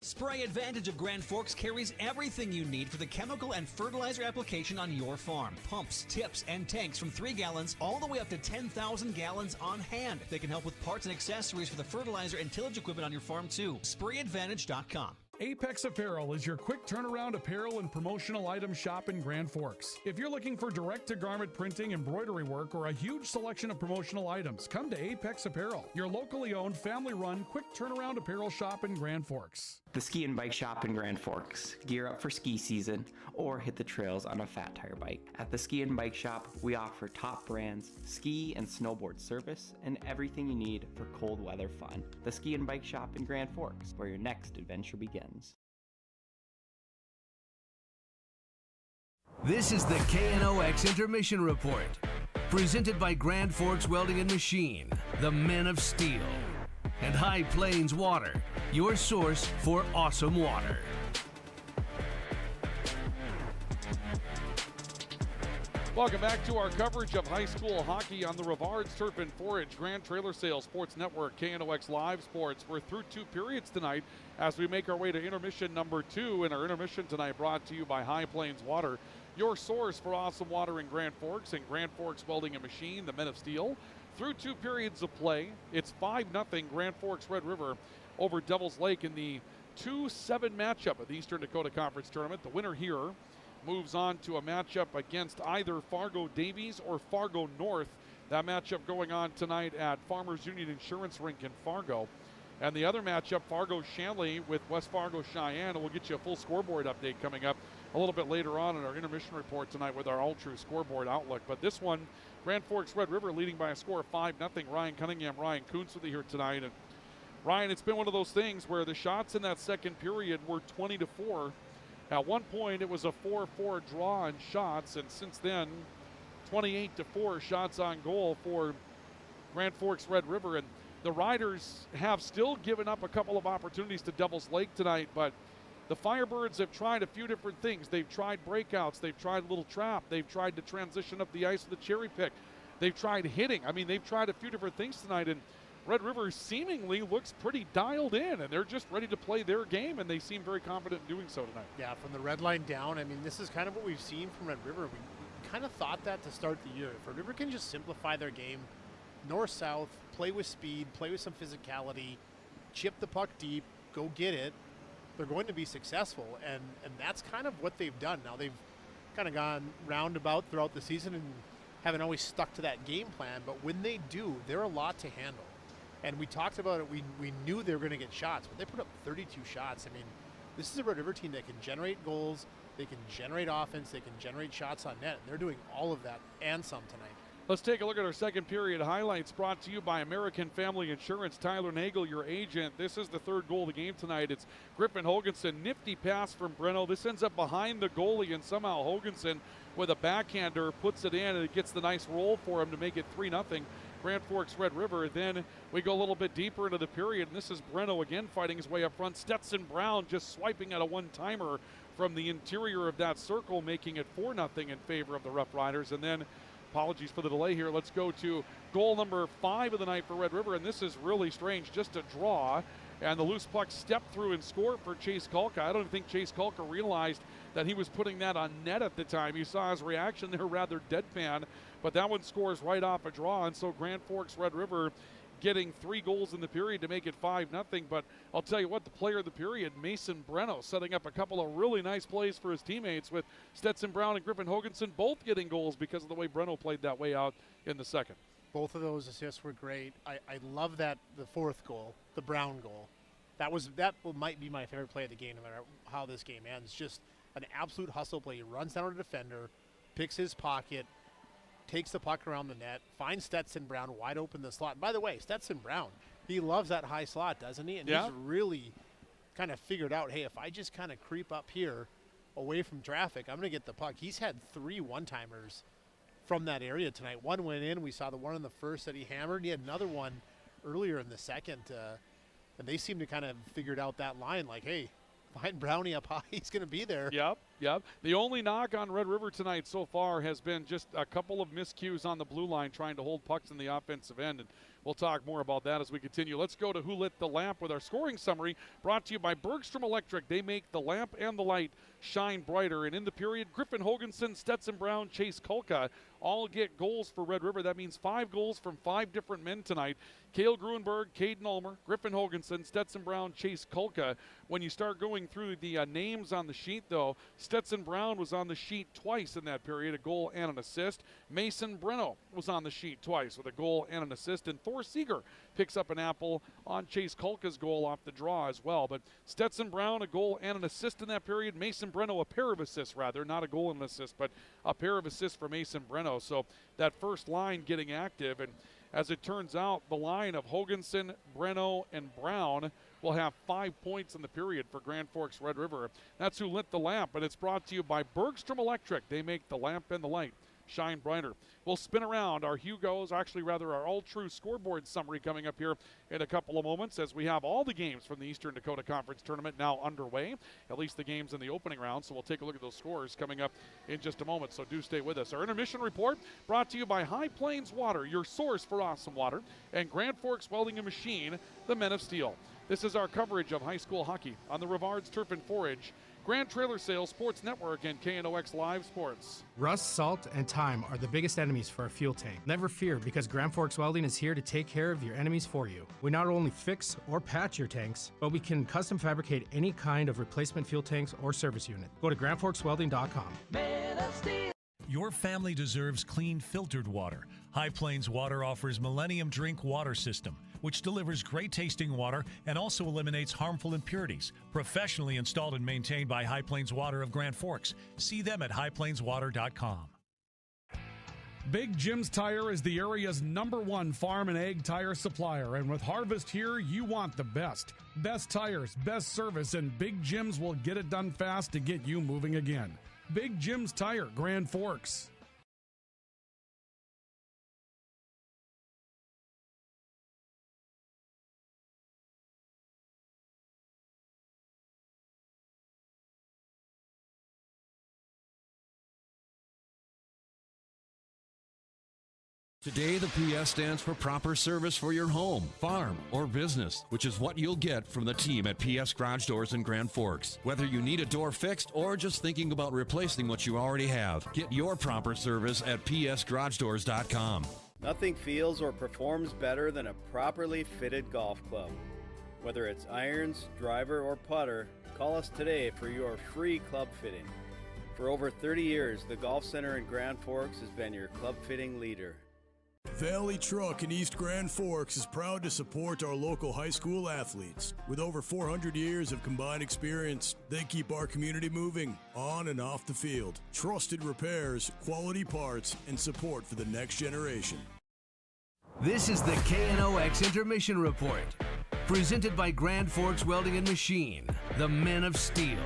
Spray Advantage of Grand Forks carries everything you need for the chemical and fertilizer application on your farm. Pumps, tips, and tanks from 3 gallons all the way up to 10,000 gallons on hand. They can help with parts and accessories for the fertilizer and tillage equipment on your farm too. SprayAdvantage.com. Apex Apparel is your quick turnaround apparel and promotional item shop in Grand Forks. If you're looking for direct-to-garment printing, embroidery work, or a huge selection of promotional items, come to Apex Apparel, your locally owned, family-run, quick turnaround apparel shop in Grand Forks. The Ski and Bike Shop in Grand Forks. Gear up for ski season or hit the trails on a fat tire bike. At the Ski and Bike Shop, we offer top brands, ski and snowboard service, and everything you need for cold weather fun. The Ski and Bike Shop in Grand Forks, where your next adventure begins. This is the KNOX Intermission Report, presented by Grand Forks Welding and Machine, the Men of Steel. and High Plains Water, your source for awesome water. Welcome back to our coverage of high school hockey on the Rivards Turf and Forage Grand Trailer Sales Sports Network, KNOX Live Sports. We're through 2 periods tonight as we make our way to intermission number 2. And our intermission tonight brought to you by High Plains Water, your source for awesome water in Grand Forks, and Grand Forks Welding and Machine, the Men of Steel. Through 2 periods of play, it's 5-0 Grand Forks Red River over Devils Lake in the 2-7 matchup of the Eastern Dakota Conference Tournament. The winner here moves on to a matchup against either Fargo Davies or Fargo North. That matchup going on tonight at Farmers Union Insurance Rink in Fargo. And the other matchup, Fargo Shanley with West Fargo Cheyenne. And we'll get you a full scoreboard update coming up a little bit later on in our intermission report tonight with our all-true scoreboard outlook. But this one, Grand Forks Red River leading by a score of 5-0. Ryan Cunningham, Ryan Kuntz with you here tonight. And Ryan, it's been one of those things where the shots in that second period were 20-4. At one point, it was a 4-4 draw in shots, and since then, 28-4 shots on goal for Grand Forks Red River. And the Riders have still given up a couple of opportunities to Devils Lake tonight, but the Firebirds have tried a few different things. They've tried breakouts. They've tried a little trap. They've tried to transition up the ice with a cherry pick. They've tried hitting. I mean, they've tried a few different things tonight, and Red River seemingly looks pretty dialed in, and they're just ready to play their game, and they seem very confident in doing so tonight. Yeah, from the red line down, I mean, this is kind of what we've seen from Red River. We kind of thought that to start the year. If Red River can just simplify their game, north-south, play with speed, play with some physicality, chip the puck deep, go get it, they're going to be successful, and that's kind of what they've done. Now, they've kind of gone roundabout throughout the season and haven't always stuck to that game plan, but when they do, they're a lot to handle. And we talked about it, we knew they were going to get shots, but they put up 32 shots. I mean, this is a Red River team that can generate goals, they can generate offense, they can generate shots on net, and they're doing all of that and some tonight. Let's take a look at our second period highlights brought to you by American Family Insurance. Tyler Nagel, your agent. This is the third goal of the game tonight. It's Griffin Hoganson. Nifty pass from Breno. This ends up behind the goalie, and somehow Hoganson with a backhander puts it in, and it gets the nice roll for him to make it 3-0. Grand Forks Red River. Then we go a little bit deeper into the period, and this is Breno again fighting his way up front. Stetson Brown just swiping at a one-timer from the interior of that circle, making it 4-0 in favor of the Rough Riders. And then, apologies for the delay here, let's go to goal number 5 of the night for Red River, and this is really strange, just a draw. And the loose puck stepped through and scored for Chase Kulka. I don't think Chase Kulka realized that he was putting that on net at the time. You saw his reaction there, rather deadpan, but that one scores right off a draw. And so Grand Forks Red River getting 3 goals in the period to make it 5-0. But I'll tell you what, the player of the period, Mason Breno, setting up a couple of really nice plays for his teammates, with Stetson Brown and Griffin Hoganson both getting goals because of the way Breno played that way out in the second. Both of those assists were great. I love that, the fourth goal, the Brown goal. That might be my favorite play of the game, no matter how this game ends. Just an absolute hustle play. He runs down to the defender, picks his pocket, takes the puck around the net, finds Stetson Brown wide open in the slot. And by the way, Stetson Brown, he loves that high slot, doesn't he? And he's really kind of figured out, hey, if I just kind of creep up here away from traffic, I'm going to get the puck. He's had 3 one-timers from that area tonight. One went in. We saw the one in the first that he hammered. He had another one earlier in the second. And they seem to kind of figured out that line, like, hey, find Brownie up high. He's going to be there. Yep. The only knock on Red River tonight so far has been just a couple of miscues on the blue line trying to hold pucks in the offensive end. And we'll talk more about that as we continue. Let's go to Who Lit the Lamp with our scoring summary brought to you by Bergstrom Electric. They make the lamp and the light shine brighter. And in the period, Griffin Hoganson, Stetson Brown, Chase Kulka all get goals for Red River. That means 5 goals from 5 different men tonight. Cale Gruenberg, Caden Ulmer, Griffin Hoganson, Stetson Brown, Chase Kulka. When you start going through the names on the sheet, though, Stetson Brown was on the sheet twice in that period, a goal and an assist. Mason Breno was on the sheet twice with a goal and an assist. And Thor Seeger picks up an apple on Chase Kulka's goal off the draw as well. But Stetson Brown, a goal and an assist in that period. Mason Breno, a pair of assists, rather. Not a goal and an assist, but a pair of assists for Mason Breno. So that first line getting active. And as it turns out, the line of Hoganson, Breno, and Brown will have 5 points in the period for Grand Forks Red River. That's Who Lit the Lamp, and it's brought to you by Bergstrom Electric. They make the lamp and the light shine brighter. We'll spin around our our All True scoreboard summary coming up here in a couple of moments as we have all the games from the Eastern Dakota Conference Tournament now underway, at least the games in the opening round. So we'll take a look at those scores coming up in just a moment, so do stay with us. Our intermission report brought to you by High Plains Water, your source for awesome water, and Grand Forks Welding and Machine, the Men of Steel. This is our coverage of high school hockey on the Rivards Turf and Forage, Grand Trailer Sales Sports Network, and KNOX Live Sports. Rust, salt, and time are the biggest enemies for a fuel tank. Never fear, because Grand Forks Welding is here to take care of your enemies for you. We not only fix or patch your tanks, but we can custom fabricate any kind of replacement fuel tanks or service unit. Go to grandforkswelding.com. Your family deserves clean, filtered water. High Plains Water offers Millennium Drink Water System, which delivers great tasting water and also eliminates harmful impurities. Professionally installed and maintained by High Plains Water of Grand Forks. See them at highplainswater.com. Big Jim's Tire is the area's #1 farm and ag tire supplier, and with harvest here, you want the best. Best tires, best service, and Big Jim's will get it done fast to get you moving again. Big Jim's Tire, Grand Forks. Today, the PS stands for proper service for your home, farm, or business, which is what you'll get from the team at PS Garage Doors in Grand Forks. Whether you need a door fixed or just thinking about replacing what you already have, get your proper service at psgaragedoors.com. Nothing feels or performs better than a properly fitted golf club. Whether it's irons, driver, or putter, call us today for your free club fitting. For over 30 years, the Golf Center in Grand Forks has been your club fitting leader. Valley Truck in East Grand Forks is proud to support our local high school athletes. With over 400 years of combined experience, they keep our community moving on and off the field. Trusted repairs, quality parts, and support for the next generation. This is the KNOX Intermission Report, presented by Grand Forks Welding and Machine, the Men of Steel,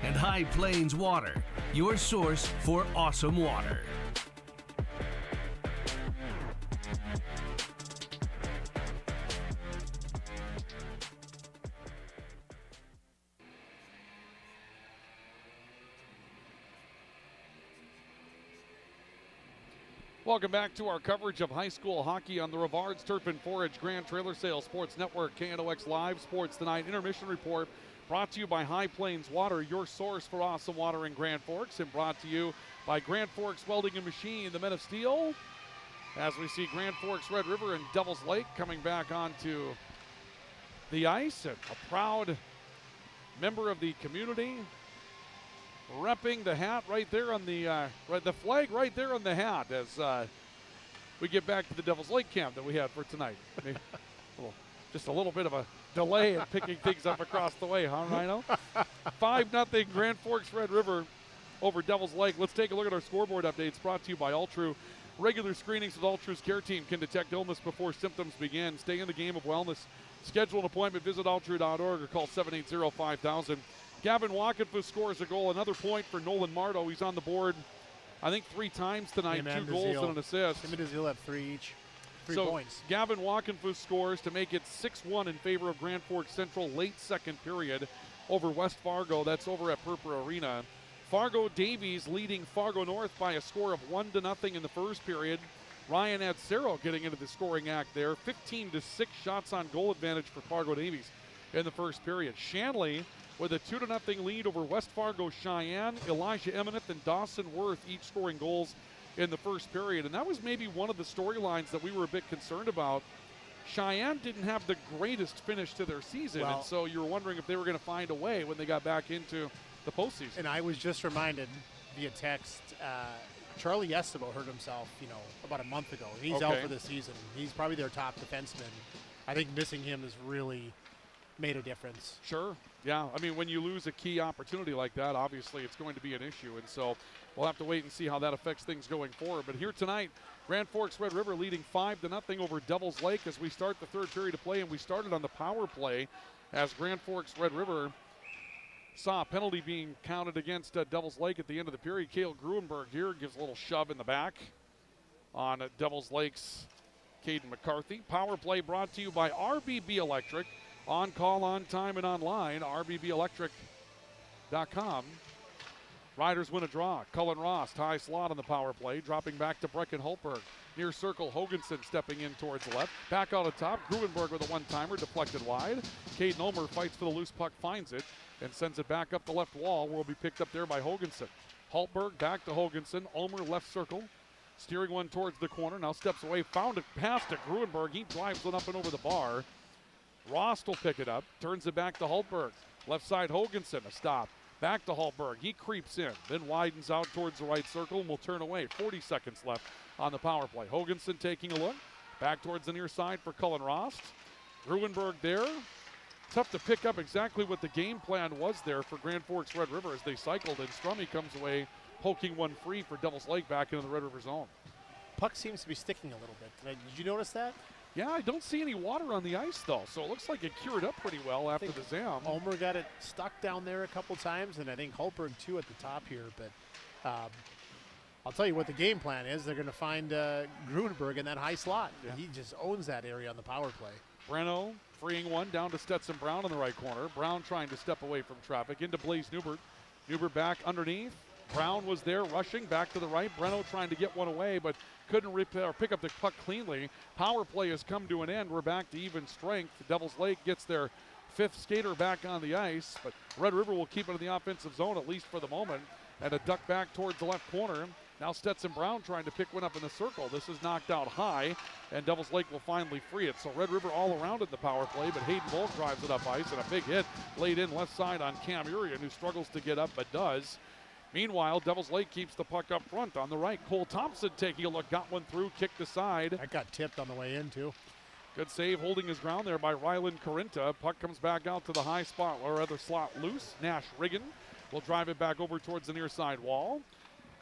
and High Plains Water, your source for awesome water. Welcome back to our coverage of high school hockey on the Rivards Turf and Forage Grand Trailer Sales Sports Network, KNOX Live Sports Tonight. Intermission report brought to you by High Plains Water, your source for awesome water in Grand Forks, and brought to you by Grand Forks Welding and Machine, the Men of Steel. As we see Grand Forks, Red River, and Devils Lake coming back onto the ice, and a proud member of the community repping the hat right there on the flag right there on the hat as we get back to the Devils Lake camp that we had for tonight. Just a little bit of a delay in picking things up across the way, huh, Rhino? 5-0 Grand Forks Red River over Devils Lake. Let's take a look at our scoreboard updates brought to you by All True. Regular screenings with All True's care team can detect illness before symptoms begin. Stay in the game of wellness. Schedule an appointment. Visit alltrue.org or call 780-5000. Gavin Walkenfuss scores a goal. Another point for Nolan Mardo. He's on the board, I think, 3 times tonight. 2 goals and an assist. Him and Dazil have 3 each. 3 so points. Gavin Walkenfuss scores to make it 6-1 in favor of Grand Forks Central late second period over West Fargo. That's over at Purpur Arena. Fargo Davies leading Fargo North by a score of 1-0 in the first period. Ryan Adsero getting into the scoring act there. 15-6 shots on goal advantage for Fargo Davies in the first period. Shanley with a 2-0 lead over West Fargo Cheyenne. Elijah Emineth and Dawson Worth each scoring goals in the first period. And that was maybe one of the storylines that we were a bit concerned about. Cheyenne didn't have the greatest finish to their season, and so you were wondering if they were going to find a way when they got back into the postseason. And I was just reminded via text, Charlie Yestebo hurt himself, about a month ago. He's out for the season. He's probably their top defenseman. I think missing him has really made a difference. Sure. Yeah. I mean, when you lose a key opportunity like that, obviously it's going to be an issue. And so we'll have to wait and see how that affects things going forward. But here tonight, Grand Forks Red River leading 5-0 over Devils Lake as we start the third period of play. And we started on the power play as Grand Forks Red River Saw a penalty being counted against Devils Lake at the end of the period. Cale Gruenberg here gives a little shove in the back on Devils Lake's Caden McCarthy. Power play brought to you by RBB Electric. On call, on time, and online. RBBelectric.com. Riders win a draw. Cullen Ross, high slot on the power play, dropping back to Brecken Holtberg. Near circle, Hoganson stepping in towards the left. Back out of top, Gruenberg with a one-timer, deflected wide. Caden Ulmer fights for the loose puck, finds it, and sends it back up the left wall, where will be picked up there by Hoganson. Holtberg back to Hoganson. Ulmer left circle, steering one towards the corner. Now steps away, found it, pass to Gruenberg. He drives one up and over the bar. Rost will pick it up, turns it back to Holtberg. Left side, Hoganson, a stop. Back to Holtberg. He creeps in, then widens out towards the right circle and will turn away. 40 seconds left on the power play. Hoganson taking a look. Back towards the near side for Cullen Rost. Gruenberg there. Tough to pick up exactly what the game plan was there for Grand Forks Red River as they cycled, and Strummy comes away poking one free for Devils Lake back into the Red River zone. Puck seems to be sticking a little bit. Did you notice that? Yeah, I don't see any water on the ice, though, so it looks like it cured up pretty well after the Zam. Ulmer got it stuck down there a couple times, and I think Holtberg, too, at the top here. But I'll tell you what the game plan is. They're going to find Gruenberg in that high slot. Yeah. He just owns that area on the power play. Breno freeing one down to Stetson Brown in the right corner. Brown trying to step away from traffic into Blaze Newbert. Newbert back underneath. Brown was there rushing back to the right. Breno trying to get one away, but couldn't pick up the puck cleanly. Power play has come to an end. We're back to even strength. Devils Lake gets their fifth skater back on the ice, but Red River will keep it in the offensive zone, at least for the moment, and a duck back towards the left corner. Now Stetson Brown trying to pick one up in the circle. This is knocked out high, and Devils Lake will finally free it. So Red River all around in the power play, but Hayden Volk drives it up ice, and a big hit laid in left side on Cam Urian, who struggles to get up but does. Meanwhile, Devils Lake keeps the puck up front on the right. Cole Thompson taking a look, got one through, kicked aside. That got tipped on the way in, too. Good save, holding his ground there by Rylan Corinta. Puck comes back out to the high spot, or other slot loose. Nash Riggin will drive it back over towards the near side wall.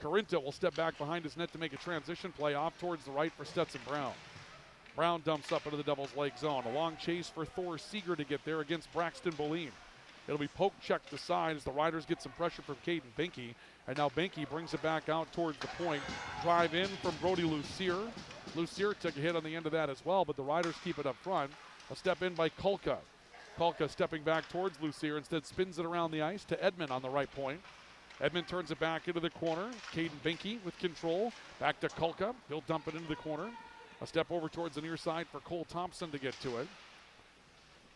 Corinta will step back behind his net to make a transition play off towards the right for Stetson Brown. Brown dumps up into the Devils Lake zone. A long chase for Thor Seeger to get there against Braxton Boleyn. It'll be poke checked aside as the Riders get some pressure from Caden Binky. And now Binky brings it back out towards the point. Drive in from Brody Lucier. Lucier took a hit on the end of that as well, but the Riders keep it up front. A step in by Kulka. Kulka stepping back towards Lucier, instead spins it around the ice to Edmond on the right point. Edmond turns it back into the corner. Caden Binky with control. Back to Kulka. He'll dump it into the corner. A step over towards the near side for Cole Thompson to get to it.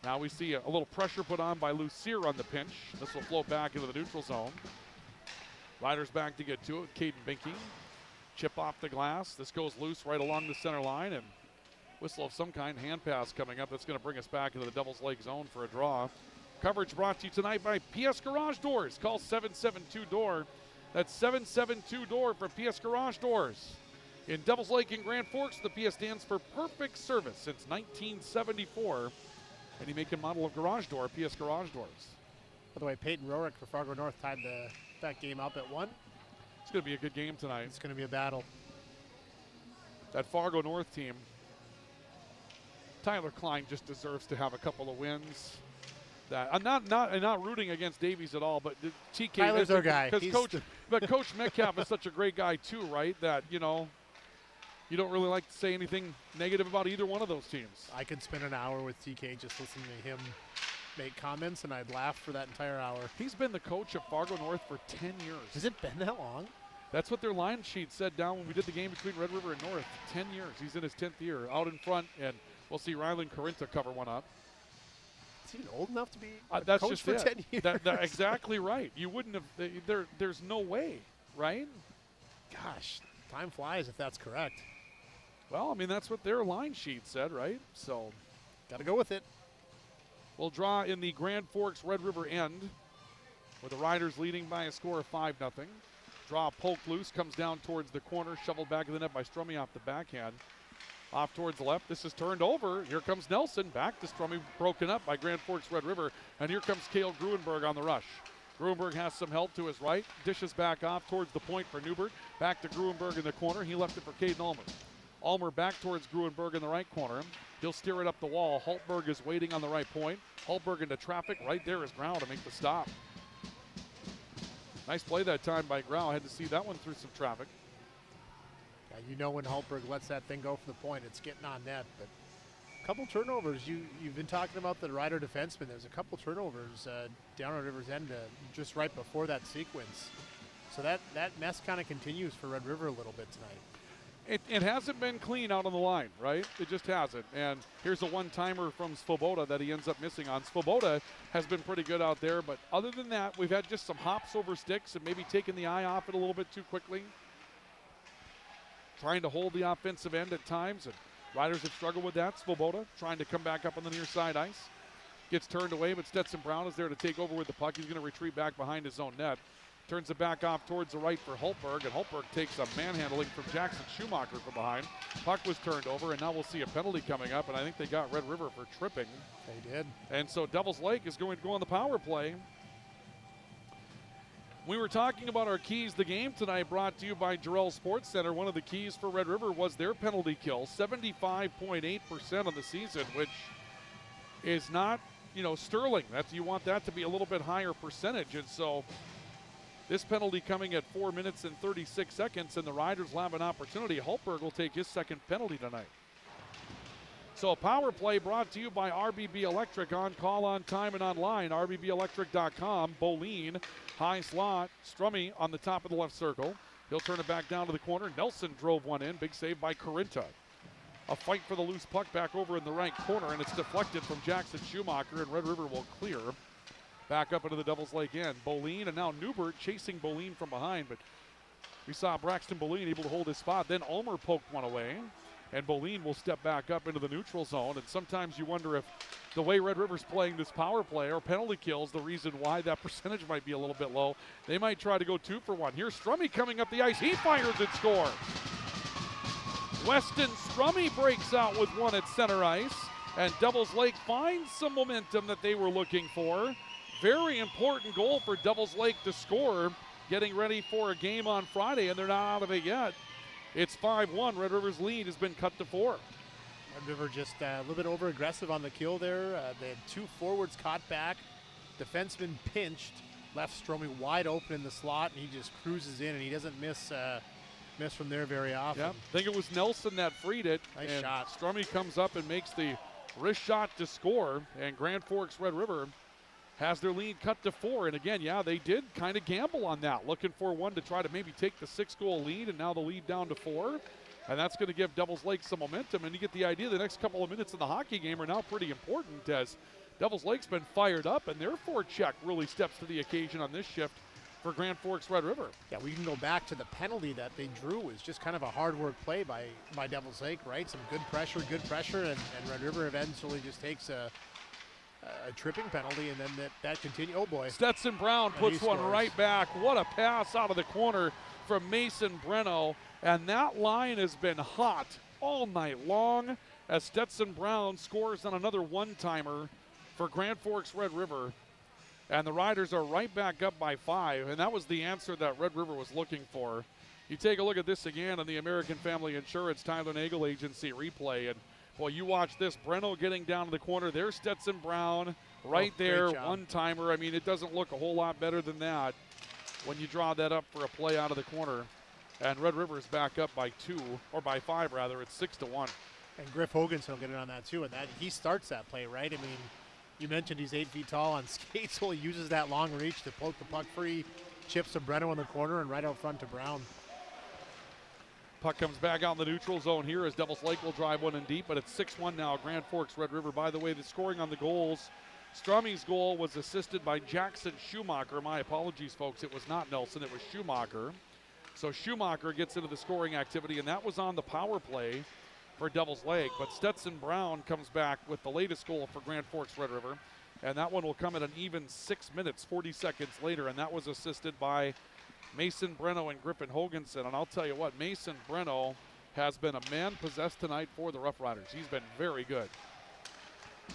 Now we see a little pressure put on by Lucier on the pinch. This will float back into the neutral zone. Riders back to get to it. Caden Binky. Chip off the glass. This goes loose right along the center line, and whistle of some kind, hand pass coming up. That's going to bring us back into the Devils Lake zone for a draw. Coverage brought to you tonight by PS Garage Doors. Call 772-DOOR. That's 772-DOOR for PS Garage Doors. In Devils Lake and Grand Forks, the PS stands for perfect service since 1974. Any make and model of garage door, PS Garage Doors. By the way, Peyton Rorick for Fargo North tied that game up at 1. It's going to be a good game tonight. It's going to be a battle. That Fargo North team, Tyler Klein just deserves to have a couple of wins. That I'm not rooting against Davies at all, but TK Tyler's our guy. But Coach Metcalf is such a great guy too, right? That you don't really like to say anything negative about either one of those teams. I could spend an hour with TK just listening to him make comments, and I'd laugh for that entire hour. He's been the coach of Fargo North for 10 years. Has it been that long? That's what their line sheet said down when we did the game between Red River and North. 10 years. He's in his 10th year. Out in front, and we'll see Rylan Corinta cover one up. Is he even old enough to be that's coach just for it. 10 years? That's exactly right. You wouldn't have – there's no way, right? Gosh, time flies if that's correct. Well, I mean, that's what their line sheet said, right? So got to go with it. We'll draw in the Grand Forks Red River end, with the Riders leading by a score of 5-0. Draw poked loose, comes down towards the corner, shoveled back of the net by Strumy off the backhand. Off towards the left. This is turned over. Here comes Nelson. Back to Strumy, broken up by Grand Forks Red River. And here comes Cale Gruenberg on the rush. Gruenberg has some help to his right. Dishes back off towards the point for Newbert. Back to Gruenberg in the corner. He left it for Caden Ulmer. Ulmer back towards Gruenberg in the right corner. He'll steer it up the wall. Holtberg is waiting on the right point. Holtberg into traffic. Right there is Brown to make the stop. Nice play that time by Grau. Had to see that one through some traffic. Yeah, you know when Hultberg lets that thing go from the point, it's getting on net. But a couple turnovers. You've been talking about the Rider defenseman. There's a couple turnovers down at River's End just right before that sequence. So that mess kind of continues for Red River a little bit tonight. It hasn't been clean out on the line, right? It just hasn't. And here's a one-timer from Svoboda that he ends up missing on. Svoboda has been pretty good out there, but other than that, we've had just some hops over sticks and maybe taking the eye off it a little bit too quickly. Trying to hold the offensive end at times, and Riders have struggled with that. Svoboda trying to come back up on the near side ice. Gets turned away, but Stetson Brown is there to take over with the puck. He's going to retreat back behind his own net. Turns it back off towards the right for Hultberg, and Hultberg takes a manhandling from Jackson Schumacher from behind. Puck was turned over, and now we'll see a penalty coming up, and I think they got Red River for tripping. They did. And so Devils Lake is going to go on the power play. We were talking about our keys to the game tonight, brought to you by Jarrell Sports Center. One of the keys for Red River was their penalty kill, 75.8% on the season, which is not, sterling. You want that to be a little bit higher percentage, and so this penalty coming at 4 minutes and 36 seconds, and the Riders will have an opportunity. Hultberg will take his second penalty tonight. So a power play brought to you by RBB Electric, on call, on time, and online. RBBelectric.com. Boleen, high slot. Strummy on the top of the left circle. He'll turn it back down to the corner. Nelson drove one in. Big save by Corinta. A fight for the loose puck back over in the right corner, and it's deflected from Jackson Schumacher, and Red River will clear. Back up into the Devils Lake end. Boleen, and now Newbert chasing Boleen from behind, but we saw Braxton Boleen able to hold his spot. Then Ulmer poked one away, and Boleen will step back up into the neutral zone. And sometimes you wonder if the way Red River's playing this power play or penalty kills, the reason why that percentage might be a little bit low. They might try to go 2 for 1. Here's Strummy coming up the ice. He fires and scores. Weston Strummy breaks out with one at center ice, and Devils Lake finds some momentum that they were looking for. Very important goal for Devils Lake to score, getting ready for a game on Friday, and they're not out of it yet. It's 5-1. Red River's lead has been cut to 4. Red River just a little bit over-aggressive on the kill there. They had 2 forwards caught back. Defenseman pinched, left Stromey wide open in the slot, and he just cruises in, and he doesn't miss from there very often. Yep. I think it was Nelson that freed it. Nice shot. Strummy comes up and makes the wrist shot to score, and Grand Forks Red River has their lead cut to 4. And again, they did kind of gamble on that, looking for one to try to maybe take the 6-goal lead, and now the lead down to 4. And that's going to give Devils Lake some momentum. And you get the idea the next couple of minutes in the hockey game are now pretty important, as Devils Lake's been fired up, and their forecheck really steps to the occasion on this shift for Grand Forks Red River. Yeah, we can go back to the penalty that they drew. It was just kind of a hard work play by Devils Lake, right? Some good pressure, and Red River eventually just takes a tripping penalty, and then that continues. Oh boy. Stetson Brown puts one right back. What a pass out of the corner from Mason Breno. And that line has been hot all night long as Stetson Brown scores on another one-timer for Grand Forks Red River. And the Riders are right back up by 5, and that was the answer that Red River was looking for. You take a look at this again on the American Family Insurance Tyler Nagel Agency replay, and boy, you watch this. Breno getting down to the corner. There's Stetson Brown right there, one-timer. I mean, it doesn't look a whole lot better than that when you draw that up for a play out of the corner. And Red River's back up by 2, or by 5 rather. It's 6-1. And Griff Hoganson will get it on that too, and that he starts that play, right? I mean, you mentioned he's 8 feet tall on skates, so he uses that long reach to poke the puck free, chips to Breno in the corner, and right out front to Brown. Puck comes back out in the neutral zone here as Devils Lake will drive one in deep, but it's 6-1 now. Grand Forks Red River. By the way, the scoring on the goals, Strummy's goal was assisted by Jackson Schumacher. My apologies, folks. It was not Nelson. It was Schumacher. So Schumacher gets into the scoring activity, and that was on the power play for Devils Lake. But Stetson Brown comes back with the latest goal for Grand Forks Red River, and that one will come at an even 6 minutes, 40 seconds later, and that was assisted by Mason Breno and Griffin Hoganson. And I'll tell you what, Mason Breno has been a man possessed tonight for the Rough Riders. He's been very good.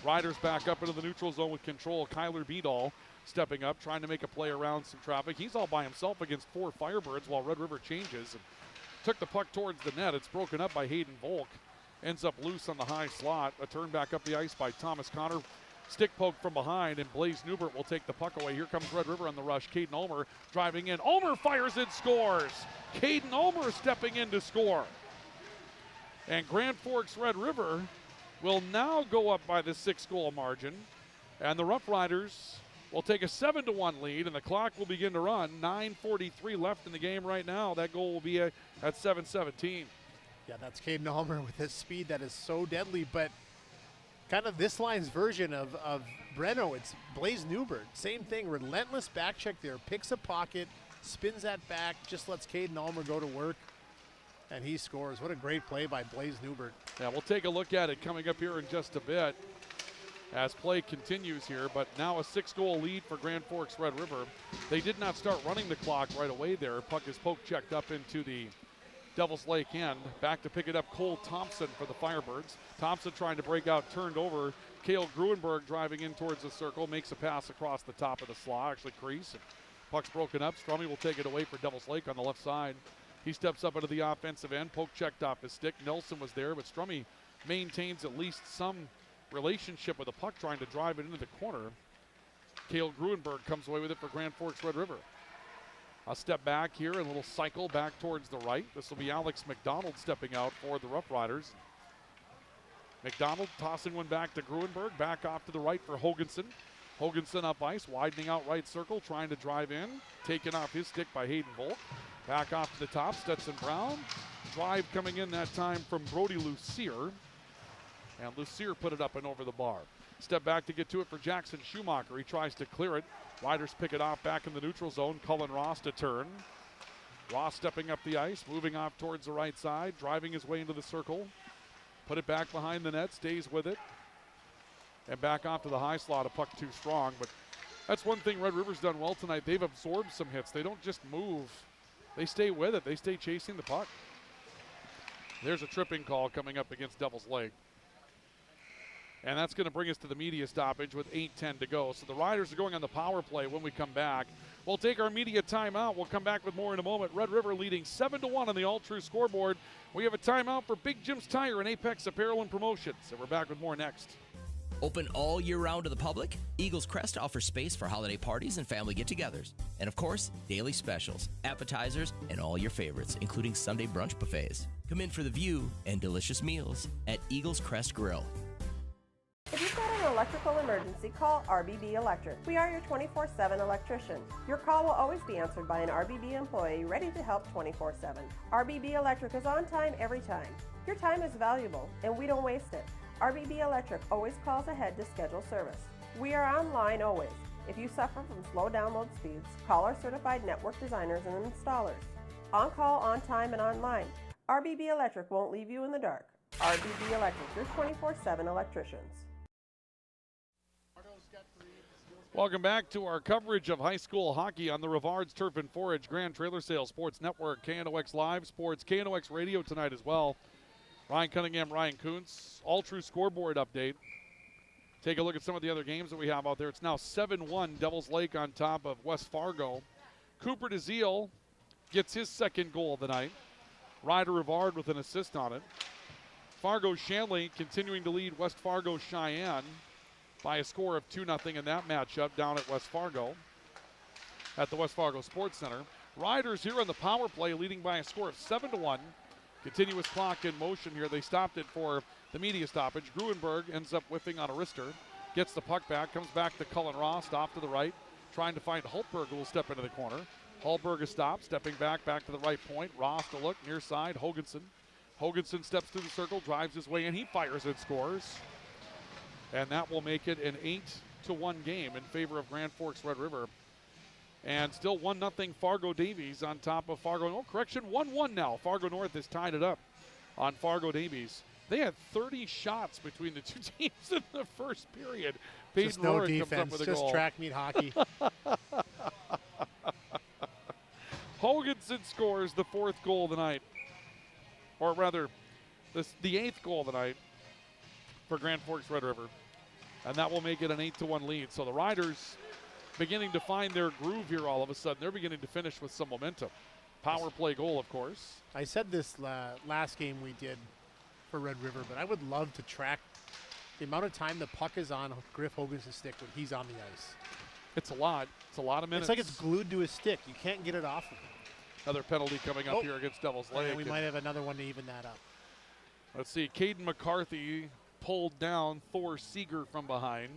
Riders back up into the neutral zone with control. Kyler Beadall stepping up, trying to make a play around some traffic. He's all by himself against 4 Firebirds while Red River changes. And took the puck towards the net. It's broken up by Hayden Volk. Ends up loose on the high slot. A turn back up the ice by Thomas Connor. Stick poke from behind, and Blaze Newbert will take the puck away. Here comes Red River on the rush. Caden Ulmer driving in. Ulmer fires and scores. Caden Ulmer stepping in to score. And Grand Forks Red River will now go up by the 6-goal margin. And the Rough Riders will take a 7-1 lead, and the clock will begin to run. 9:43 left in the game right now. That goal will be at 7:17. Yeah, that's Caden Ulmer with his speed that is so deadly, but kind of this line's version of Breno, it's Blaze Newbert. Same thing, relentless back check there, picks a pocket, spins that back, just lets Caden Ulmer go to work, and he scores. What a great play by Blaze Newbert. Yeah, we'll take a look at it coming up here in just a bit as play continues here, but now a 6-goal lead for Grand Forks Red River. They did not start running the clock right away there. Puck is poke checked up into the Devils Lake end. Back to pick it up, Cole Thompson for the Firebirds. Thompson trying to break out, turned over. Cale Gruenberg driving in towards the circle, makes a pass across the top of the slot, actually crease. And puck's broken up. Strummy will take it away for Devils Lake on the left side. He steps up into the offensive end, poke checked off his stick. Nelson was there, but Strummy maintains at least some relationship with the puck, trying to drive it into the corner. Cale Gruenberg comes away with it for Grand Forks Red River. A step back here, a little cycle back towards the right. This will be Alex McDonald stepping out for the Rough Riders. McDonald tossing one back to Gruenberg, back off to the right for Hoganson. Hoganson up ice, widening out right circle, trying to drive in. Taken off his stick by Hayden Volk. Back off to the top, Stetson Brown. Drive coming in that time from Brody Lucier. And Lucier put it up and over the bar. Step back to get to it for Jackson Schumacher. He tries to clear it. Riders pick it off back in the neutral zone. Cullen Ross to turn. Ross stepping up the ice, moving off towards the right side, driving his way into the circle. Put it back behind the net, stays with it. And back off to the high slot, a puck too strong. But that's one thing Red River's done well tonight. They've absorbed some hits. They don't just move. They stay with it. They stay chasing the puck. There's a tripping call coming up against Devils Lake. And that's going to bring us to the media stoppage with 8:10 to go. So the Riders are going on the power play when we come back. We'll take our media timeout. We'll come back with more in a moment. Red River leading 7-1 on the All-True scoreboard. We have a timeout for Big Jim's Tire and Apex Apparel and Promotions. And we're back with more next. Open all year round to the public, Eagles Crest offers space for holiday parties and family get-togethers. And of course, daily specials, appetizers, and all your favorites, including Sunday brunch buffets. Come in for the view and delicious meals at Eagles Crest Grill. If you've got an electrical emergency, call RBB Electric. We are your 24/7 electrician. Your call will always be answered by an RBB employee ready to help 24/7. RBB Electric is on time every time. Your time is valuable, and we don't waste it. RBB Electric always calls ahead to schedule service. We are online always. If you suffer from slow download speeds, call our certified network designers and installers. On call, on time, and online. RBB Electric won't leave you in the dark. RBB Electric, your 24/7 electricians. Welcome back to our coverage of high school hockey on the Rivards Turf and Forage Grand Trailer Sales Sports Network, KNOX Live Sports, KNOX Radio tonight as well. Ryan Cunningham, Ryan Kuntz, all-true scoreboard update. Take a look at some of the other games that we have out there. It's now 7-1, Devils Lake on top of West Fargo. Cooper DeZiel gets his second goal of the night. Ryder Rivard with an assist on it. Fargo Shanley continuing to lead West Fargo Cheyenne by a score of 2-0 in that matchup down at West Fargo at the West Fargo Sports Center. Riders here on the power play leading by a score of 7-1. Continuous clock in motion here. They stopped it for the media stoppage. Gruenberg ends up whiffing on a wrister. Gets the puck back, comes back to Cullen Ross, off to the right, trying to find Hultberg, who will step into the corner. Hultberg is stopped, stepping back to the right point. Ross to look, near side, Hoganson. Hoganson steps through the circle, drives his way in, he fires and scores. And that will make it an 8-1 game in favor of Grand Forks Red River. And still 1-0 Fargo Davies on top of Fargo. No, correction, 1-1 now. Fargo North has tied it up on Fargo Davies. They had 30 shots between the two teams in the first period. Just Peyton no Rorik defense, comes up with a just goal. track meet hockey. Hoganson scores the fourth goal of the night. Or rather, the eighth goal of the night for Grand Forks Red River. And that will make it an 8-1 lead. So the Riders beginning to find their groove here all of a sudden. They're beginning to finish with some momentum. Power play goal, of course. I said this last game we did for Red River, but I would love to track The amount of time the puck is on Griff Hogan's stick when he's on the ice. It's a lot. It's a lot of minutes. It's like it's glued to his stick. You can't get it off of him. Another penalty coming up here against Devil's Lake. And we might have another one to even that up. Let's see. Caden McCarthy pulled down Thor Seeger from behind.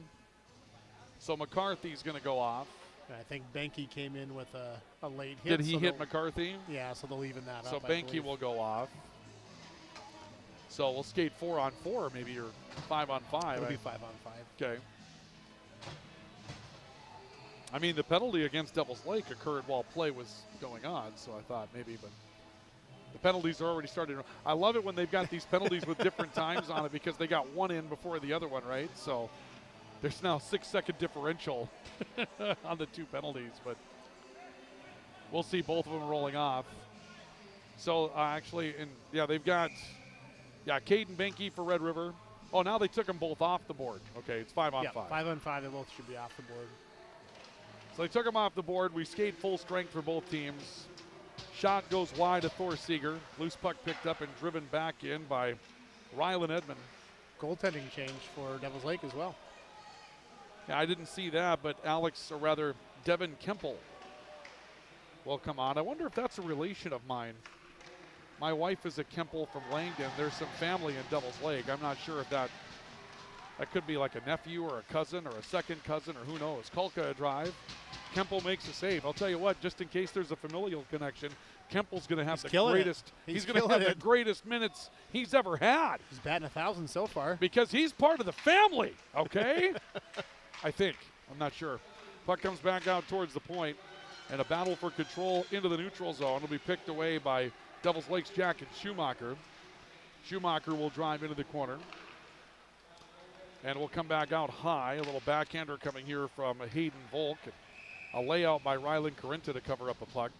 So McCarthy's going to go off. And I think Benke came in with a late hit. Did he hit McCarthy? Yeah, so they'll even that so up. So Benke will go off. So we'll skate 4-on-4 maybe, or 5-on-5. It'll be 5-on-5. Okay. I mean, the penalty against Devil's Lake occurred while play was going on, so I thought maybe, but the penalties are already started. I love it when they've got these penalties with different times on it because they got one in before the other one, right? So there's now 6-second differential on the two penalties, but we'll see both of them rolling off. So they've got, Caden Benke for Red River. Oh, now they took them both off the board. Okay, it's 5-on-5. Yeah, 5-on-5, they both should be off the board. So they took him off the board. We skate full strength for both teams. Shot goes wide to Thor Seeger. Loose puck picked up and driven back in by Rylan Edmond. Goaltending change for Devil's Lake as well. Yeah, I didn't see that, but Devin Kemple will come on. I wonder if that's a relation of mine. My wife is a Kemple from Langdon. There's some family in Devil's Lake. I'm not sure if that could be like a nephew or a cousin or a second cousin or who knows. Kulka a drive. Kemple makes a save. I'll tell you what, just in case there's a familial connection, Kemple's going to have the greatest. He's going to have the greatest minutes he's ever had. He's batting 1,000 so far. Because he's part of the family, okay? I think. I'm not sure. Puck comes back out towards the point, and a battle for control into the neutral zone will be picked away by Devil's Lake's Jack and Schumacher. Schumacher will drive into the corner. And we'll come back out high. A little backhander coming here from Hayden Volk. A layout by Rylan Corinta to cover up a puck.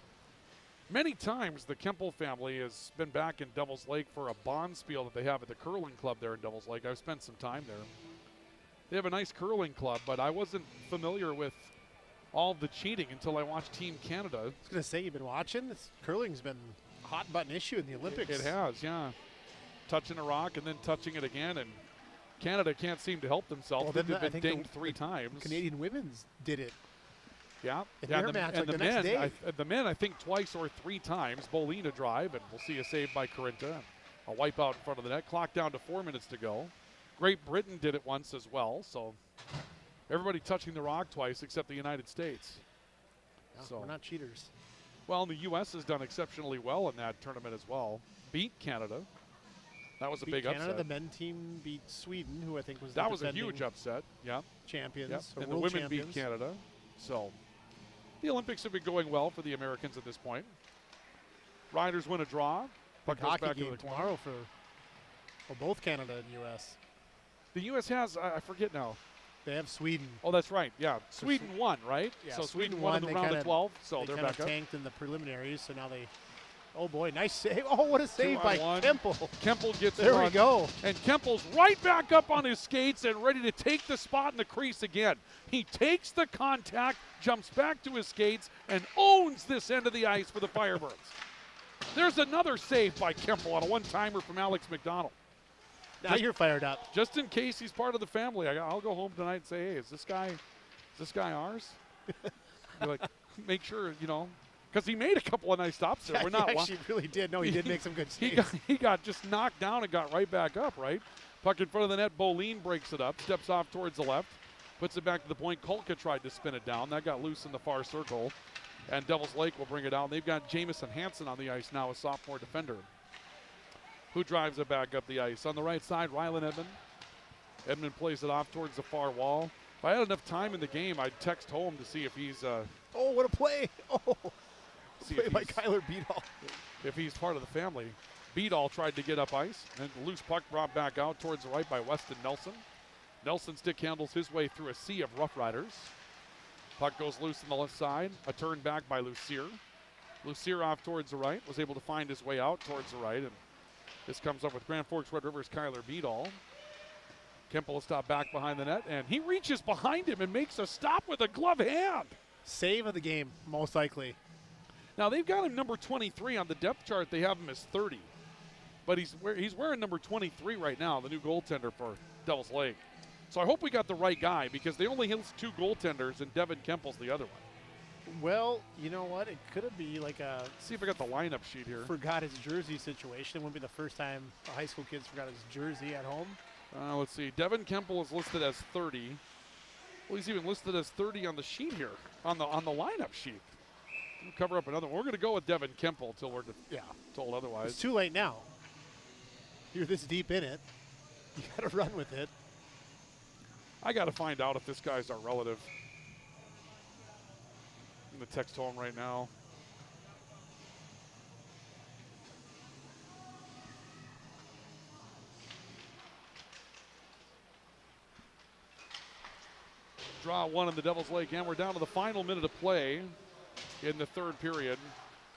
Many times the Kemple family has been back in Devil's Lake for a bonspiel that they have at the curling club there in Devil's Lake. I've spent some time there. They have a nice curling club, but I wasn't familiar with all of the cheating until I watched Team Canada. I was going to say, you've been watching? Curling's been a hot button issue in the Olympics. It has, yeah. Touching a rock and then touching it again, and Canada can't seem to help themselves. They've been dinged 3 times. Canadian women's did it. Yeah. In their match, and the the next day. The men, I think, twice or 3 times. Bolin a drive, and we'll see a save by Corinta. A wipe out in front of the net. Clock down to 4 minutes to go. Great Britain did it once as well. So everybody touching the rock twice except the United States. No, so we're not cheaters. Well, the U.S. has done exceptionally well in that tournament as well. Beat Canada. That was a big Canada, upset. The men team beat Sweden, who I think was that was a huge upset. Yeah, champions. Yep. And the women beat Canada. So the Olympics have been going well for the Americans at this point. Riders win a draw. Puck goes back into the tomorrow for both Canada and U.S. The U.S. has I forget now. They have Sweden. Oh, that's right. Yeah, Sweden won, right? Yeah, so Sweden won in the round of 12. So they're back up. They tanked in the preliminaries. So now they. Oh boy, nice save! Oh, what a save by Kemple! Kemple gets there. We go. And Kemple's right back up on his skates and ready to take the spot in the crease again. He takes the contact, jumps back to his skates, and owns this end of the ice for the Firebirds. There's another save by Kemple on a one-timer from Alex McDonald. Now you're fired up. Just in case he's part of the family, I'll go home tonight and say, hey, is this guy ours? Like, make sure, because he made a couple of nice stops there. Yeah, he actually really did. No, he did make some good saves. He got just knocked down and got right back up, right? Puck in front of the net. Bolin breaks it up, steps off towards the left, puts it back to the point. Kulka tried to spin it down. That got loose in the far circle, and Devil's Lake will bring it out. They've got Jamison Hansen on the ice now, a sophomore defender, who drives it back up the ice. On the right side, Rylan Edmond. Edmond plays it off towards the far wall. If I had enough time in the game, I'd text home to see if he's oh, what a play! Oh. Play by Kyler Beadall. If he's part of the family. Beadall tried to get up ice, and the loose puck brought back out towards the right by Weston Nelson. Nelson stick handles his way through a sea of Rough Riders. Puck goes loose on the left side. A turn back by Lucier. Lucier off towards the right, was able to find his way out towards the right, and this comes up with Grand Forks Red River's Kyler Beadall. Kemple will stop back behind the net, and he reaches behind him and makes a stop with a glove hand. Save of the game, most likely. Now, they've got him number 23 on the depth chart. They have him as 30. But he's wearing number 23 right now, the new goaltender for Devil's Lake. So I hope we got the right guy because they only list 2 goaltenders and Devin Kempel's the other one. Well, you know what? It could be like a see if I got the lineup sheet here. Forgot his jersey situation. It wouldn't be the first time a high school kid's forgot his jersey at home. Let's see. Devin Kempel is listed as 30. Well, he's even listed as 30 on the sheet here, on the lineup sheet. We'll cover up another one. We're going to go with Devin Kempel until we're told otherwise. It's too late now. You're this deep in it. You got to run with it. I got to find out if this guy's our relative. I'm going to text home right now. Draw 1 in the Devil's Lake, and we're down to the final minute of play in the 3rd period.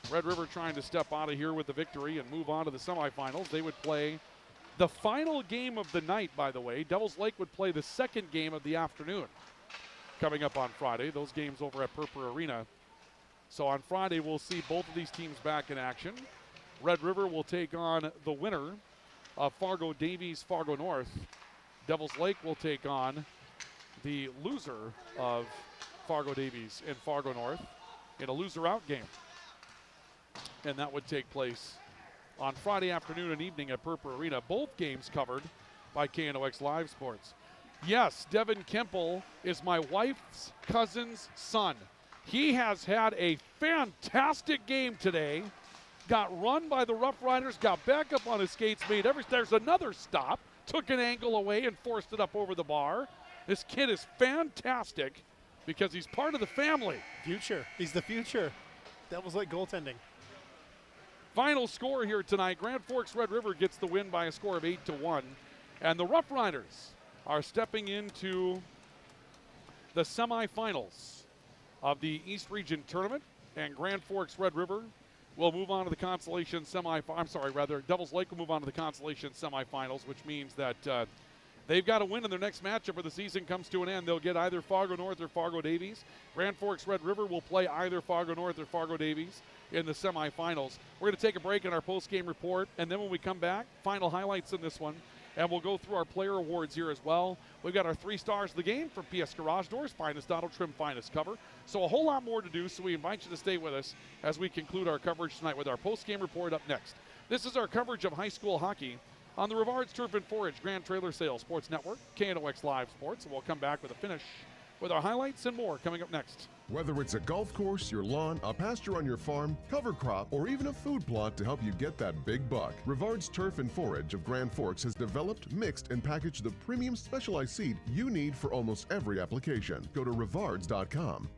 Red River trying to step out of here with the victory and move on to the semifinals. They would play the final game of the night, by the way. Devil's Lake would play the 2nd game of the afternoon coming up on Friday. Those games over at Purpur Arena. So on Friday, we'll see both of these teams back in action. Red River will take on the winner of Fargo Davies, Fargo North. Devil's Lake will take on the loser of Fargo Davies and Fargo North in a loser-out game. And that would take place on Friday afternoon and evening at Purpur Arena. Both games covered by KNOX Live Sports. Yes, Devin Kempel is my wife's cousin's son. He has had a fantastic game today. Got run by the Rough Riders, got back up on his skates, there's another stop, took an angle away and forced it up over the bar. This kid is fantastic because he's part of the family. Future. He's the future. Devil's Lake goaltending. Final score here tonight. Grand Forks Red River gets the win by a score of 8-1. And the Rough Riders are stepping into the semifinals of the East Region Tournament. And Grand Forks Red River will move on to the consolation Devil's Lake will move on to the consolation semifinals, which means that they've got to win in their next matchup or the season comes to an end. They'll get either Fargo North or Fargo Davies. Grand Forks Red River will play either Fargo North or Fargo Davies in the semifinals. We're going to take a break in our post-game report, and then when we come back, final highlights in this one, and we'll go through our player awards here as well. We've got our 3 stars of the game from PS Garage Doors, finest auto trim, finest cover. So a whole lot more to do, so we invite you to stay with us as we conclude our coverage tonight with our post-game report up next. This is our coverage of high school hockey on the Rivards Turf and Forage Grand Trailer Sales Sports Network, KNOX Live Sports, and we'll come back with a finish with our highlights and more coming up next. Whether it's a golf course, your lawn, a pasture on your farm, cover crop, or even a food plot to help you get that big buck, Rivards Turf and Forage of Grand Forks has developed, mixed, and packaged the premium specialized seed you need for almost every application. Go to rivards.com.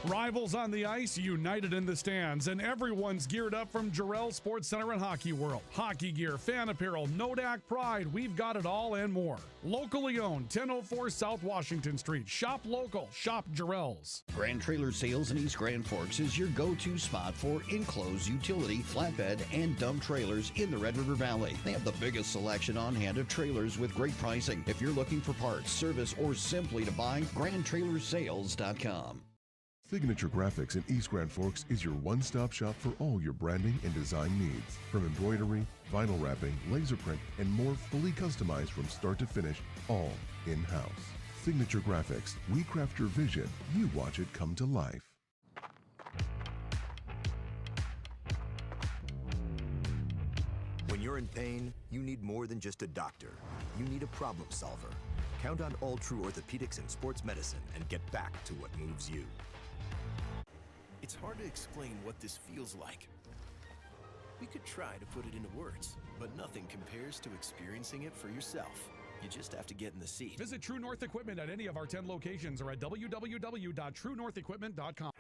Rivals on the ice, united in the stands, and everyone's geared up from Jarrell Sports Center and Hockey World. Hockey gear, fan apparel, Nodak Pride, we've got it all and more. Locally owned, 1004 South Washington Street. Shop local, shop Jarrell's. Grand Trailer Sales in East Grand Forks is your go-to spot for enclosed utility, flatbed, and dump trailers in the Red River Valley. They have the biggest selection on hand of trailers with great pricing. If you're looking for parts, service, or simply to buy, GrandTrailersSales.com. Signature Graphics in East Grand Forks is your one-stop shop for all your branding and design needs. From embroidery, vinyl wrapping, laser print, and more fully customized from start to finish, all in-house. Signature Graphics, we craft your vision, you watch it come to life. When you're in pain, you need more than just a doctor. You need a problem solver. Count on All True Orthopedics and Sports Medicine and get back to what moves you. It's hard to explain what this feels like. We could try to put it into words, but nothing compares to experiencing it for yourself. You just have to get in the seat. Visit True North Equipment at any of our 10 locations or at www.truenorthequipment.com.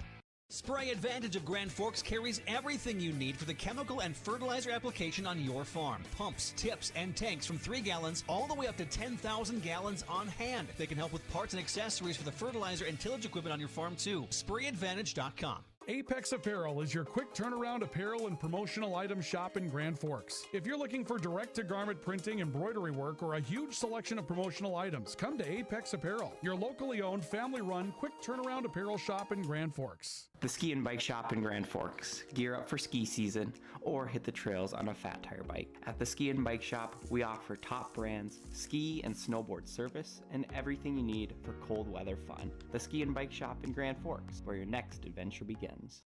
Spray Advantage of Grand Forks carries everything you need for the chemical and fertilizer application on your farm. Pumps, tips, and tanks from 3 gallons all the way up to 10,000 gallons on hand. They can help with parts and accessories for the fertilizer and tillage equipment on your farm too. SprayAdvantage.com. Apex Apparel is your quick turnaround apparel and promotional item shop in Grand Forks. If you're looking for direct-to-garment printing, embroidery work, or a huge selection of promotional items, come to Apex Apparel, your locally owned, family-run, quick turnaround apparel shop in Grand Forks. The Ski and Bike Shop in Grand Forks. Gear up for ski season or hit the trails on a fat tire bike. At the Ski and Bike Shop, we offer top brands, ski and snowboard service, and everything you need for cold weather fun. The Ski and Bike Shop in Grand Forks, where your next adventure begins.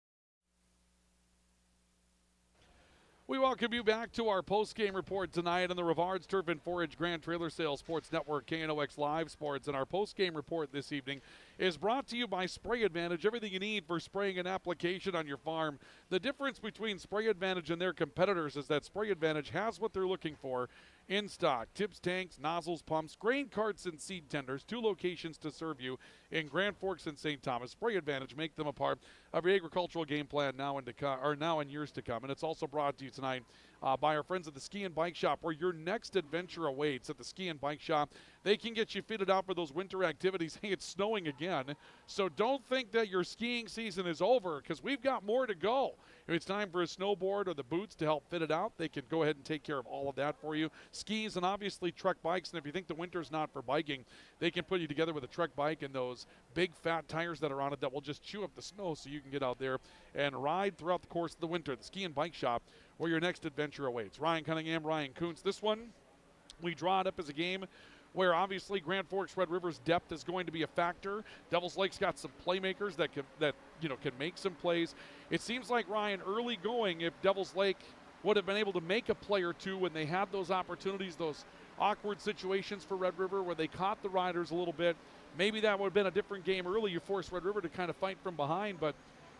We welcome you back to our post-game report tonight on the Rivards Turf and Forage Grand Trailer Sales Sports Network, KNOX Live Sports. And our post-game report this evening is brought to you by Spray Advantage, everything you need for spraying an application on your farm. The difference between Spray Advantage and their competitors is that Spray Advantage has what they're looking for in stock. Tips, tanks, nozzles, pumps, grain carts, and seed tenders. 2 locations to serve you in Grand Forks and St. Thomas. Spray Advantage, make them a part of your agricultural game plan now in years to come. And it's also brought to you tonight by our friends at the Ski and Bike Shop, where your next adventure awaits. At the Ski and Bike Shop, they can get you fitted out for those winter activities. Hey, it's snowing again, so don't think that your skiing season is over, because we've got more to go. If it's time for a snowboard or the boots to help fit it out, they can go ahead and take care of all of that for you. Skis and obviously Trek bikes, and if you think the winter's not for biking, they can put you together with a Trek bike and those big fat tires that are on it that will just chew up the snow so you can get out there and ride throughout the course of the winter. The Ski and Bike Shop, where your next adventure awaits. Ryan Cunningham, Ryan Kuntz. This one, we draw it up as a game where obviously Grand Forks Red River's depth is going to be a factor. Devils Lake's got some playmakers that can make some plays. It seems like, Ryan, early going, if Devils Lake would have been able to make a play or two when they had those opportunities, those awkward situations for Red River where they caught the Riders a little bit, maybe that would have been a different game early. You forced Red River to kind of fight from behind, but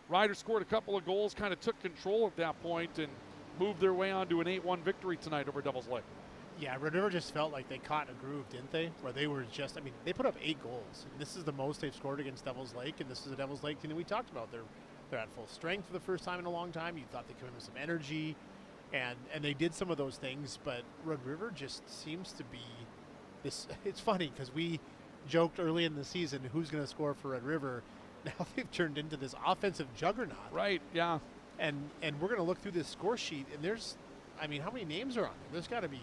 Riders scored a couple of goals, kind of took control at that point, and moved their way on to an 8-1 victory tonight over Devils Lake. Yeah, Red River just felt like they caught a groove, didn't they? Where they were just, they put up 8 goals. And this is the most they've scored against Devils Lake, and this is a Devils Lake team that we talked about. They're at full strength for the first time in a long time. You thought they could have some energy, and they did some of those things, but Red River just seems to be this. It's funny because we joked early in the season who's going to score for Red River. Now they've turned into this offensive juggernaut. Right, yeah. And we're going to look through this score sheet, and there's, how many names are on there? There's got to be,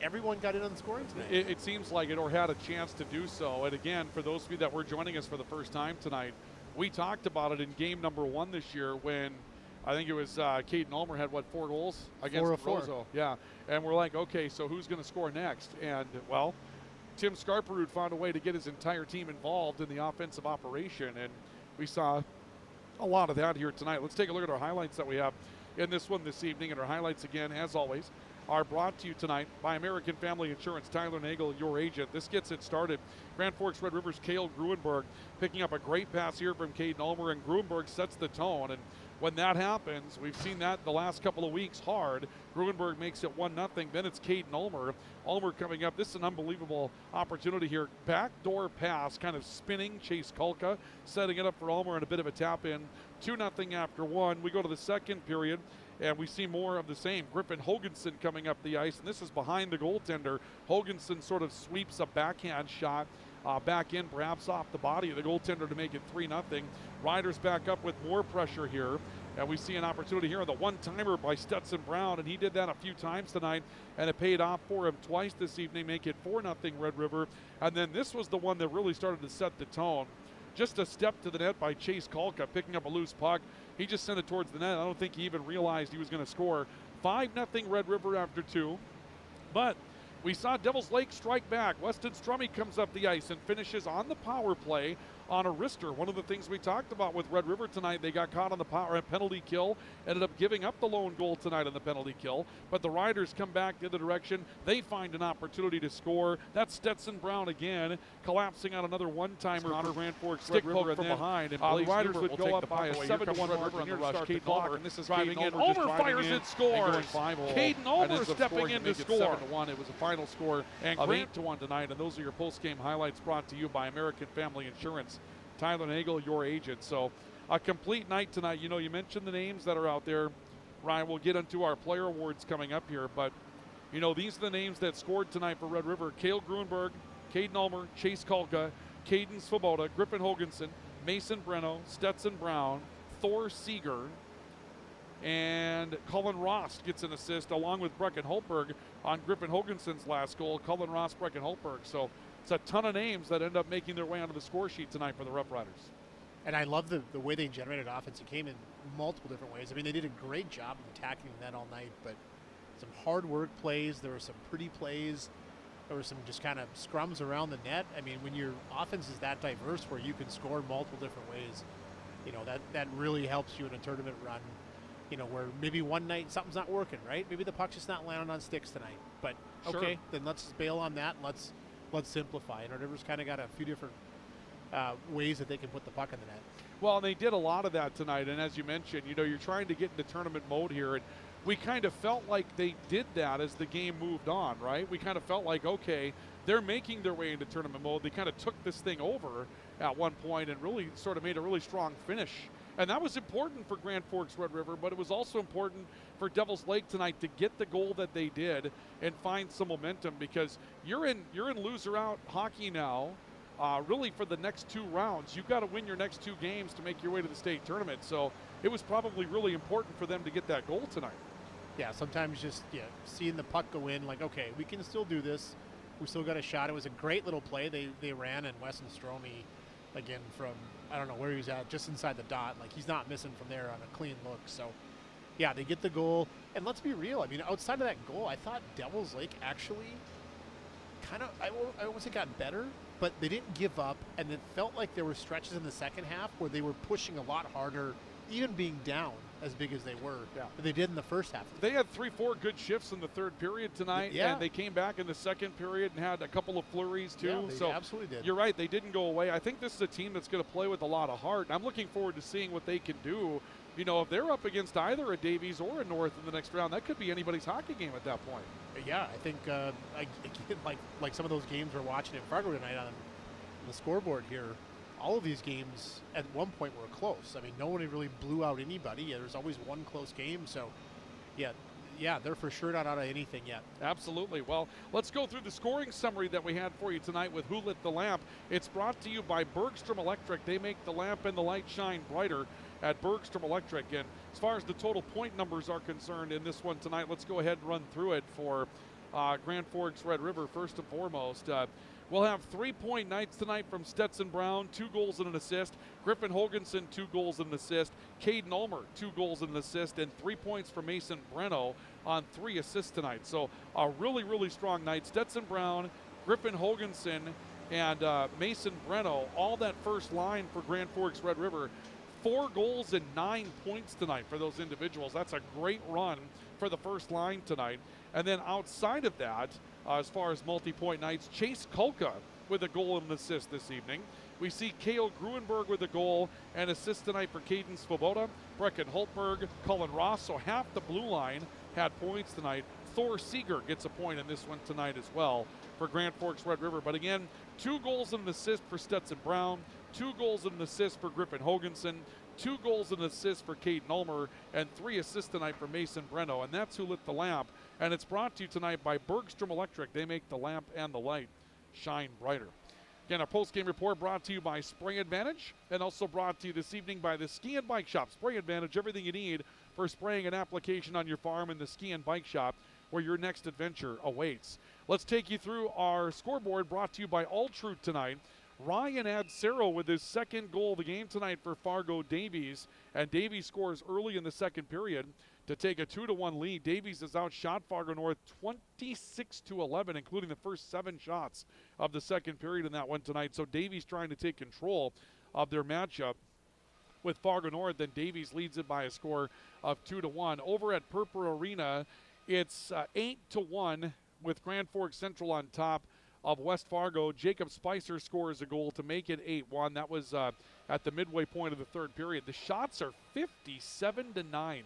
everyone got in on the scoring tonight. It seems like it, or had a chance to do so. And again, for those of you that were joining us for the first time tonight, we talked about it in game number 1 this year when I think it was Caden Ulmer had, 4 goals against Roseau? Yeah, and we're like, okay, so who's going to score next? And, well, Tim Scarperud found a way to get his entire team involved in the offensive operation, and we saw a lot of that here tonight. Let's take a look at our highlights that we have in this one this evening. And our highlights, again, as always, are brought to you tonight by American Family Insurance. Tyler Nagel, your agent. This gets it started. Grand Forks Red River's Cale Gruenberg picking up a great pass here from Caden Ulmer, and Gruenberg sets the tone. And when that happens, we've seen that the last couple of weeks hard. Gruenberg makes it 1-0. Then it's Caden Ulmer. Ulmer coming up. This is an unbelievable opportunity here. Backdoor pass, kind of spinning. Chase Kulka setting it up for Ulmer and a bit of a tap in. 2-0 after 1. We go to the second period, and we see more of the same. Griffin Hoganson coming up the ice, and this is behind the goaltender. Hoganson sort of sweeps a backhand shot back in, perhaps off the body of the goaltender to make it 3-0. Riders back up with more pressure here, and we see an opportunity here on the one-timer by Stetson Brown, and he did that a few times tonight, and it paid off for him twice this evening, make it 4-0 Red River. And then this was the one that really started to set the tone. Just a step to the net by Chase Kulka, picking up a loose puck. He just sent it towards the net. I don't think he even realized he was going to score. 5-0 Red River after 2. But we saw Devils Lake strike back. Weston Strummy comes up the ice and finishes on the power play on a wrister. One of the things we talked about with Red River tonight, they got caught on the penalty kill, ended up giving up the lone goal tonight on the penalty kill, but the Riders come back the other direction. They find an opportunity to score. That's Stetson Brown again, collapsing on another one-timer for Grand Forks Red River from behind. And the Riders would go up by a 7-1 margin here to start the clock, and this is driving in. Ulmer fires it, scores. Caden Ulmer stepping in to score. 7-1. It was a final score of 8-1 tonight, and those are your post-game highlights brought to you by American Family Insurance. Tyler Nagel, your agent. So a complete night tonight. You know, you mentioned the names that are out there. Ryan, we'll get into our player awards coming up here, but you know, these are the names that scored tonight for Red River. Cale Gruenberg, Caden Ulmer, Chase Kulka, Caden Svoboda, Griffin Hoganson, Mason Breno, Stetson Brown, Thor Seeger, and Cullen Ross gets an assist along with Brecken Holtberg on Griffin Hoganson's last goal. Cullen Ross, Brecken Holtberg. So it's a ton of names that end up making their way onto the score sheet tonight for the Rough Riders. And I love the way they generated offense. It came in multiple different ways. I mean, they did a great job of attacking the net all night, but some hard work plays. There were some pretty plays. There were some just kind of scrums around the net. I mean, when your offense is that diverse where you can score multiple different ways, you know, that really helps you in a tournament run, you know, where maybe one night something's not working, right? Maybe the puck's just not landing on sticks tonight. But, okay, then let's just bail on that and let's simplify. You know, Rivers kind of got a few different ways that they can put the puck in the net. Well, they did a lot of that tonight, and as you mentioned, you know, you're trying to get into tournament mode here, and we kind of felt like they did that as the game moved on, right? We kind of felt like, okay, they're making their way into tournament mode. They kind of took this thing over at one point and really sort of made a really strong finish. And that was important for Grand Forks Red River, but it was also important for Devils Lake tonight to get the goal that they did and find some momentum, because you're in loser out hockey now. Really for the next two rounds, you've got to win your next two games to make your way to the state tournament. So it was probably really important for them to get that goal tonight. Yeah, sometimes just seeing the puck go in, like, okay, we can still do this. We still got a shot. It was a great little play they ran, and Weston Stromey, again, from, I don't know where he was at, just inside the dot. Like, he's not missing from there on a clean look. So, yeah, they get the goal. And let's be real. I mean, outside of that goal, I thought Devils Lake actually kind of, I won't say got better, but they didn't give up. And it felt like there were stretches in the second half where they were pushing a lot harder, even being down as big as they were, than they did in the first half. They had 3-4 good shifts in the third period tonight, and they came back in the second period and had a couple of flurries too. Yeah, they so absolutely did. You're right, they didn't go away. I think this is a team that's going to play with a lot of heart. I'm looking forward to seeing what they can do. You know, if they're up against either a Davies or a North in the next round, that could be anybody's hockey game at that point. Yeah, I think like some of those games we're watching in Fargo tonight on the scoreboard here, all of these games at one point were close. I mean, no one really blew out anybody. There's always one close game. So, yeah, they're for sure not out of anything yet. Absolutely. Well, let's go through the scoring summary that we had for you tonight with Who Lit the Lamp. It's brought to you by Bergstrom Electric. They make the lamp and the light shine brighter at Bergstrom Electric. And as far as the total point numbers are concerned in this one tonight, let's go ahead and run through it for Grand Forks Red River. First and foremost, we'll have 3-point nights tonight from Stetson Brown, 2 goals and an assist. Griffin Hoganson, 2 goals and an assist. Caden Ulmer, 2 goals and an assist. And 3 points for Mason Breno on 3 assists tonight. So a really, really strong night. Stetson Brown, Griffin Hoganson, and Mason Breno, all that first line for Grand Forks Red River. 4 goals and 9 points tonight for those individuals. That's a great run for the first line tonight. And then outside of that, as far as multi-point nights, Chase Kulka with a goal and an assist this evening. We see Kale Gruenberg with a goal and assist tonight for Caden Svoboda, Brecken Holtberg, Cullen Ross. So half the blue line had points tonight. Thor Seeger gets a point in this one tonight as well for Grand Forks Red River. But again, 2 goals and an assist for Stetson Brown, 2 goals and an assist for Griffin Hoganson, 2 goals and an assist for Caden Ulmer, and 3 assists tonight for Mason Breno. And that's Who Lit the Lamp. And it's brought to you tonight by Bergstrom Electric. They make the lamp and the light shine brighter. Again, our post-game report brought to you by Spray Advantage, and also brought to you this evening by the Ski and Bike Shop. Spray Advantage, everything you need for spraying an application on your farm in the Ski and Bike Shop, where your next adventure awaits. Let's take you through our scoreboard brought to you by Altrude tonight. Ryan Adsero with his second goal of the game tonight for Fargo Davies, and Davies scores early in the second period to take a 2-1 lead. Davies has outshot Fargo North 26-11, including the first 7 shots of the second period in that one tonight. So Davies trying to take control of their matchup with Fargo North. Then Davies leads it by a score of 2-1. Over at Purple Arena, it's 8-1 with Grand Forks Central on top of West Fargo. Jacob Spicer scores a goal to make it 8-1. That was at the midway point of the third period. The shots are 57-9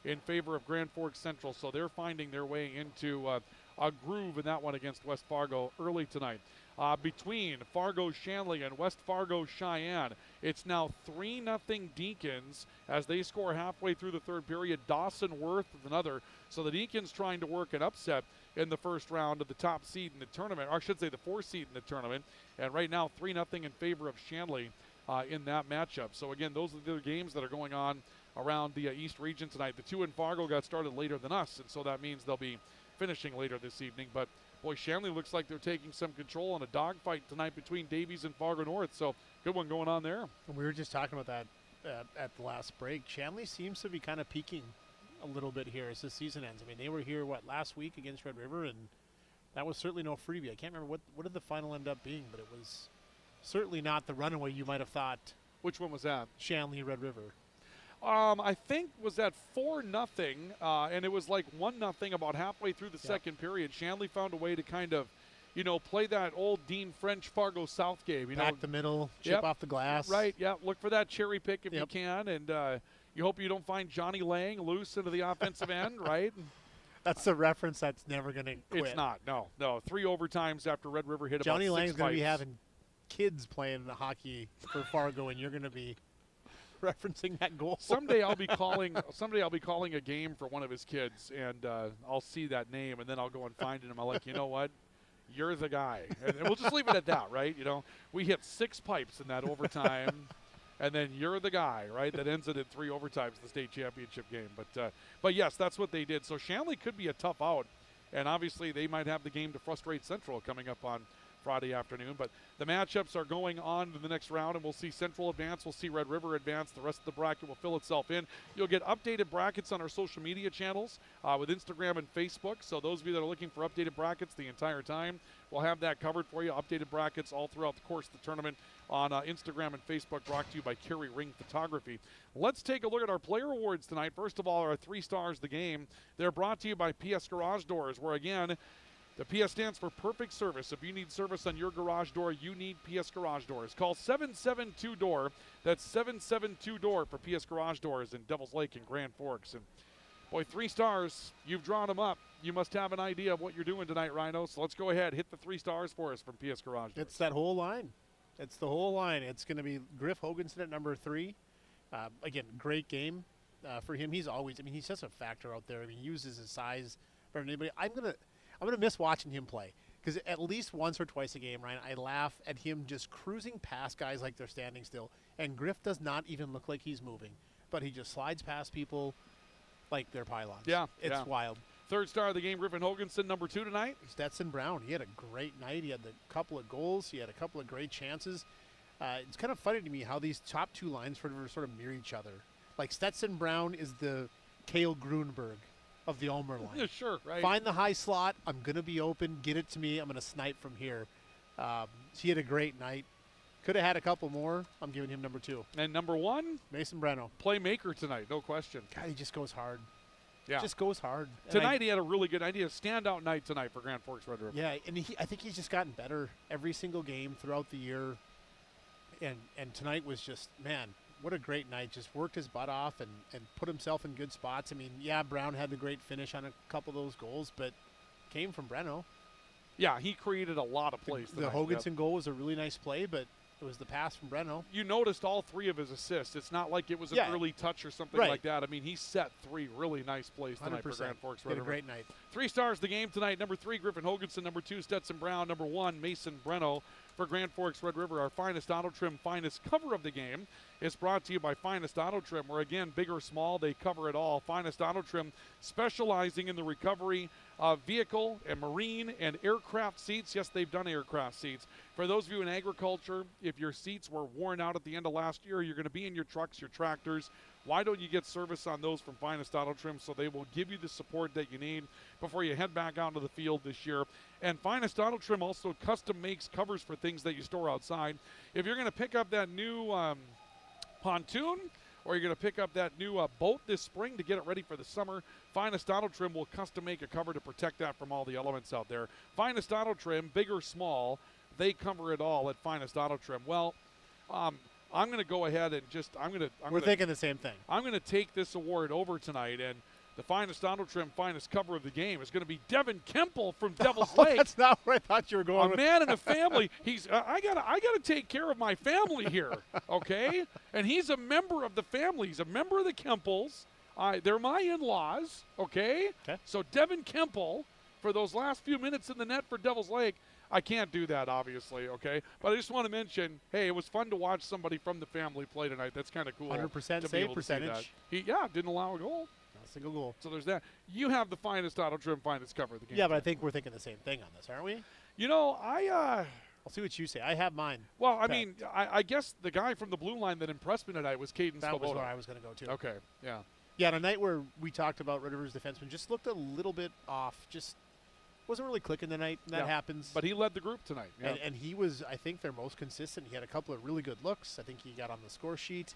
in favor of Grand Forks Central, so they're finding their way into a groove in that one against West Fargo early tonight. Between Fargo Shanley and West Fargo Cheyenne, it's now 3-0 Deacons as they score halfway through the third period. Dawson Worth with another. So the Deacons trying to work an upset in the first round of the top seed in the tournament, or I should say the 4th seed in the tournament. And right now 3-0 in favor of Shanley in that matchup. So again, those are the games that are going on around the East region tonight. The two in Fargo got started later than us, and so that means they'll be finishing later this evening. But boy, Shanley looks like they're taking some control in a dogfight tonight between Davies and Fargo North. So good one going on there. And we were just talking about that at the last break. Shanley seems to be kind of peaking a little bit here as the season ends. I mean, they were here, last week against Red River, and that was certainly no freebie. I can't remember what did the final end up being, but it was certainly not the runaway you might have thought. Which one was that? Shanley, Red River. I think was that 4-0, and it was like 1-0 about halfway through the second period. Shanley found a way to kind of, play that old Dean French Fargo South game. Back the middle, chip off the glass. Right, yeah. Look for that cherry pick if you can, and you hope you don't find Johnny Lang loose into the offensive end, right? That's the reference that's never going to quit. It's not, no. 3 overtimes after Red River hit Johnny about 6 Lang's going to be fights. having kids playing hockey for Fargo, and you're going to be referencing that goal. Someday I'll be calling a game for one of his kids, and I'll see that name, and then I'll go and find him. I'm like, you know what? You're the guy. And we'll just leave it at that, right? We hit 6 pipes in that overtime, and then you're the guy, right? That ends it in 3 overtimes, the state championship game. But yes, that's what they did. So Shanley could be a tough out, and obviously they might have the game to frustrate Central coming up on Friday afternoon. But the matchups are going on to the next round, and we'll see Central advance. We'll see Red River advance. The rest of the bracket will fill itself in. You'll get updated brackets on our social media channels with Instagram and Facebook. So those of you that are looking for updated brackets the entire time, we'll have that covered for you. Updated brackets all throughout the course of the tournament on Instagram and Facebook, brought to you by Kerry Ring Photography. Let's take a look at our player awards tonight. First of all, our 3 stars of the game. They're brought to you by PS Garage Doors, where again, the PS stands for perfect service. If you need service on your garage door, you need PS Garage Doors. Call 772-DOOR. That's 772-DOOR for PS Garage Doors in Devils Lake and Grand Forks. And boy, 3 stars. You've drawn them up. You must have an idea of what you're doing tonight, Rhino. So let's go ahead. Hit the 3 stars for us from PS Garage Doors. It's that whole line. It's the whole line. It's going to be Griff Hoganson at number 3. Again, great game for him. He's just a factor out there. I mean, he uses his size better than anybody. I'm gonna miss watching him play, because at least once or twice a game, Ryan, I laugh at him just cruising past guys like they're standing still. And Griff does not even look like he's moving, but he just slides past people like they're pylons. Yeah, it's wild. 3rd star of the game, Griffin Hoganson, number 2 tonight. Stetson Brown, he had a great night. He had a couple of goals. He had a couple of great chances. It's kind of funny to me how these top 2 lines sort of mirror each other. Like Stetson Brown is the Cale Grunberg of the Ulmer line. Yeah, sure, right. Find the high slot. I'm going to be open. Get it to me. I'm going to snipe from here. He had a great night. Could have had a couple more. I'm giving him number 2. And number 1? Mason Breno. Playmaker tonight, no question. God, he just goes hard. Yeah. Just goes hard. Tonight he had a really good idea. Standout night tonight for Grand Forks Red River. Yeah, and I think he's just gotten better every single game throughout the year. And tonight was just, man, what a great night. Just worked his butt off and put himself in good spots. I mean, yeah, Brown had the great finish on a couple of those goals, but came from Breno. Yeah, he created a lot of plays tonight. The Hoganson goal was a really nice play, but it was the pass from Breno. You noticed all 3 of his assists. It's not like it was an early touch or something like that. I mean, he set 3 really nice plays tonight for Grand Forks Red River. Had a great night. 3 stars the game tonight. Number 3, Griffin Hoganson. Number 2, Stetson Brown. Number 1, Mason Breno. For Grand Forks Red River, our finest auto trim, finest cover of the game is brought to you by Finest Auto Trim, where again, big or small, they cover it all. Finest Auto Trim, specializing in the recovery of vehicle and marine and aircraft seats. Yes, they've done aircraft seats. For those of you in agriculture, if your seats were worn out at the end of last year, you're going to be in your trucks, your tractors. Why don't you get service on those from Finest Auto Trim, so they will give you the support that you need before you head back out into the field this year. And Finest Auto Trim also custom makes covers for things that you store outside. If you're going to pick up that new pontoon, or you're going to pick up that new boat this spring to get it ready for the summer, Finest Auto Trim will custom make a cover to protect that from all the elements out there. Finest Auto Trim, big or small, they cover it all at Finest Auto Trim. Well, I'm going to go ahead and We're thinking the same thing. I'm going to take this award over tonight, and the Finest Auto Trim, finest cover of the game is going to be Devin Kemple from Devils Lake. That's not where I thought you were going. A man and a family. He's I gotta take care of my family here, okay? And he's a member of the family. He's a member of the Kemples. They're my in-laws, okay? So Devin Kemple, for those last few minutes in the net for Devils Lake, I can't do that, obviously, okay? But I just want to mention, hey, it was fun to watch somebody from the family play tonight. That's kind of cool. 100% to be save able to see that. percentage. He, didn't allow a goal. Not a single goal. So there's that. You have the finest auto trim, finest cover of the game. Yeah, but I think we're thinking the same thing on this, aren't we? You know, I'll see what you say. I have mine. Well, I mean, I guess the guy from the blue line that impressed me tonight was Caden That was Svoboda. where I was going to go, too. Okay, yeah. Yeah, on a night where we talked about Red River's defenseman just looked a little bit off. Just wasn't really clicking tonight. And that happens. But he led the group tonight. Yeah. And he was, I think, their most consistent. He had a couple of really good looks. I think he got on the score sheet.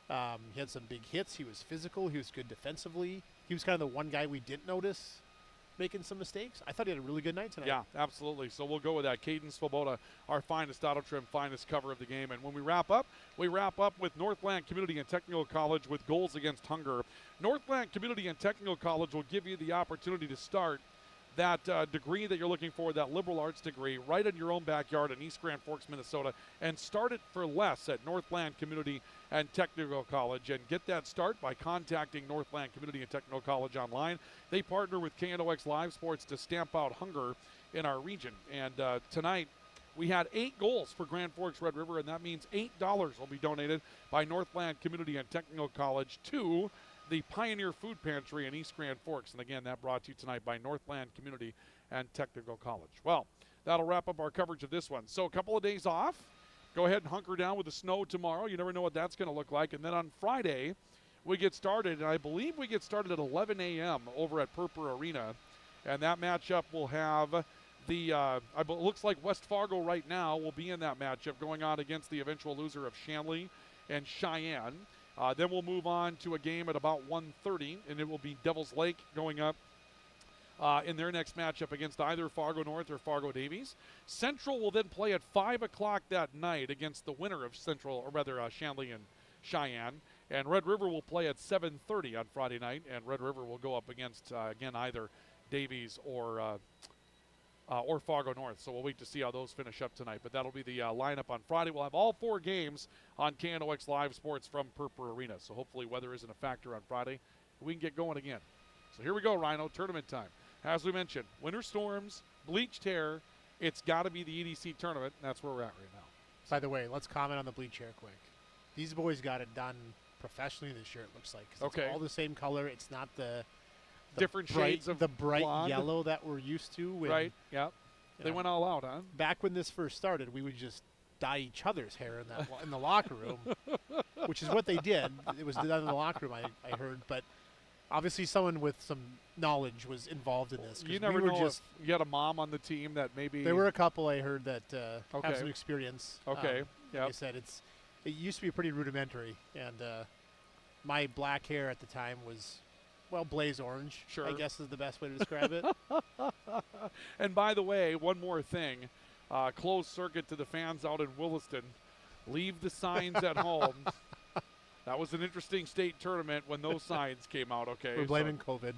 He had some big hits. He was physical. He was good defensively. He was kind of the one guy we didn't notice making some mistakes. I thought he had a really good night tonight. Yeah, absolutely. So we'll go with that. Caden Svoboda, our finest auto trim, finest cover of the game. And when we wrap up with Northland Community and Technical College with Goals Against Hunger. Northland Community and Technical College will give you the opportunity to start that degree that you're looking for, that liberal arts degree, right in your own backyard in East Grand Forks, Minnesota, and start it for less at Northland Community and Technical College. And get that start by contacting Northland Community and Technical College online. They partner with KNOX Live Sports to stamp out hunger in our region. And tonight, we had 8 goals for Grand Forks Red River, and that means $8 will be donated by Northland Community and Technical College to the Pioneer Food Pantry in East Grand Forks. And again, that brought to you tonight by Northland Community and Technical College. Well, that'll wrap up our coverage of this one. So a couple of days off. Go ahead and hunker down with the snow tomorrow. You never know what that's going to look like. And then on Friday, we get started, and I believe we get started at 11 a.m. over at Purpur Arena. And that matchup will have it looks like West Fargo right now will be in that matchup going on against the eventual loser of Shanley and Cheyenne. Then we'll move on to a game at about 1:30, and it will be Devils Lake going up in their next matchup against either Fargo North or Fargo Davies. Central will then play at 5 o'clock that night against the winner of Shanley and Cheyenne. And Red River will play at 7:30 on Friday night, and Red River will go up against, again, either Davies or Fargo North. So we'll wait to see how those finish up tonight. But that'll be the lineup on Friday. We'll have all 4 games on KNOX Live Sports from Purpur Arena. So hopefully weather isn't a factor on Friday. We can get going again. So here we go, Rhino, tournament time. As we mentioned, winter storms, bleached hair. It's got to be the EDC tournament, and that's where we're at right now. By the way, let's comment on the bleach hair quick. These boys got it done professionally this year, it looks like. 'Cause it's all the same color. It's not the different shades of the bright blonde. yellow that we're used to. When, right, yeah. They went all out, huh? Back when this first started, we would just dye each other's hair in that in the locker room, which is what they did. It was done in the locker room, I heard. But obviously someone with some knowledge was involved in this. You never know if you had a mom on the team that maybe... There were a couple I heard that have some experience. Okay, Like I said, it used to be pretty rudimentary. And my black hair at the time was... Well, blaze orange, sure. I guess is the best way to describe it. And by the way, one more thing. Closed circuit to the fans out in Williston. Leave the signs at home. That was an interesting state tournament when those signs came out, okay? We're blaming COVID.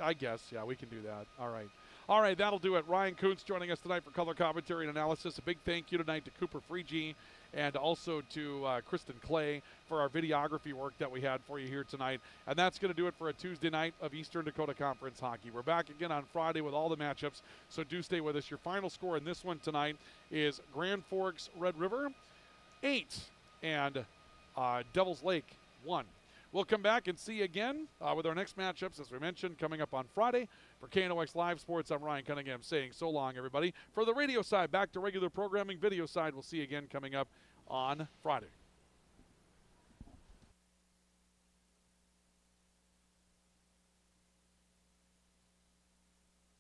I guess, yeah, we can do that. All right. All right, that'll do it. Ryan Kuntz joining us tonight for color commentary and analysis. A big thank you tonight to Cooper Freegee and also to Kristen Clay for our videography work that we had for you here tonight. And that's going to do it for a Tuesday night of Eastern Dakota Conference hockey. We're back again on Friday with all the matchups, so do stay with us. Your final score in this one tonight is Grand Forks Red River 8 and Devils Lake 1. We'll come back and see you again with our next matchups, as we mentioned, coming up on Friday. For KNOX Live Sports, I'm Ryan Cunningham saying so long, everybody. For the radio side, back to regular programming. Video side, we'll see you again coming up on Friday.